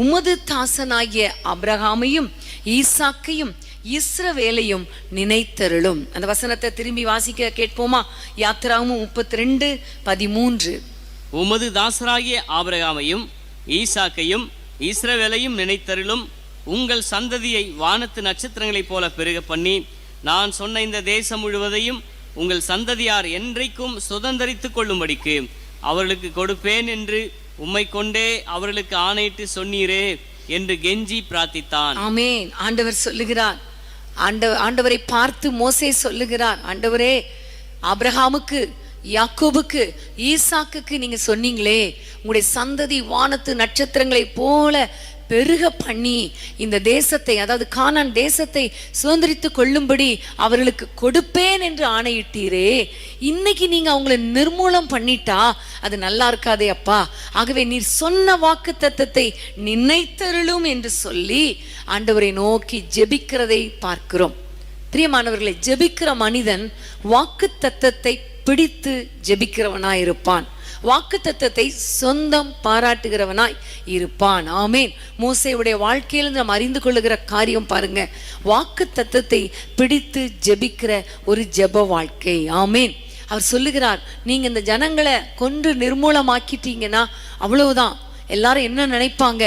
உமது தாசனாகிய ஆபிரகாமையும் ஈசாக்கையும் இஸ்ரவேலையும் நினைத்தருளும். அந்த வசனத்தை திரும்பி வாசிக்க கேட்போமா? யாத்திராகமம் 32:13. உமது தாசராகிய ஆபிரகாமையும் ஈசாக்கையும் இஸ்ரவேலையும் நினைத்தருளும், உங்கள் சந்ததியை வானத்து நட்சத்திரங்களைப் போல பெருக பண்ணி, நான் சொன்ன இந்த தேசம் முழுவதையும் உங்கள் சந்ததியார் என்றைக்கும் சுதந்திரித்துக் கொள்ளும்படிக்கு அவர்களுக்கு கொடுப்பேன் என்று உம்மை கொண்டே அவர்களுக்கு ஆணையிட்டு சொன்னீரே என்று கெஞ்சி பிரார்த்தித்தான். ஆமென். ஆண்டவர் சொல்லுகிறார், ஆண்டவரை பார்த்து மோசே சொல்லுகிறார், ஆண்டவரே, ஆபிரகாமுக்கு, யாக்கோபுக்கு, ஈசாக்குக்கு நீங்க சொன்னீங்களே, உங்களுடைய சந்ததி வானத்து நட்சத்திரங்களை போல பெருக பண்ணி இந்த தேசத்தை, அதாவது கானான் தேசத்தை சுதந்திரித்துக் கொள்ளும்படி அவர்களுக்கு கொடுப்பேன் என்று ஆணையிட்டீரே, இன்னைக்கு நீங்க அவங்களை நிர்மூலம் பண்ணிட்டா அது நல்லா இருக்காதே அப்பா. ஆகவே நீர் சொன்ன வாக்கு தத்தத்தை நினைத்தருளும் என்று சொல்லி ஆண்டவரை நோக்கி ஜெபிக்கிறதை பார்க்கிறோம். பிரியமானவர்களை, ஜெபிக்கிற மனிதன் வாக்கு தத்தத்தை பிடித்து ஜெபிக்கிறவனாய் இருப்பான், வாக்கு தத்தத்தை சொந்தம் பாராட்டுகிறவனாய் இருப்பான். ஆமேன். மோசேயுடைய வாழ்க்கையில் நாம் அறிந்து கொள்ளுகிற காரியம் பாருங்க, வாக்கு தத்தத்தை பிடித்து ஜெபிக்கிற ஒரு ஜெப வாழ்க்கை. ஆமேன். அவர் சொல்லுகிறார், நீங்க இந்த ஜனங்களை கொன்று நிர்மூலமாக்கிட்டீங்கன்னா அவ்வளவுதான். எல்லாரும் என்ன நினைப்பாங்க?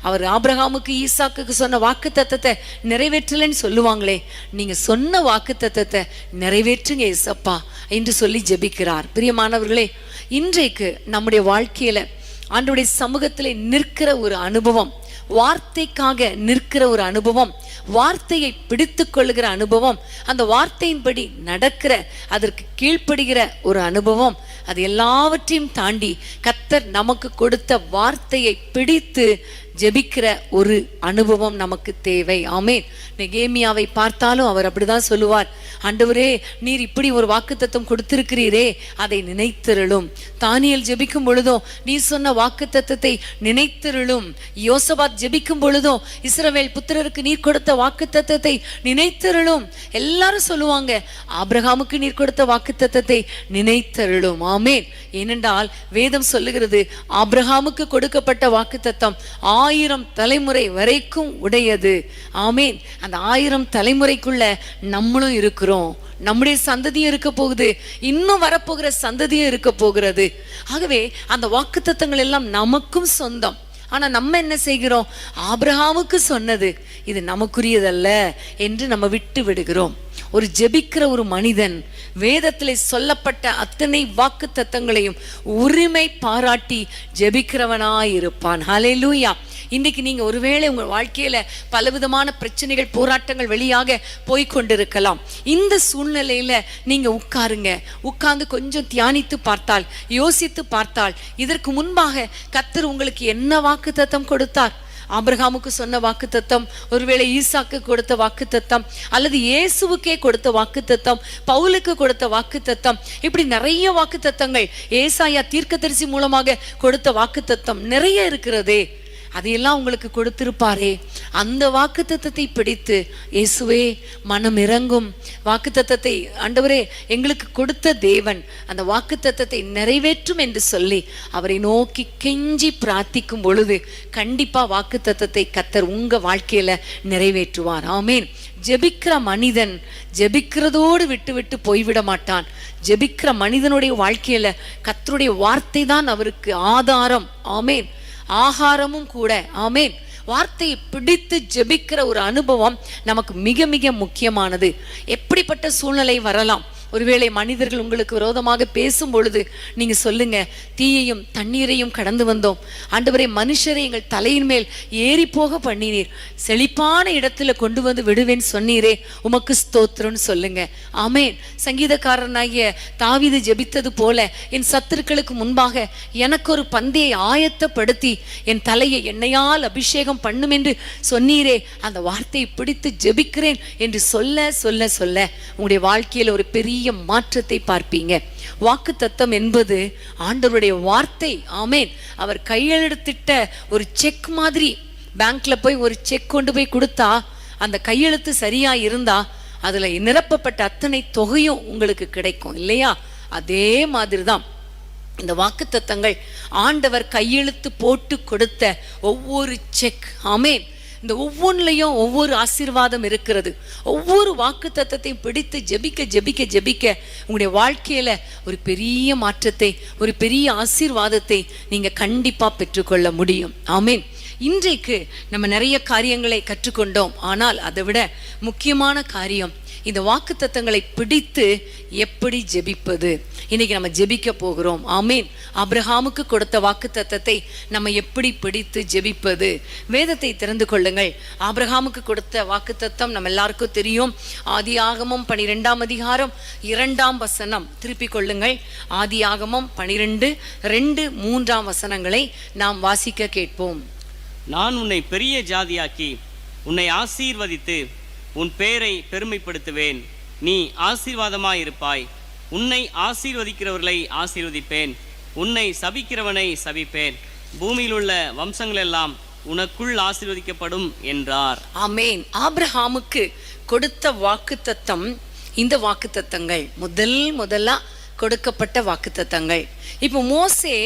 அவர் ஆபிரகாமுக்கு ஈசாக்குக்கு சொன்ன வாக்கு தத்தத்தை நிறைவேற்றலன்னு சொல்லுவாங்களே, நீங்க சொன்ன வாக்கு தத்தத்தை நிறைவேற்றுங்க ஏசப்பா என்று சொல்லி ஜெபிக்கிறார். பிரியமானவர்களே, இன்றைக்கு நம்முடைய வாழ்க்கையில ஆண்டவருடைய சமூகத்திலே நிற்கிற ஒரு அனுபவம், வார்த்தைக்காக நிற்கிற ஒரு அனுபவம், வார்த்தையை பிடித்து கொள்ளுகிற அனுபவம், அந்த வார்த்தையின்படி நடக்கிற, அதற்கு கீழ்ப்படுகிற ஒரு அனுபவம், அது எல்லாவற்றையும் தாண்டி கர்த்தர் நமக்கு கொடுத்த வார்த்தையை பிடித்து ஜெபிக்கிற ஒரு அனுபவம் நமக்கு தேவை. ஆமேன். நெகேமியாவை பார்த்தாலும் அவர் அப்படிதான் சொல்லுவார், ஆண்டவரே, நீர் இப்படி ஒரு வாக்குத்தத்தம் கொடுத்திருக்கிறீரே, அதை நினைத்திருளும். தானியேல் ஜெபிக்கும் பொழுதும் நீ சொன்ன வாக்குத்தத்தத்தை நினைத்திருளும். யோசபாத் ஜெபிக்கும் பொழுதும் இஸ்ரவேல் புத்திரருக்கு நீர் கொடுத்த வாக்குத்தத்தத்தை நினைத்திருளும். எல்லாரும் சொல்லுவாங்க, ஆபிரகாமுக்கு நீர் கொடுத்த வாக்குத்தத்தத்தை நினைத்திருளும். ஆமேன். ஏனென்றால் வேதம் சொல்லுகிற சொல்லுகிறது, ஆபிரகாமுக்கு கொடுக்கப்பட்ட வாக்குத்தத்தம் 1000 தலைமுறை வரைக்கும் உடையது. ஆமேன். அந்த 1000 தலைமுறைக்குள்ள நம்மளும் இருக்கிறோம். நம்முடைய சந்ததியும் இருக்க போகுது, இன்னும் வரப்போகிற சந்ததியும் இருக்க போகிறது. ஆகவே அந்த வாக்குத்தத்தங்கள் எல்லாம் நமக்கும் சொந்தம். ஆனா நம்ம என்ன செய்கிறோம்? ஆபிரகாமுக்கு சொன்னது இது நமக்குரியதல்ல என்று நம்ம விட்டு விடுகிறோம். ஒரு ஜெபிக்கிற ஒரு மனிதன் வேதத்திலே சொல்லப்பட்ட அத்தனை வாக்கு தத்தங்களையும் உரிமை பாராட்டி ஜெபிக்கிறவனாயிருப்பான். ஹல்லேலூயா. இன்னைக்கு நீங்க ஒருவேளை உங்க வாழ்க்கையில பலவிதமான பிரச்சனைகள், போராட்டங்கள் வெளியாக போய்கொண்டிருக்கலாம். இந்த சூழ்நிலையில நீங்க உட்கார்ந்து கொஞ்சம் தியானித்து பார்த்தால், யோசித்து பார்த்தால், இதற்கு முன்பாக கர்த்தர் உங்களுக்கு என்ன வாக்கு தத்தம் கொடுத்தார்? ஆபிரகாமுக்கு சொன்ன வாக்குத்தத்தம், ஒருவேளை ஈசாக்கு கொடுத்த வாக்குத்தத்தம், அல்லது இயேசுவுக்கே கொடுத்த வாக்குத்தத்தம், பவுலுக்கு கொடுத்த வாக்குத்தத்தம், இப்படி நிறைய வாக்குத்தத்தங்கள், ஏசாயா தீர்க்கதரிசி மூலமாக கொடுத்த வாக்குத்தத்தம் நிறைய இருக்கிறதே. அதையெல்லாம் உங்களுக்கு கொடுத்திருப்பாரே. அந்த வாக்குத்தத்தத்தை பிடித்து, இயேசுவே மனம் இறங்கும், வாக்குத்தத்தத்தை ஆண்டவரே எங்களுக்கு கொடுத்த தேவன் அந்த வாக்குத்தத்தத்தை நிறைவேற்றும் என்று சொல்லி அவரை நோக்கி கெஞ்சி பிரார்த்திக்கும் பொழுது கண்டிப்பா வாக்குத்தத்தத்தை கர்த்தர் உங்க வாழ்க்கையில நிறைவேற்றுவார். ஆமேன். ஜெபிக்கிற மனிதன் ஜெபிக்கிறதோடு விட்டு விட்டு போய்விட மாட்டான். ஜெபிக்கிற மனிதனுடைய வாழ்க்கையில கர்த்தருடைய வார்த்தை தான் அவருக்கு ஆதாரம். ஆமேன். ஆகாரமும் கூட. ஆமேன். வார்த்தையை பிடித்து ஜெபிக்கிற ஒரு அனுபவம் நமக்கு மிக மிக முக்கியமானது. எப்படிப்பட்ட சூழ்நிலை வரலாம்? ஒருவேளை மனிதர்கள் உங்களுக்கு விரோதமாக பேசும் பொழுது நீங்க சொல்லுங்க, தீயையும் தண்ணீரையும் கடந்து வந்தோம் ஆண்டவரே, மனுஷரை எங்கள் தலையின் மேல் ஏறி போக பண்ணினீர், செழிப்பான இடத்துல கொண்டு வந்து விடுவேன் சொன்னீரே, உமக்கு ஸ்தோத்திரம்னு சொல்லுங்க. ஆமேன். சங்கீதக்காரனாகிய தாவீது ஜெபித்தது போல, என் சத்துருக்களுக்கு முன்பாக எனக்கு ஒரு பந்தியை ஆயத்தப்படுத்தி என் தலையை எண்ணெயால் அபிஷேகம் பண்ணும் என்று சொன்னீரே, அந்த வார்த்தையை பிடித்து ஜெபிக்கிறேன் என்று சொல்ல சொல்ல சொல்ல உங்களுடைய வாழ்க்கையில் ஒரு பெரிய மாற்றத்தை பார்ப்பீங்க. வாக்கு தத்தம் என்பது ஆண்டவருடைய வார்த்தை. ஆமேன். அவர் கையெழுத்திட்ட ஒரு செக் மாதிரி. பேங்க்ல போய் ஒரு செக் கொண்டு போய் கொடுத்தா அந்த கையெழுத்து சரியா இருந்தா அதுல நிரப்பப்பட்ட அத்தனை தொகையும் உங்களுக்கு கிடைக்கும் இல்லையா? அதே மாதிரிதான் இந்த வாக்கு தத்தங்கள். ஆண்டவர் கையெழுத்து போட்டு கொடுத்த ஒவ்வொரு செக். ஆமேன். இந்த ஒவ்வொன்றிலையும் ஒவ்வொரு ஆசீர்வாதம் இருக்கிறது. ஒவ்வொரு வாக்கு தத்தத்தையும் பிடித்து ஜெபிக்க ஜெபிக்க ஜெபிக்க உங்களுடைய வாழ்க்கையில ஒரு பெரிய மாற்றத்தை, ஒரு பெரிய ஆசீர்வாதத்தை நீங்க கண்டிப்பா பெற்றுக்கொள்ள முடியும். ஆமேன். இன்றைக்கு நம்ம நிறைய காரியங்களை கற்றுக்கொண்டோம். ஆனால் அதை விட முக்கியமான காரியம் இந்த வாக்கு தத்தங்களை பிடித்து எப்படி ஜெபிப்பது. இன்னைக்கு நம்ம ஜெபிக்க போகிறோம். ஆமேன். ஆபிரகாமுக்கு கொடுத்த வாக்கு தத்தத்தை நம்ம எப்படி பிடித்து ஜெபிப்பது? வேதத்தை திறந்து கொள்ளுங்கள். ஆபிரகாமுக்கு கொடுத்த வாக்கு தத்தம் நம்ம எல்லாருக்கும் தெரியும். ஆதியாகமம் 12ஆம் அதிகாரம் 2ஆம் வசனம். திருப்பிக் கொள்ளுங்கள். ஆதியாகமம் 12:2-3 வசனங்களை நாம் வாசிக்க கேட்போம். நான் உன்னை பெரிய ஜாதியாக்கி உன்னை ஆசீர்வதித்து உன் பேரை பெருமைப்படுத்துவேன். நீ ஆசீர்வாதமாயிருப்பாய். உன்னை ஆசீர்வதிக்கிறவர்களை ஆசீர்வதிப்பேன், உன்னை சபிக்கிறவனை சபிப்பேன். பூமியில் உள்ள வம்சங்கள் எல்லாம் உனக்குள் ஆசீர்வதிக்கப்படும் என்றார். ஆமேன். ஆபிரகாமுக்கு கொடுத்த வாக்குத்தத்தம் இந்த வாக்குத்தத்தங்கள் முதலா கொடுக்கப்பட்ட வாக்குத்தத்தங்கள். இப்போ மோசே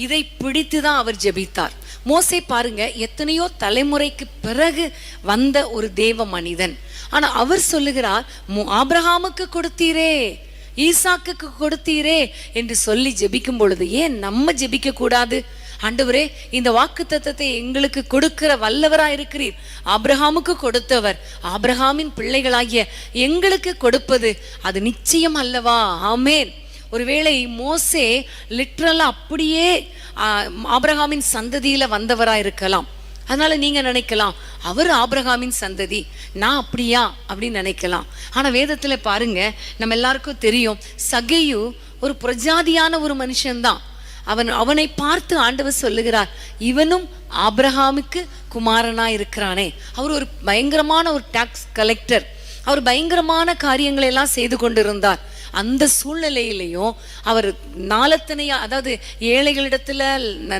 இதை பிடித்துதான் அவர் ஜெபித்தார். மோசே பாருங்க, எத்தனையோ தலைமுறைக்கு பிறகு வந்த ஒரு தேவ மனிதன். ஆனா அவர் சொல்லுகிறார், ஆபிரகாமுக்கு கொடுத்தீரே, ஈசாக்குக்கு கொடுத்தீரே என்று சொல்லி ஜெபிக்கும் பொழுது ஏன் நம்ம ஜெபிக்க கூடாது? ஆண்டவரே, இந்த வாக்கு தத்தத்தை எங்களுக்கு கொடுக்கிற வல்லவரா இருக்கிறீர். ஆபிரகாமுக்கு கொடுத்தவர் ஆபிரகாமின் பிள்ளைகளாகிய எங்களுக்கு கொடுப்பது அது நிச்சயம் அல்லவா? ஆமேன். ஒருவேளை மோசே லிட்ரலா அப்படியே ஆபிரகாமின் சந்ததியில வந்தவரா இருக்கலாம். அதனால நீங்க நினைக்கலாம், அவர் ஆபிரகாமின் சந்ததி, நான் அப்படியா அப்படின்னு நினைக்கலாம். ஆனா வேதத்துல பாருங்க, நம்ம எல்லாருக்கும் தெரியும், சகேயு ஒரு பிரஜாதியான ஒரு மனுஷன்தான். அவனை பார்த்து ஆண்டவர் சொல்லுகிறார், இவனும் ஆபிரகாமுக்கு குமாரனா இருக்கிறானே. அவர் ஒரு பயங்கரமான ஒரு டாக்ஸ் கலெக்டர். அவர் பயங்கரமான காரியங்களை எல்லாம் செய்து கொண்டிருந்தார். அந்த சூழ்நிலையிலையும் அவர் நாளத்தனையா, அதாவது ஏழைகளிடத்துல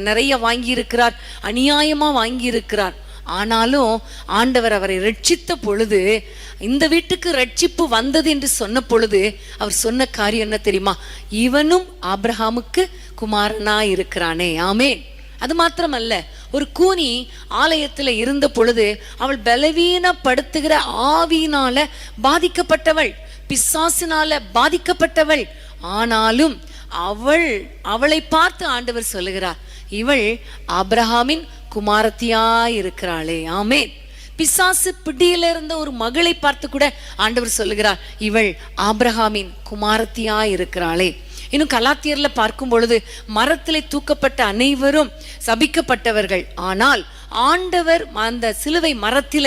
நிறைய வாங்கி இருக்கிறார், அநியாயமா வாங்கி இருக்கிறார். ஆனாலும் ஆண்டவர் அவரை ரட்சித்த பொழுது, இந்த வீட்டுக்கு ரட்சிப்பு வந்தது என்று சொன்ன பொழுது அவர் சொன்ன காரியம் என்ன தெரியுமா? இவனும் ஆபிரகாமுக்கு குமாரனா இருக்கிறானே. ஆமென். அது மாத்திரமல்ல, ஒரு கூனி ஆலயத்துல இருந்த பொழுது அவள் பலவீனப்படுத்துகிற ஆவியினால பாதிக்கப்பட்டவள், பிசாசினால பாதிக்கப்பட்டவள். ஆனாலும் அவளை பார்த்து ஆண்டவர் சொல்லுகிறார், இவள் ஆபிரகாமின் குமாரத்தியாய் இருக்கிறாளே. ஆமென். பிசாசு பிடியில இருந்த ஒரு மகளை பார்த்து கூட ஆண்டவர் சொல்லுகிறார், இவள் ஆபிரகாமின் குமாரத்தியாய் இருக்கிறாளே. இன்னும் கலாத்தியர்ல பார்க்கும் பொழுது மரத்திலே தூக்கப்பட்ட அனைவரும் சபிக்கப்பட்டவர்கள், ஆனால் ஆண்டவர் அந்த சிலுவை மரத்தில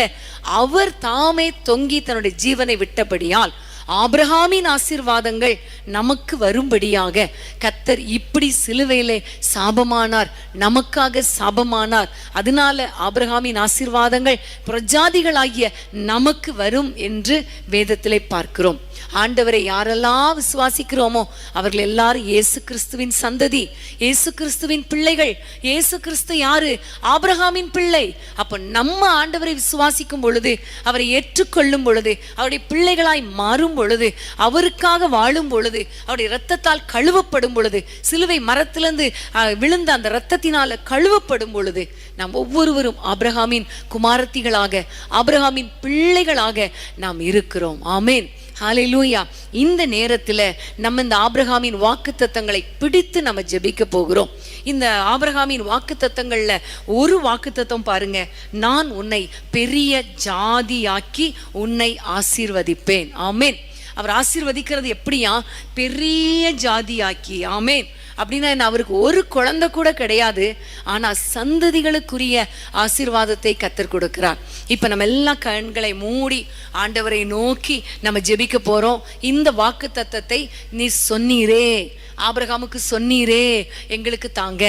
அவர் தாமே தொங்கி தன்னுடைய ஜீவனை விட்டபடியால் ஆபிரகாமின் ஆசீர்வாதங்கள் நமக்கு வரும்படியாக கர்த்தர் இப்படி சிலுவையிலே சாபமானார், நமக்காக சாபமானார். அதனால ஆபிரகாமின் ஆசீர்வாதங்கள் பிரஜாதிகளாகிய நமக்கு வரும் என்று வேதத்திலே பார்க்கிறோம். ஆண்டவரை யாரெல்லாம் விசுவாசிக்கிறோமோ அவர்கள் எல்லாரும் இயேசு கிறிஸ்துவின் சந்ததி, இயேசு கிறிஸ்துவின் பிள்ளைகள். இயேசு கிறிஸ்து யாரு? ஆபிரகாமின் பிள்ளை. அப்ப நம்ம ஆண்டவரை விசுவாசிக்கும் பொழுது, அவரை ஏற்றுக்கொள்ளும் பொழுது, அவருடைய பிள்ளைகளாய் மாறும் பொழுது, அவருக்காக வாழும் பொழுது, அவருடைய இரத்தத்தால் கழுவப்படும் பொழுது, சிலுவை மரத்திலிருந்து விழுந்த அந்த இரத்தத்தினால கழுவப்படும் பொழுது, நாம் ஒவ்வொருவரும் ஆபிரகாமின் குமாரத்திகளாக, ஆபிரகாமின் பிள்ளைகளாக நாம் இருக்கிறோம். ஆமென். ஹல்லேலூயா. இந்த நேரத்துல நம்ம இந்த ஆபிரகாமின் வாக்குத்தத்தங்களை பிடித்து நம்ம ஜெபிக்க போகிறோம். இந்த ஆபிரகாமின் வாக்குத்தத்தங்கள்ல ஒரு வாக்குத்தத்தம் பாருங்க, நான் உன்னை பெரிய ஜாதியாக்கி உன்னை ஆசீர்வதிப்பேன். ஆமென். அவர் ஆசீர்வதிக்கிறது எப்படியா? பெரிய ஜாதியாக்கி. ஆமென். அப்படின்னா என்ன? அவருக்கு ஒரு குழந்தை கூட கிடையாது, ஆனா சந்ததிகளுக்குரிய ஆசீர்வாதத்தை கர்த்தர் கொடுக்கிறார். இப்ப நம்ம எல்லாம் கண்களை மூடி ஆண்டவரை நோக்கி நம்ம ஜெபிக்க போறோம். இந்த வாக்குத்தத்தத்தை நீ சொன்னீரே, ஆபிரகாமுக்கு சொன்னீரே, எங்களுக்கு தாங்க,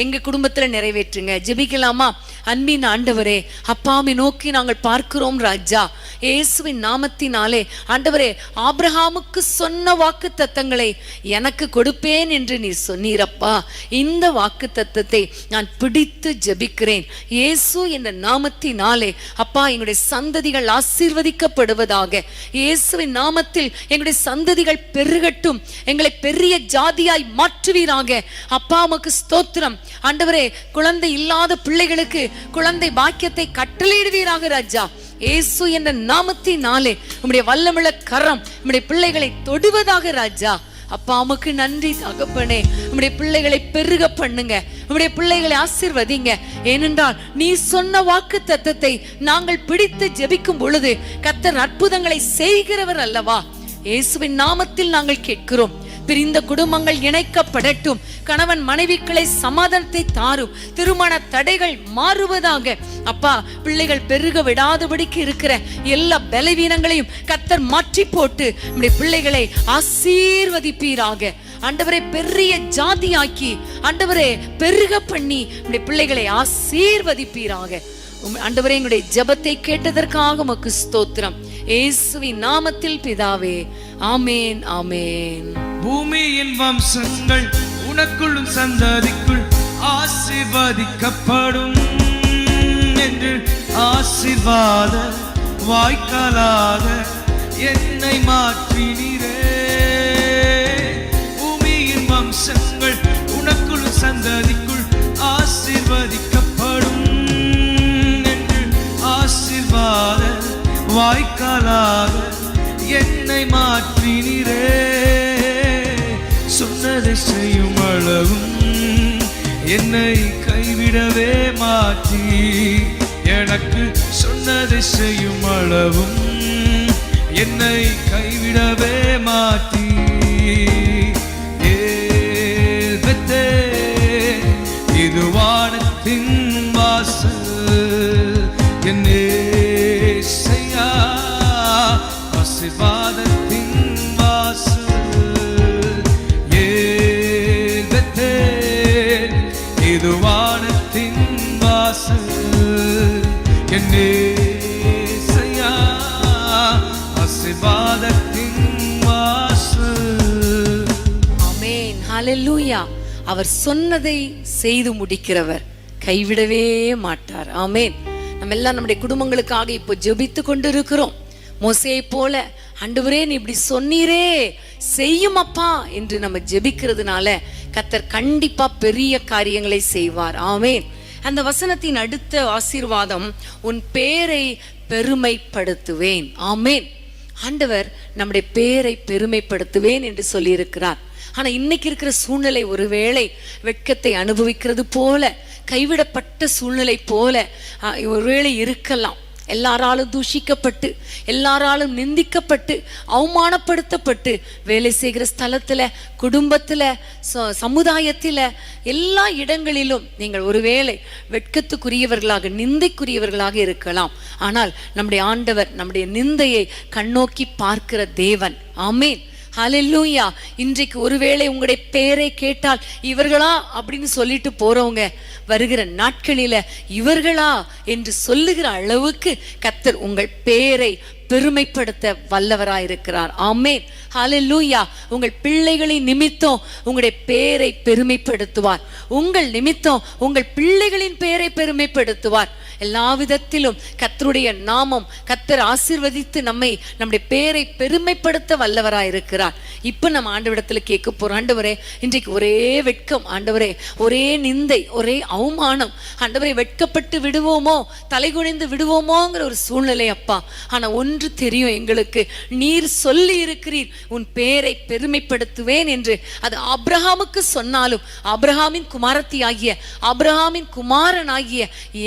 எங்க குடும்பத்துல நிறைவேற்றுங்க. ஜெபிக்கலாமா? அன்பின் ஆண்டவரே, அப்பாவை நோக்கி நாங்கள் பார்க்கிறோம் ராஜா, இயேசுவின் நாமத்தினாலே ஆண்டவரே, ஆபிரகாமுக்கு சொன்ன வாக்கு தத்தங்களை எனக்கு கொடுப்பேன் என்று நீ சொன்னீரப்பா. இந்த வாக்கு தத்தத்தை நான் பிடித்து ஜெபிக்கிறேன் இயேசு என்ற நாமத்தினாலே. அப்பா, எங்களுடைய சந்ததிகள் ஆசீர்வதிக்கப்படுவதாக. இயேசுவின் நாமத்தில் எங்களுடைய சந்ததிகள் பெருகட்டும், எங்களை பெரிய ஜாதியாய் மாற்றுவீராக. அப்பா, உமக்கு ஸ்தோத்திரம் ஆண்டவரே. குழந்தை இல்லாத பிள்ளைகளுக்கு குழந்தை பாக்கியத்தை கட்டளையிடுவீராக ராஜா. இயேசு என்ற நாமத்தினாலே உம்முடைய வல்லமுள்ள கரம் உம்முடைய பிள்ளைகளை தொடுவதாக ராஜா. அப்பா, உமக்கு நன்றி தகப்பனே. உம்முடைய பிள்ளைகளை பெருக பண்ணுங்க, உம்முடைய பிள்ளைகளை ஆசீர்வதிங்க. ஏனென்றால் நீ சொன்ன வாக்கு தத்தத்தை நாங்கள் பிடித்து ஜெபிக்கும் பொழுது கர்த்தர் அற்புதங்களை செய்கிறவர் அல்லவா. இயேசுவின் நாமத்தில் நாங்கள் கேட்கிறோம். பிரிந்த குடும்பங்கள் இணைக்கப்படட்டும், கணவன் மனைவிகளை சமாதானத்தை தாரும், திருமண தடைகள் மாறுவதாக. அப்பா, பிள்ளைகள் பெருக விடாதபடிக்கு இருக்கிற எல்லா பலவீனங்களையும் கர்த்தர் மாற்றி போட்டு நம்முடைய பிள்ளைகளை ஆசீர்வதிப்பீராக. ஆண்டவரே, பெரிய ஜாதியாக்கி ஆண்டவரே பெருக பண்ணி நம்முடைய பிள்ளைகளை ஆசீர்வதிப்பீராக. ஆண்டவரே, எங்களுடைய ஜெபத்தை கேட்டதற்காக உமக்கு ஸ்தோத்திரம். இயேசுவின் நாமத்தில் பிதாவே, ஆமேன், ஆமேன். பூமியின் வம்சங்கள் உனக்குள்ளும் சந்ததிக்குள் ஆசீர்வதிக்கப்படும் என்று ஆசீர்வாத வாய்க்காலாக என்னை மாற்றினீரே. பூமியின் வம்சங்கள் உனக்குள்ளும் சந்ததிக்குள் ஆசீர்வதிக்கப்படும் என்று ஆசீர்வாத வாய்க்காலாக என்னை மாற்றினீரே. சொன்னதை செய்யும் அளவும் என்னை கைவிடவே மாற்றி, எனக்கு சொன்னதை செய்யும் அளவும் என்னை கைவிடவே மாற்றி, இது வானத்தின் வாசல் என்னே செய்யா ஆசீர்வாதத்தின் வாசல். இது வானத்தின் வாசல் என்னே செய்யா ஆசீர்வாதத்தின் வாசல். ஆமென். ஹல்லேலூயா. அவர் சொன்னதை செய்து முடிக்கிறவர், கைவிடவே மாட்டார். ஆமென். நம்ம எல்லாம் நம்முடைய குடும்பங்களுக்காக இப்போ ஜெபித்து கொண்டு இருக்கிறோம். மோசேயை போல ஆண்டவரே, நீ இப்படி சொன்னீரே, செய்யும் அப்பா என்று நம்ம ஜெபிக்கிறதுனால கர்த்தர் கண்டிப்பா பெரிய காரியங்களை செய்வார். ஆமென். அந்த வசனத்தின் அடுத்த ஆசீர்வாதம், உன் பேரை பெருமைப்படுத்துவேன். ஆமென். ஆண்டவர் நம்முடைய பேரை பெருமைப்படுத்துவேன் என்று சொல்லியிருக்கிறார். ஆனா இன்னைக்கு இருக்கிற சூழ்நிலை ஒருவேளை வெட்கத்தை அனுபவிக்கிறது போல, கைவிடப்பட்ட சூழ்நிலை போல ஒருவேளை இருக்கலாம். எல்லாராலும் தூஷிக்கப்பட்டு, எல்லாராலும் நிந்திக்கப்பட்டு, அவமானப்படுத்தப்பட்டு, வேலை செய்கிற ஸ்தலத்துல, குடும்பத்துல, சமுதாயத்துல, எல்லா இடங்களிலும் நீங்கள் ஒருவேளை வெட்கத்துக்குரியவர்களாக, நிந்தைக்குரியவர்களாக இருக்கலாம். ஆனால் நம்முடைய ஆண்டவர் நம்முடைய நிந்தையை கண்ணோக்கி பார்க்கிற தேவன். ஆமென். ஹல்லேலூயா. இன்றைக்கு ஒருவேளை உங்களுடைய பேரை கேட்டால் இவர்களா அப்படின்னு சொல்லிட்டு போறவங்க வருகிற நாட்களில இவர்களா என்று சொல்லுகிற அளவுக்கு கர்த்தர் உங்கள் பேரை பெருமைப்படுத்த வல்லவராயிருக்கிறார். ஆமென். ஹல்லேலூயா. உங்கள் பிள்ளைகளின் நிமித்தம் உங்களுடைய பேரை பெருமைப்படுத்துவார். உங்கள் நிமித்தம் உங்கள் பிள்ளைகளின் பேரை பெருமைப்படுத்துவார். எல்லா விதத்திலும் கர்த்தருடைய நாமம், கர்த்தர் ஆசீர்வதித்து நம்முடைய பேரை பெருமைப்படுத்த வல்லவராயிருக்கிறார். இப்ப நம்ம ஆண்டவரிடத்துல கேட்க போறோம், ஆண்டவரே இன்றைக்கு ஒரே வெட்கம், ஆண்டவரே ஒரே நிந்தை, ஒரே அவமானம், ஆண்டவரே வெட்கப்பட்டு விடுவோமோ, தலைகுனிந்து விடுவோமோங்கிற ஒரு சூழ்நிலை அப்பா. ஆனா ஒன்று தெரியும் எங்களுக்கு, நீர் சொல்லி இருக்கிறீர் உன் பேரை பெருமைப்படுத்துவேன் என்று. அது ஆபிரகாமுக்கு சொன்னாலும், ஆபிரகாமின் குமாரத்தி ஆகிய, ஆபிரகாமின் குமாரன் ஆகிய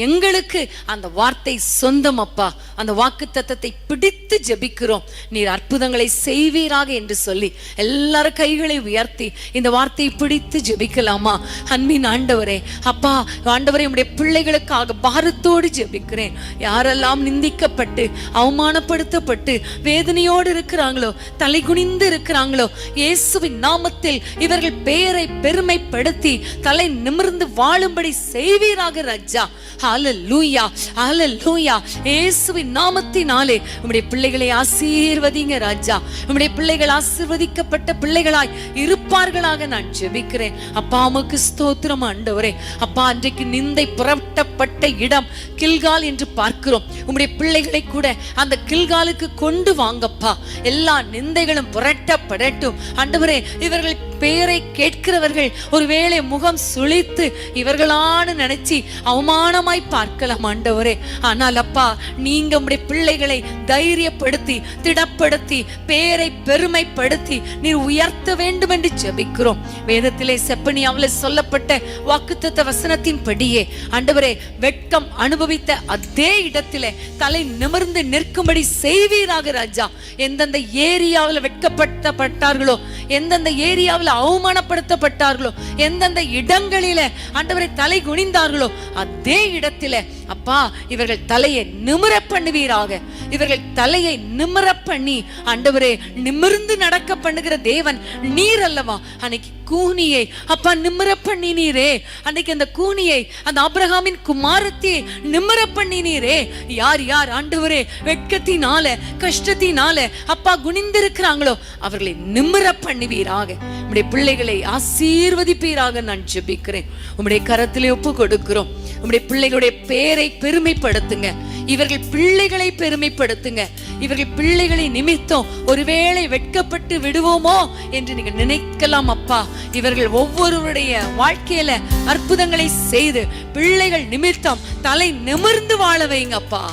எங்களுக்கு அந்த வார்த்தை சொந்தம் அப்பா. அந்த வாக்குத்தத்தத்தை பிடித்து ஜெபிக்கிறோம், நீர் அற்புதங்களை செய்வீராக என்று சொல்லி எல்லாரும் கைகளை உயர்த்தி இந்த வார்த்தையை பிடித்து ஜெபிக்கலாமா? அன்பின் ஆண்டவரே, அப்பா ஆண்டவரே, உம்முடைய பிள்ளைகளுக்காக பாரத்தோடு ஜெபிக்கிறேன். யாரெல்லாம் நிந்திக்கப்பட்டு, அவமானப்படுத்தப்பட்டு, வேதனையோடு இருக்கிறாங்களோ, தலை குனிந்து இருக்கிறாங்களோ, இயேசுவின் நாமத்தில் இவர்கள் பெயரை பெருமைப்படுத்தி தலை நிமிர்ந்து வாழும்படி செய்வீராக ராஜா. ஹல்லேலூயா, ஹல்லேலூயா. இயேசுவின் நாமத்தினாலே உம்முடைய பிள்ளைகளை ஆசீர்வதிங்க ராஜா. உம்முடைய பிள்ளைகள் ஆசீர்வதிக்கப்பட்ட பிள்ளைகளாய் இருப்பார்களாக நான் ஜெபிக்கிறேன். அப்பா உமக்கு ஸ்தோத்திரம் ஆண்டவரே. அப்பா அன்றைக்கு நிந்தை புரட்டப்பட்ட இடம் கில்கால் என்று பார்க்கிறோம். உம்முடைய பிள்ளைகளை கூட அந்த கில்காலுக்கு கொண்டு வாங்கப்பா. எல்லா நிந்தைகளும் புரட்டப்படட்டும் ஆண்டவரே. இவர்கள் பேரை கேட்கிறவர்கள் ஒருவேளை முகம் சுளித்து இவர்களான நினைச்சு அவமானமாய் பார்க்கலாம் ஆண்டவரே. ஆனால் அப்பா நீங்க உம்முடைய பிள்ளைகளை தைரியப்படுத்தி, திடப்படுத்தி, பேரை பெருமைப்படுத்தி நீர் உயர்த்த வேண்டும் என்று ஜெபிக்கிறோம். வேதத்திலே செப்பனியாவில் சொல்லப்பட்ட வாக்குத்தத்த வசனத்தின் படியே ஆண்டவரே, வெட்கம் அனுபவித்த அதே இடத்திலே தலை நிமிர்ந்து நிற்கும்படி செய்வீராக ராஜா. எந்தெந்த ஏரியாவில் வெட்கப்பட்டார்களோ, எந்தெந்த ஏரியாவில் அவமானப்படுத்தப்பட்டார்களோ, எந்தெந்த இடங்களில ஆண்டவரை தலை குனிந்தார்களோ, அதே இடத்திலே அப்பா இவர்கள் தலையை நிமிர பண்ணுவீராக. இவர்கள் தலையை நிமிர பண்ணி ஆண்டவரே நிமிர்ந்து நடக்க பண்ணுகிற தேவன் நீர் அல்லவா? அன்னைக்கு கூனியை அப்பா நிமிர பண்ணினீரே. அன்னைக்கு அந்த கூனியை, அந்த ஆபிரகாமின் குமாரத்தியை நிமிர பண்ணினீரே. யார் யார் ஆண்டவரே வெட்கத்தினால, கஷ்டத்தினால அப்பா குனிந்திருக்கிறாங்களோ அவர்களை நிமிர பண்ணுவீராக. உம்முடைய பிள்ளைகளை ஆசீர்வதிப்பீராக நான் ஜெபிக்கிறேன். உம்முடைய கரத்திலே ஒப்பு கொடுக்கிறோம். உம்முடைய பிள்ளைகளுடைய பேரை பெருமைப்படுத்துங்க. இவர்கள் பிள்ளைகளை பெருமைப்படுத்துங்க. இவர்கள் பிள்ளைகளை நிமித்தம் ஒருவேளை வெட்கப்பட்டு விடுவோமோ என்று நீங்க நினைக்கலாம் அப்பா. இவர்கள் ஒவ்வொருவருடைய வாழ்க்கையில அற்புதங்களை செய்து பிள்ளைகள் நிமித்தம் தலை நிமிர்ந்து வாழ வைங்கப்பா.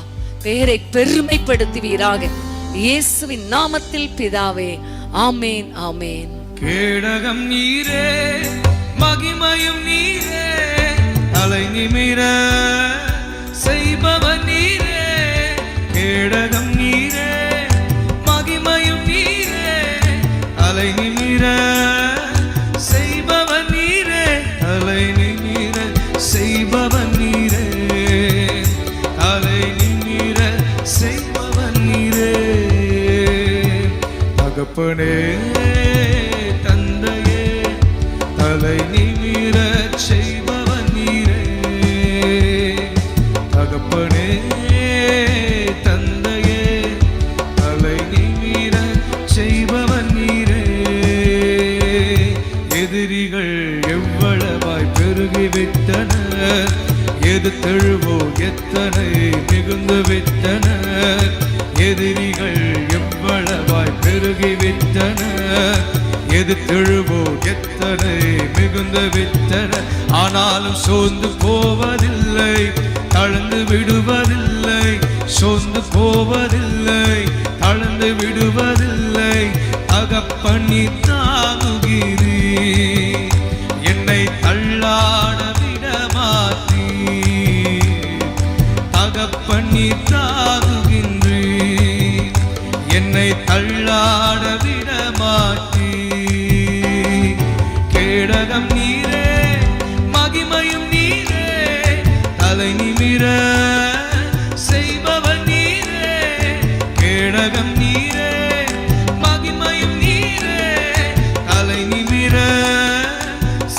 பேரை பெருமைப்படுத்துவீராக. இயேசுவின் நாமத்தில் பிதாவே, ஆமேன், ஆமேன். கேடகம் நீரே, மகிமையும் நீரே, தலை நிமிர செய்பவன் நீரே. கேடகம் நீரே, மகிமையும் நீரே, தலை நிமிர செய்பவன் நீரே. தலை நிமிர செய்பவன் நீரே, தலை நிமிர செய்பவன் நீரே. தகப்பனே தந்தையே, தலை நிமிர செய்பவன் நீரே. தகப்பனே தந்தையே, தலை நிமிர செய்பவன் நீரே. எதிரிகள் எவ்வளவாய் பெருகிவிட்டனர், எதிர்த்தெழுவோ எத்தனை மிகுந்து விட்டனர். எதிரிகள் எவ்வளவாய் பெருகிவிட்டனர், எதிர் எதிர்த்தெழுவோர் எத்தனை மிகுந்த வித்தனர். ஆனாலும் சோர்ந்து போவதில்லை, தளர்ந்து விடுவதில்லை, சோர்ந்து போவதில்லை, தளர்ந்து விடுவதில்லை. தகப்பனி தாங்குகிறீர், என்னை தள்ளாட விட மாட்டீர். தகப்பனி தாங்குகின்றீர், என்னை தள்ளாட விட மாட்டீர். கேடகம் நீரே, மகிமையும் நீரே, தலை நிமிர செய்பவர் நீரே. கேடகம் நீரே, மகிமையும் நீரே, தலை நிமிர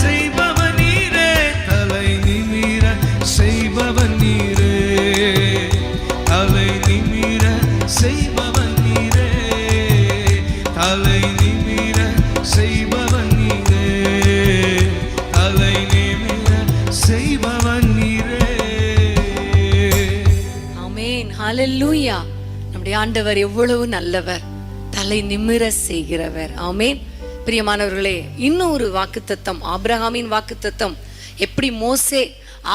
செய்பவர் நீரே. தலை நிமிர செய்பவர் நீரே, தலை நிமிர செய்பவர் நீரே, தலை நிமிர செய்பவர் நீரே, தலை நிமிர செய்பவர் நீரே. ஆமென். ஹalleluya. நம்முடைய ஆண்டவர் எவ்வளவு நல்லவர், தலை நிமிர செய்கிறவர். ஆமென். பிரியமானவர்களே, இன்னொரு வாக்குத்தத்தம், ஆபிரகாமின் வாக்குத்தத்தம். எப்படி மோசே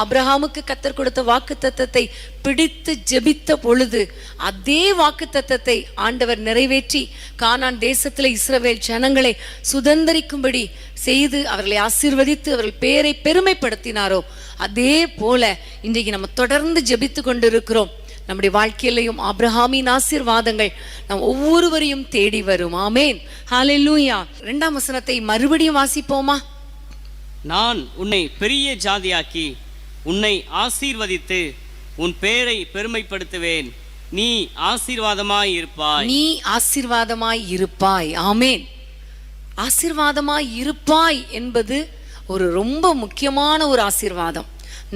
ஆபிரகாமுக்கு கர்த்தர் கொடுத்த வாக்குத்தத்தத்தை பிடித்து ஜெபித்த பொழுது அதே வாக்குத்தத்தத்தை ஆண்டவர் நிறைவேற்றி கானான் தேசத்தில் இஸ்ரவேல் ஜனங்களை சுதந்தரிக்கும்படி செய்து அவர்களை ஆசீர்வதித்து அவர்கள் பேரை பெருமைப்படுத்தினாரோ, அதே போல இன்றைக்கு நம்ம தொடர்ந்து ஜெபித்து கொண்டிருக்கிறோம். நம்முடைய வாழ்க்கையிலையும் ஆபிரகாமின் ஆசீர்வாதங்கள் நம் ஒவ்வொருவரையும் தேடி வரும். ஆமென். ஹalleluya. 2ஆம் வசனத்தை மறுபடியும் வாசிப்போமா? நான் உன்னை பெரிய ஜாதியாக்கி உன்னை ஆசீர்வதித்து உன் பேரை பெருமைப்படுத்துவேன். நீ ஆசீர்வாதமாய் இருப்பாய். நீ ஆசீர்வாதமாய் இருப்பாய். ஆமென். ஆசீர்வாதமாய் இருப்பாய் என்பது ஒரு ரொம்ப முக்கியமான ஒரு ஆசீர்வாதம்.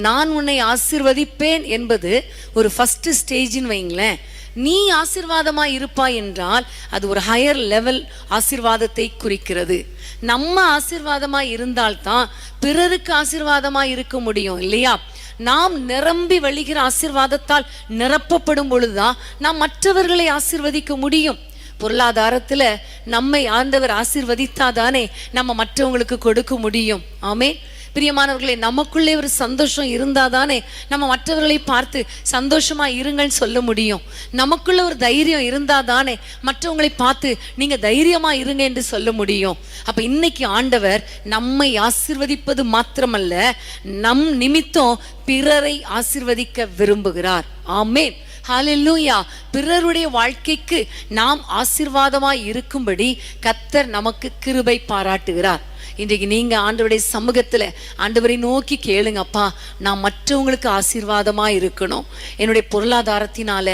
நான் உன்னை ஆசீர்வதிப்பேன் என்பது ஒரு ஃபர்ஸ்ட் ஸ்டேஜின்னு வைங்களேன். நீ ஆசீர்வாதமாய் இருப்பாய் என்றால் அது ஒரு ஹையர் லெவல் ஆசீர்வாதத்தை குறிக்கிறது. நம்ம ஆசீர்வாதமாய் இருந்தால்தான் பிறருக்கு ஆசீர்வாதமாய் இருக்க முடியும், இல்லையா? நாம் நிரம்பி வழிகிற ஆசீர்வாதத்தால் நிரப்பப்படும் பொழுதுதான் நாம் மற்றவர்களை ஆசீர்வதிக்க முடியும். பொருளாதாரத்துல நம்மை ஆண்டவர் ஆசீர்வதித்தாதானே நம்ம மற்றவங்களுக்கு கொடுக்க முடியும். ஆமென். பிரியமானவர்களே, நமக்குள்ளே ஒரு சந்தோஷம் இருந்தாதானே நம்ம மற்றவர்களை பார்த்து சந்தோஷமா இருங்கன்னு சொல்ல முடியும். நமக்குள்ள ஒரு தைரியம் இருந்தாதானே மற்றவங்களை பார்த்து நீங்க தைரியமா இருங்க என்று சொல்ல முடியும். அப்ப இன்னைக்கு ஆண்டவர் நம்மை ஆசீர்வதிப்பது மாத்திரமல்ல, நம் நிமித்தம் பிறரை ஆசீர்வதிக்க விரும்புகிறார். ஆமென். ஹalleluya. பிறருடைய வாழ்க்கைக்கு நாம் ஆசீர்வாதமாய் இருக்கும்படி கர்த்தர் நமக்கு கிருபை பாராட்டுகிறார். இன்றைக்கு நீங்க ஆண்டவருடைய சமூகத்துல ஆண்டவரை நோக்கி கேளுங்க, அப்பா நான் மற்றவங்களுக்கு ஆசீர்வாதமா இருக்கணும். என்னுடைய பொருளாதாரத்தினால,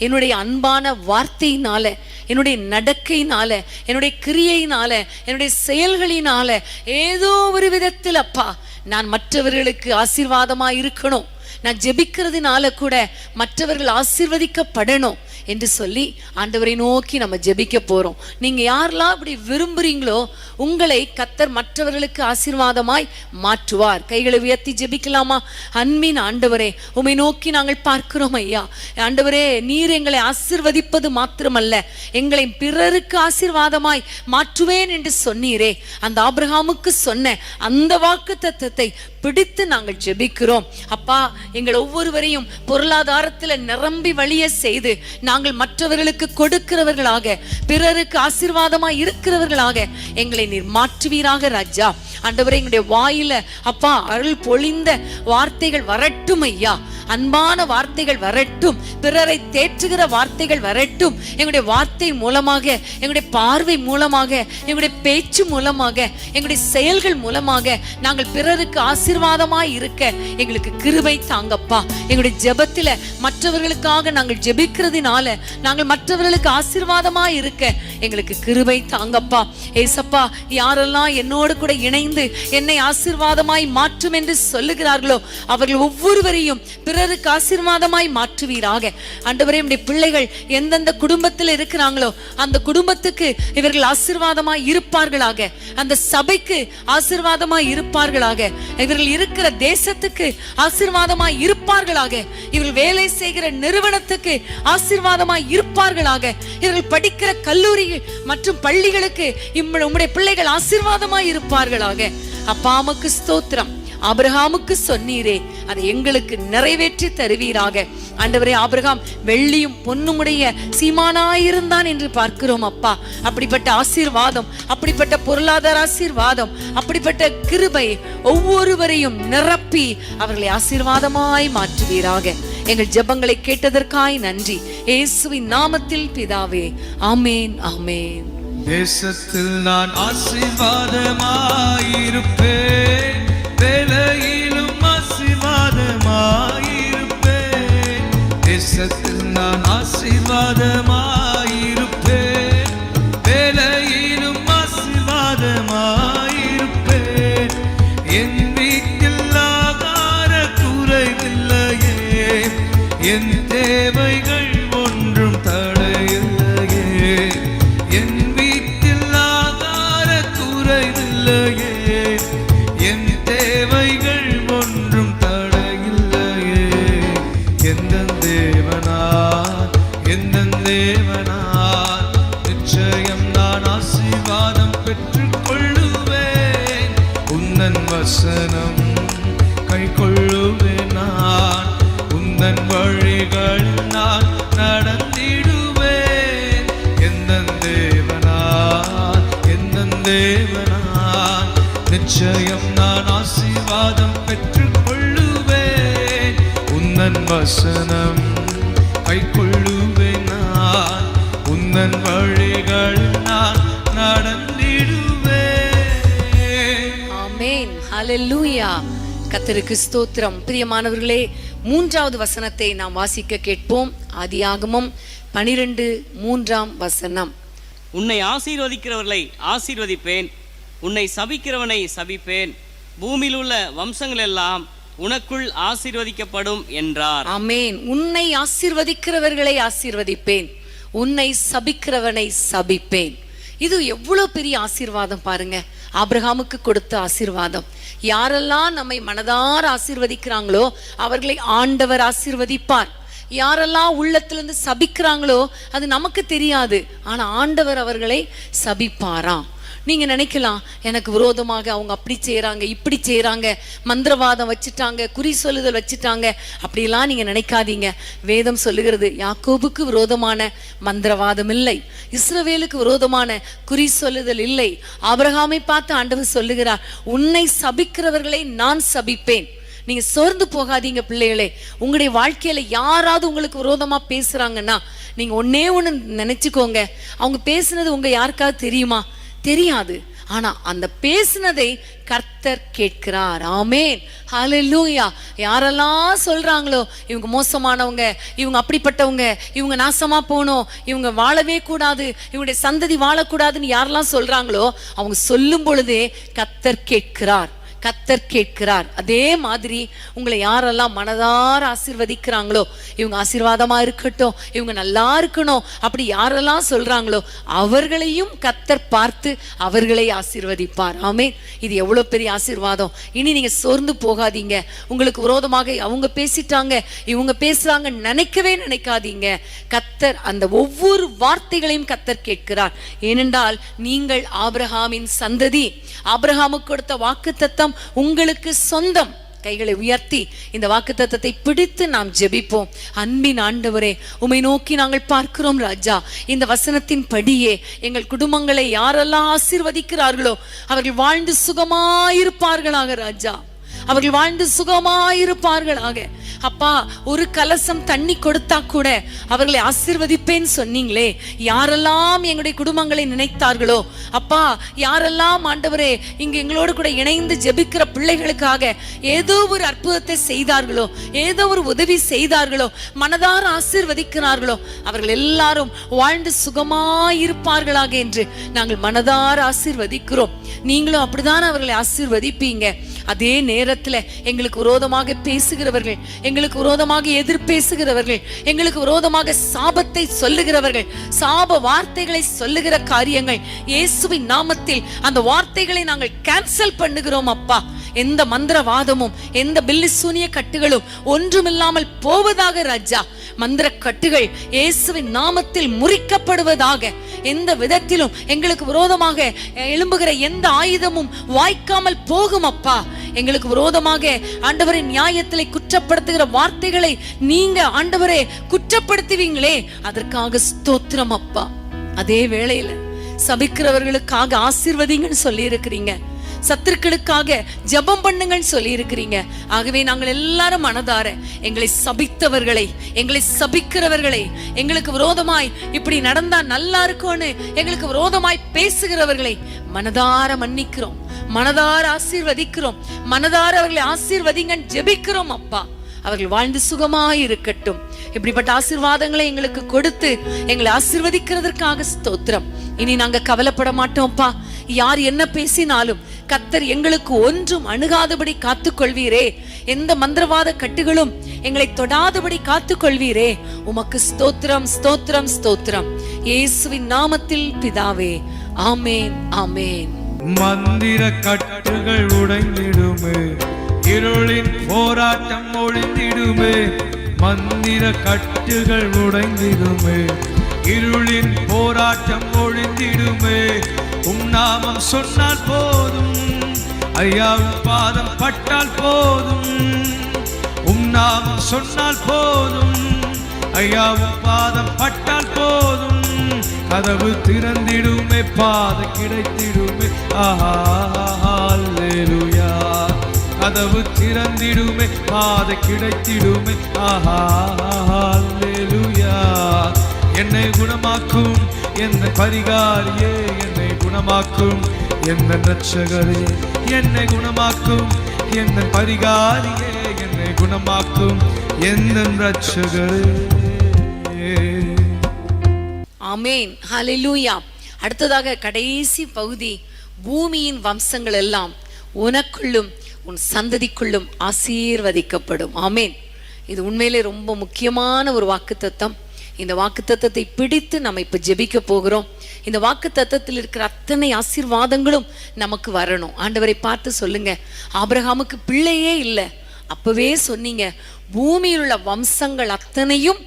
என்னுடைய அன்பான வார்த்தையினால, என்னுடைய நடக்கையினால, என்னுடைய கிரியையினால, என்னுடைய செயல்களினால ஏதோ ஒரு விதத்தில் அப்பா நான் மற்றவர்களுக்கு ஆசீர்வாதமா இருக்கணும். நான் ஜெபிக்கிறதுனால கூட மற்றவர்கள் ஆசீர்வதிக்கப்படணும் என்று சொல்லி ஆண்டவரை நோக்கி நம்ம ஜெபிக்க போறோம். நீங்க யாரெல்லாம் அப்படி விரும்புறீங்களோ உங்களை கர்த்தர் மற்றவர்களுக்கு ஆசீர்வாதமாய் மாற்றுவார். கைகளை உயர்த்தி ஜெபிக்கலாமா? அன்பின் ஆண்டவரே, உம்மை நோக்கி நாங்கள் பார்க்கிறோம் ஐயா. ஆண்டவரே, நீர் எங்களை ஆசீர்வதிப்பது மாத்திரமல்ல, எங்களை பிறருக்கு ஆசீர்வாதமாய் மாற்றுவேன் என்று சொன்னீரே. அந்த ஆபிரகாமுக்கு சொன்ன அந்த வாக்குத்தத்தத்தை பிடித்து நாங்கள் ஜெபிக்கிறோம். அப்பா, எங்கள் ஒவ்வொருவரையும் பொருளாதாரத்தில் நிரம்பி வழிய செய்து நாங்கள் மற்றவர்களுக்கு கொடுக்கிறவர்களாக, பிறருக்கு ஆசீர்வாதமாய் இருக்கிறவர்களாக எங்களை நீர் மாற்றுவீராக ராஜா. ஆண்டவரே, எங்களுடைய வாயில அப்பா அருள் பொழிந்த வார்த்தைகள் வரட்டும் ஐயா. அன்பான வார்த்தைகள் வரட்டும், பிறரை தேற்றுகிற வார்த்தைகள் வரட்டும். எங்களுடைய வார்த்தை மூலமாக, எங்களுடைய பார்வை மூலமாக, எங்களுடைய பேச்சு மூலமாக, எங்களுடைய செயல்கள் மூலமாக நாங்கள் பிறருக்கு ஆசீர்வாதமாய் இருக்க எங்களுக்கு கிருபை தாங்கப்பா. எங்களுடைய ஜெபத்துல மற்றவர்களுக்காக நாங்கள் ஜெபிக்கிறதுனால நாங்கள் மற்றவர்களுக்கு ஆசீர்வாதமாய் இருக்க எங்களுக்கு கிருபை தாங்கப்பா. ஏசப்பா, யாரெல்லாம் என்னோடு கூட இணைந்து என்னை ஆசீர்வாதமாய் மாற்றும் என்று சொல்லுகிறார்களோ அவர்கள் ஒவ்வொருவரையும் பிறருக்கு ஆசீர்வாதமாய் மாற்றுவீராக. ஆண்டவரே, நம்முடைய பிள்ளைகள் எந்தெந்த குடும்பத்தில் இருக்கிறாங்களோ அந்த குடும்பத்துக்கு இவர்கள் ஆசீர்வாதமாய் இருப்பார்களாக. அந்த சபைக்கு ஆசீர்வாதமாய் இருப்பார்களாக. இவர்கள் இருக்கிற தேசத்துக்கு ஆசீர்வாதமாய் இருப்பார்களாக. இவர்கள் வேலை செய்கிற நிறுவனத்துக்கு ஆசீர்வாதமாய் இருப்பார்களாக. இவர்கள் படிக்கிற கல்லூரி மற்றும் பள்ளிகளுக்கு உம்முடைய பிள்ளைகள் ஆசீர்வாதமாய் இருப்பார்களாக. அப்பா, உமக்கு ஸ்தோத்திரம். ஆபிரகாமுக்கு சொன்னீரே, அதை எங்களுக்கு நிறைவேற்றி தருவீராக. ஆண்டவரே, ஆபிரகாம் வெள்ளியும் பொன்னுமுடைய சீமானாயிருந்தான் என்று பார்க்கிறோம் அப்பா. அப்படிப்பட்ட ஆசீர்வாதம், அப்படிப்பட்ட பொருளாதார ஆசீர்வாதம், அப்படிப்பட்ட கிருபை ஒவ்வொருவரையும் நிரப்பி அவர்களை ஆசீர்வாதமாய் மாற்றுவீராக. எங்கள் ஜெபங்களை கேட்டதற்காய் நன்றி. இயேசுவின் நாமத்தில் பிதாவே, ஆமேன், ஆமேன். தேசத்தில் நான் ஆசீர்வாதமாயிருப்பேன், வேலையிலும் ஆசீர்வாதமாயிருப்பேன். தேசத்தில் நான் ஆசீர்வாதமாயிருப்பேன், வேலையிலும் ஆசீர்வாதமாயிருப்பேன். என் வீட்டில் ஆகார குறைவில்லையே, என் தேவைகள் ஒன்றும் தடையில்லையே. என் வீட்டில் ஆகார குறைவில்லையே, என் தேவைகள் ஒன்றும் தடையில்லையே. எந்த தேவனால் நிச்சயம் நான் ஆசீர்வாதம் பெற்றுக் கொள்ளுவேன். உந்தன் வசனம் கை கொள்ளுவேன் நான், உந்தன் வழிகள் நான் நடந்திடுவேன். எந்த தேவனால் நிச்சயம் நான் ஆசீர்வாதம் பெற்றுக் கொள்ளுவேன். உந்தன் வசனம் கை கொள்ளுவேன் நான், உந்தன் வழிகள் நான் நடந்திடுவேன். ஆமென், ஹல்லேலூயா. கர்த்தருக்கு ஸ்தோத்திரம். பிரியமானவர்களே, 3வது வசனத்தை நாம் வாசிக்க கேட்போம். ஆதியாகமம் 12:3 உன்னை ஆசீர்வதிக்கிறவர்களை ஆசீர்வதிப்பேன், உன்னை சபிக்கிறவனை சபிப்பேன், பூமியில் உள்ள வம்சங்கள் எல்லாம் உனக்குள் ஆசீர்வதிக்கப்படும் என்றார். ஆமென். உன்னை ஆசீர்வதிக்கிறவர்களை ஆசீர்வதிப்பேன், உன்னை சபிக்கிறவனை சபிப்பேன். இது எவ்வளவு பெரிய ஆசீர்வாதம் பாருங்க. ஆபிரகாமுக்கு கொடுத்த ஆசீர்வாதம். யாரெல்லாம் நம்மை மனதார ஆசீர்வதிக்கிறாங்களோ அவர்களை ஆண்டவர் ஆசீர்வதிப்பார். யாரெல்லாம் உள்ளத்திலிருந்து சபிக்கிறாங்களோ அது நமக்கு தெரியாது, ஆனா ஆண்டவர் அவர்களை சபிப்பாராம். நீங்க நினைக்கலாம், எனக்கு விரோதமாக அவங்க அப்படி செய்யறாங்க, இப்படி செய்யறாங்க, மந்திரவாதம் வச்சுட்டாங்க, குறி சொல்லுதல் வச்சுட்டாங்க, அப்படிலாம் நீங்க நினைக்காதீங்க. வேதம் சொல்லுகிறது, யாக்கோபுக்கு விரோதமான மந்திரவாதம் இல்லை, இஸ்ரவேலுக்கு விரோதமான குறி சொல்லுதல் இல்லை. ஆபிரகாமை பார்த்து ஆண்டவர் சொல்லுகிறார், உன்னை சபிக்கிறவர்களை நான் சபிப்பேன். நீங்க சோர்ந்து போகாதீங்க பிள்ளைகளே. உங்களுடைய வாழ்க்கையில யாராவது உங்களுக்கு விரோதமா பேசுறாங்கன்னா நீங்க ஒன்னே ஒண்ணு நினைச்சுக்கோங்க, அவங்க பேசுனது உங்க யாருக்காவது தெரியுமா? தெரியாது. ஆனா அந்த பேசுனதை கர்த்தர் கேட்கிறார். ஆமென், ஹல்லேலூயா. யாரெல்லாம் சொல்றாங்களோ இவங்க மோசமானவங்க, இவங்க அப்படிப்பட்டவங்க, இவங்க நாசமா போகணும், இவங்க வாழவே கூடாது, இவங்களுடைய சந்ததி வாழக்கூடாதுன்னு யாரெல்லாம் சொல்றாங்களோ அவங்க சொல்லும் பொழுதே கர்த்தர் கேட்கிறார், கர்த்தர் கேட்கிறார். அதே மாதிரி உங்களை யாரெல்லாம் மனதார ஆசீர்வதிக்கிறாங்களோ, இவங்க ஆசீர்வாதமா இருக்கட்டும், இவங்க நல்லா இருக்கணும், அப்படி யாரெல்லாம் சொல்றாங்களோ அவர்களையும் கர்த்தர் பார்த்து அவர்களை ஆசீர்வதிப்பார். ஆமென். இது எவ்வளவு பெரிய ஆசீர்வாதம். இனி நீங்க சோர்ந்து போகாதீங்க. உங்களுக்கு விரோதமாக அவங்க பேசிட்டாங்க, இவங்க பேசுறாங்க நினைக்கவே நினைக்காதீங்க. கர்த்தர் அந்த ஒவ்வொரு வார்த்தைகளையும் கர்த்தர் கேட்கிறார். ஏனென்றால் நீங்கள் ஆபிரகாமின் சந்ததி. ஆபிரகாமுக்கு கொடுத்த வாக்குத்தத்தம் உங்களுக்கு சொந்தம். கைகளை உயர்த்தி இந்த வாக்குத்தத்தத்தை பிடித்து நாம் ஜெபிப்போம். அன்பின் ஆண்டவரே, உம்மை நோக்கி நாங்கள் பார்க்கிறோம் ராஜா. இந்த வசனத்தின் படியே எங்கள் குடும்பங்களை யாரெல்லாம் ஆசீர்வதிக்கிறார்களோ அவர்கள் வாழ்ந்து சுகமாயிருப்பார்களாக ராஜா, அவர்கள் வாழ்ந்து சுகமாயிருப்பார்களாக. அப்பா, ஒரு கலசம் தண்ணி கொடுத்தா கூட அவர்களை ஆசீர்வதிப்பேன்னு சொன்னீங்களே. யாரெல்லாம் எங்களுடைய குடும்பங்களை நினைத்தார்களோ அப்பா, யாரெல்லாம் ஆண்டவரே இங்க எங்களோடு கூட இணைந்து ஜெபிக்கிற பிள்ளைகளுக்காக ஏதோ ஒரு அற்புதத்தை செய்தார்களோ, ஏதோ ஒரு உதவி செய்தார்களோ, மனதார ஆசீர்வதிக்கிறார்களோ அவர்கள் எல்லாரும் வாழ்ந்து சுகமாயிருப்பார்களாக என்று நாங்கள் மனதார ஆசீர்வதிக்கிறோம். நீங்களும் அப்படிதான் அவர்களை ஆசீர்வதிப்பீங்க. அதே நேரத்துல எங்களுக்கு விரோதமாக பேசுகிறவர்கள், எங்களுக்கு விரோதமாக எதிர்பேசுகிறவர்கள், எங்களுக்கு விரோதமாக சாபத்தை சொல்லுகிறவர்கள், சாப வார்த்தைகளை சொல்லுகிற காரியங்கள் இயேசுவின் நாமத்தில் அந்த வார்த்தைகளை நாங்கள் கேன்சல் பண்ணுகிறோம் அப்பா. எந்த மந்திரவாதமும் எந்த பில்லி சூனிய கட்டுகளும் ஒன்றுமில்லாமல் போவதாக ராஜா. மந்திர கட்டுகள் இயேசுவின் நாமத்தில் முறிக்கப்படுவதாக. எந்த விதத்திலும் எங்களுக்கு விரோதமாக எழும்புகிற எந்த ஆயுதமும் வாய்க்காமல் போகும் அப்பா. எங்களுக்கு விரோதமாக ஆண்டவரின் நியாயத்திலே குற்றப்படுத்துகிற வார்த்தைகளை நீங்க ஆண்டவரே குற்றப்படுத்துவீங்களே, அதற்காக ஸ்தோத்திரம் அப்பா. அதே வேளையில சபிக்கிறவர்களுக்காக ஆசீர்வதிங்கன்னு சொல்லி இருக்கிறீங்க, சத்துருக்களுக்காக ஜெபம் பண்ணுங்கன்னு சொல்லி இருக்கிறீங்க. ஆகவே நாங்கள் எல்லாரும் மனதார எங்களை சபித்தவர்களை, எங்களை சபிக்கிறவர்களை, எங்களுக்கு விரோதமாய் இப்படி நடந்தா நல்லா இருக்கும்னு எங்களுக்கு விரோதமாய் பேசுகிறவர்களை மனதார மன்னிக்கிறோம், மனதார ஆசீர்வதிக்கிறோம், மனதார அவர்களை ஆசீர்வதிங்கன்னு ஜெபிக்கிறோம் அப்பா. அவர்கள் வாழ்ந்து சுகமாய் இருக்கட்டும். இப்படிப்பட்ட ஆசீர்வாதங்களை எங்களுக்கு கொடுத்து எங்களை ஆசீர்வதிக்கிறதற்காக ஸ்தோத்திரம். இனி நாங்க கவலைப்பட மாட்டோம்ப்பா. யார் என்ன பேசினாலும் கர்த்தர் எங்களுக்கு ஒன்றும் அணுகாதபடி காத்துக்கொள்வீரே. எந்த மந்திரவாத கட்டுகளும் எங்களை தொடாதபடி காத்துக்கொள்வீரே. உமக்கு ஸ்தோத்திரம், ஸ்தோத்திரம், ஸ்தோத்திரம். இயேசுவின் நாமத்தில் பிதாவே, ஆமேன், ஆமேன். மந்திர கட்டுகள் உடைந்திடுமே, இருளின் போராட்டம் ஒழிந்திடுமே. மந்திர கட்டுகள் உடைந்திடுமே, இருளின் போராட்டம் ஒழிந்திடுமே. நாமம் சொன்னால் போதும், ஐயாவின் பாதம் பட்டால் போதும். நாமம் சொன்னால் போதும், ஐயாவின் பாதம் பட்டால் போதும். கதவு திறந்திடுமே, பாதை கிடைத்திடுமே. ஆஹா, அல்லேலூயா. கதவு திறந்திடுமே, பாதை கிடைத்திடுமே. ஆஹா, அல்லேலூயா. என்னை குணமாக்கும் என்னை பரிகாரியே, என்னை குணமாக்கும் என்னை இரட்சகரே. என்னை குணமாக்கும் என்னை பரிகாரியே, என்னை குணமாக்கும் என்னை இரட்சகரே. ஆமேன், ஹல்லேலூயா. அடுத்ததாக கடைசி பகுதி, பூமியின் வம்சங்கள் எல்லாம் உனக்குள்ளும் உன் சந்ததிக்குள்ளும் ஆசீர்வதிக்கப்படும். ஆமேன். இது உண்மையிலே ரொம்ப முக்கியமான ஒரு வாக்குத்தத்தம். இந்த வாக்குத்தத்தத்தை பிடித்து நம்ம இப்ப ஜெபிக்க போகிறோம். இந்த வாக்குத்தத்தத்தில் இருக்கிற அத்தனை ஆசீர்வாதங்களும் நமக்கு வரணும். ஆண்டவரை பார்த்து சொல்லுங்க, ஆபிரகாமுக்கு பிள்ளையே இல்லை, அப்பவே சொன்னீங்க பூமியில் உள்ள வம்சங்கள் அத்தனையும்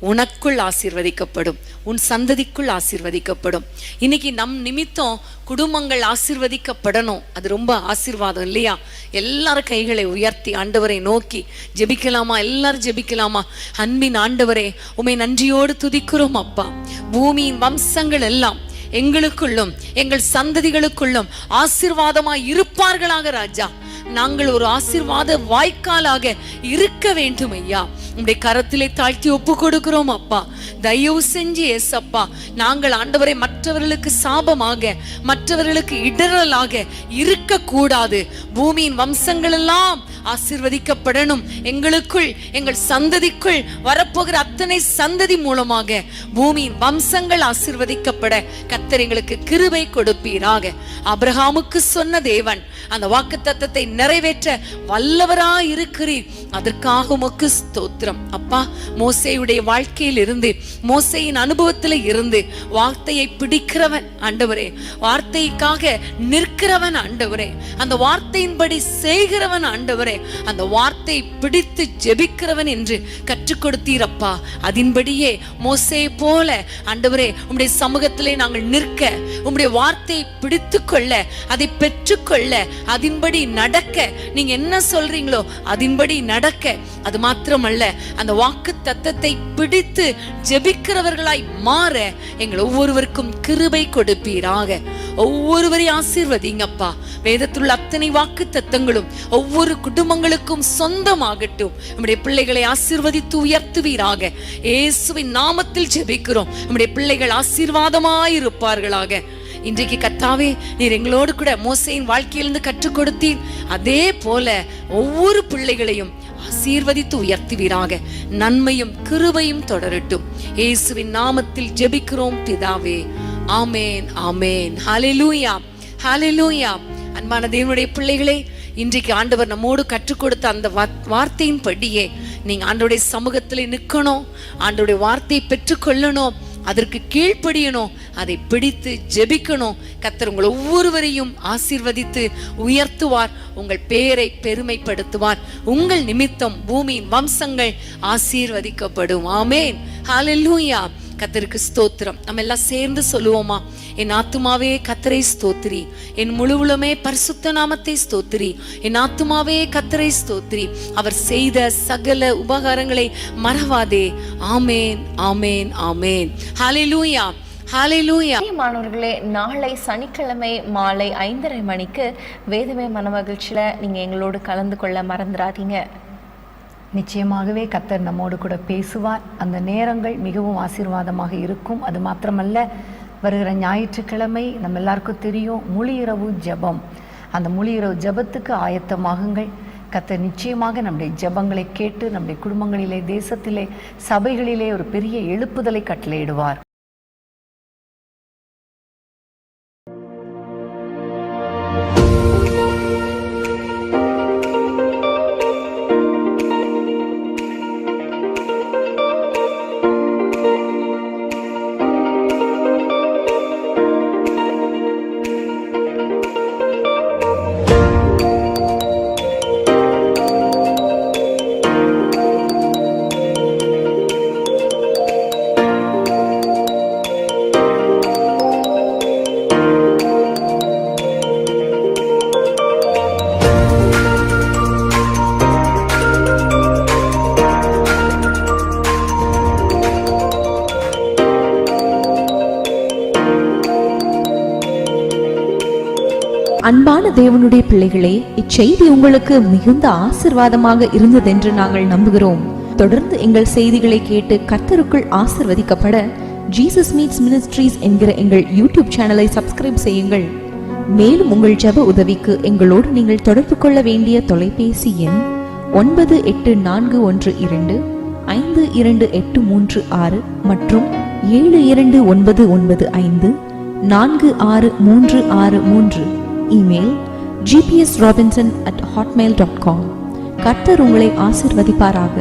உனக்குள் ஆசீர்வதிக்கப்படும், உன் சந்ததிக்குள் ஆசீர்வதிக்கப்படும். இன்னைக்கு நம் நிமித்தம் குடும்பங்கள் ஆசீர்வதிக்கப்படணும். அது ரொம்ப ஆசீர்வாதம் இல்லையா? எல்லாரும் கைகளை உயர்த்தி ஆண்டவரை நோக்கி ஜெபிக்கலாமா? எல்லாரும் ஜெபிக்கலாமா? அன்பின் ஆண்டவரே, உம்மை நன்றியோடு துதிக்கிறோம் அப்பா. பூமியின் வம்சங்கள் எல்லாம் எங்களுக்குள்ளும் எங்கள் சந்ததிகளுக்குள்ளும் ஆசீர்வாதமாய் இருப்பார்களாக ராஜா. நாங்கள் ஒரு ஆசீர்வாத வாய்க்காலாக இருக்க வேண்டும் ஐயா. உம்முடைய கரத்திலே தாழ்த்தி ஒப்பு கொடுக்கிறோம் அப்பா. தயவு செஞ்சு ஏசப்பா, நாங்கள் ஆண்டவரை மற்றவர்களுக்கு சாபமாக, மற்றவர்களுக்கு இடரலாக இருக்க கூடாது. பூமியின் வம்சங்கள் எல்லாம் ஆசீர்வதிக்கப்படணும். எங்களுக்குள் எங்கள் சந்ததிக்குள் வரப்போகிற அத்தனை சந்ததி மூலமாக பூமியின் வம்சங்கள் ஆசீர்வதிக்கப்பட கர்த்தர் எங்களுக்கு கிருபை கொடுப்பீராக. ஆபிரகாமுக்கு சொன்ன தேவன் அந்த வாக்குத்தத்தத்தை நிறைவேற்ற வல்லவராய் இருக்கிறீர். அதற்காக உமக்கு ஸ்தோத்திரம் அப்பா. மோசேயுடைய வாழ்க்கையில் இருந்து, மோசேயின் அனுபவத்தில் இருந்து வார்த்தையை பிடிக்கிறவன் ஆண்டவரே, வார்த்தைக்காக நிற்கிறவன் ஆண்டவரே, அந்த வார்த்தையின்படி செய்கிறவன் ஆண்டவரே, அந்த வார்த்தையை பிடித்து ஜெபிக்கிறவன் என்று கற்றுக் கொடுத்தீரப்பா. அதன்படியே மோசே போல ஆண்டவரே உம்முடைய சமூகத்திலே நாங்கள் நிற்க, உம்முடைய வார்த்தையை பிடித்து கொள்ள, அதை பெற்றுக்கொள்ள, அதன்படி நடக்க, நீங்க என்ன சொல்றீங்களோ அதன்படி நடக்க. அது மாத்திரமல்ல, அந்த வாக்கு தத்தத்தை பிடித்து ஜெபிக்கிறவர்களாய் மாற எங்கள் ஒவ்வொருவருக்கும் கிருபை கொடுப்பீராக. ஒவ்வொருவரையும் ஆசீர்வதிங்கப்பா. வேதத்தில் உள்ள அத்தனை வாக்கு தத்தங்களும் ஒவ்வொரு குடும்பங்களுக்கும் சொந்தமாகட்டும். நம்முடைய பிள்ளைகளை ஆசீர்வதித்து உயர்த்துவீராக. இயேசுவின் நாமத்தில் ஜெபிக்கிறோம். நம்முடைய பிள்ளைகள் ஆசீர்வாதமாயிருப்பார்களாக. இன்றைக்கு கர்த்தாவே, நீர் எங்களோடு கூட மோசேயின் வாழ்க்கையிலிருந்து கற்றுக் கொடுத்தீர். அதே போல ஒவ்வொரு பிள்ளைகளையும் ஆசீர்வதித்து உயர்த்துவீராக. நன்மையும் கிருபையும் தொடரட்டும். இயேசுவின் நாமத்தில் ஜெபிக்கிறோம் பிதாவே, ஆமேன், ஆமேன். ஹல்லேலூயா, ஹல்லேலூயா. அன்பான தேவனுடைய பிள்ளைகளே, இன்றைக்கு ஆண்டவர் நம்மோடு கற்றுக் கொடுத்த அந்த வார்த்தையின் படியே நீங்க ஆண்டவருடைய சமூகத்துல நிக்கணும், ஆண்டவருடைய வார்த்தையை பெற்றுக்கொள்ளணும், அதற்கு கீழ்ப்படியணும், அதை பிடித்து ஜெபிக்கணும். கர்த்தர் உங்கள் ஒவ்வொருவரையும் ஆசீர்வதித்து உயர்த்துவார், உங்கள் பெயரை பெருமைப்படுத்துவார். உங்கள் நிமித்தம் பூமியின் வம்சங்கள் ஆசீர்வதிக்கப்படும். ஆமேன், ஹல்லேலூயா. கர்த்தருக்கு ஸ்தோத்திரம். நம்ம எல்லாம் சேர்ந்து சொல்லுவோமா? என் ஆத்துமாவே கர்த்தரை ஸ்தோத்திரி, என் முழுவலுமே பரிசுத்த நாமத்தை ஸ்தோத்திரி. என் ஆத்துமாவே கர்த்தரை ஸ்தோத்திரி, அவர் செய்த சகல உபகாரங்களை மறவாதே. ஆமேன், ஆமேன், ஆமேன். ஹல்லேலூயா, ஹல்லேலூயா. மாணவர்களே, நாளை சனிக்கிழமை மாலை 5:30 மணிக்கு வேதமே மனமகிழ்ச்சியில நீங்க எங்களோடு கலந்து கொள்ள மறந்துடாதீங்க. நிச்சயமாகவே கர்த்தர் நம்மோடு கூட பேசுவார். அந்த நேரங்கள் மிகவும் ஆசீர்வாதமாக இருக்கும். அது மாத்திரமல்ல, வருகிற ஞாயிற்றுக்கிழமை நம்ம எல்லாருக்கும் தெரியும் முழு இரவு ஜெபம். அந்த முழு இரவு ஜெபத்துக்கு ஆயத்தமாகுங்கள். கர்த்தர் நிச்சயமாக நம்முடைய ஜெபங்களை கேட்டு நம்முடைய குடும்பங்களிலே, தேசத்திலே, சபைகளிலே ஒரு பெரிய எழுப்புதலை கட்டளையிடுவார். அன்பான தேவனுடைய பிள்ளைகளே, இச்செய்தி உங்களுக்கு மிகுந்த ஆசீர்வாதமாக இருந்ததென்று நாங்கள் நம்புகிறோம். தொடர்ந்து எங்கள் செய்திகளை கேட்டு கர்த்தருக்குள் ஆசீர்வதிக்கப்பட ஜீசஸ் மீட்ஸ் மினிஸ்ட்ரீஸ் என்கிற எங்கள் யூடியூப் சேனலை சப்ஸ்கிரைப் செய்யுங்கள். மேலும் உங்கள் ஜெப உதவிக்கு எங்களோடு நீங்கள் தொடர்பு கொள்ள வேண்டிய தொலைபேசி எண் 9842252836 மற்றும் 7299546363. Email gpsrobinson@hotmail.com. கர்த்தர் உங்களை ஆசீர்வதிப்பாராக.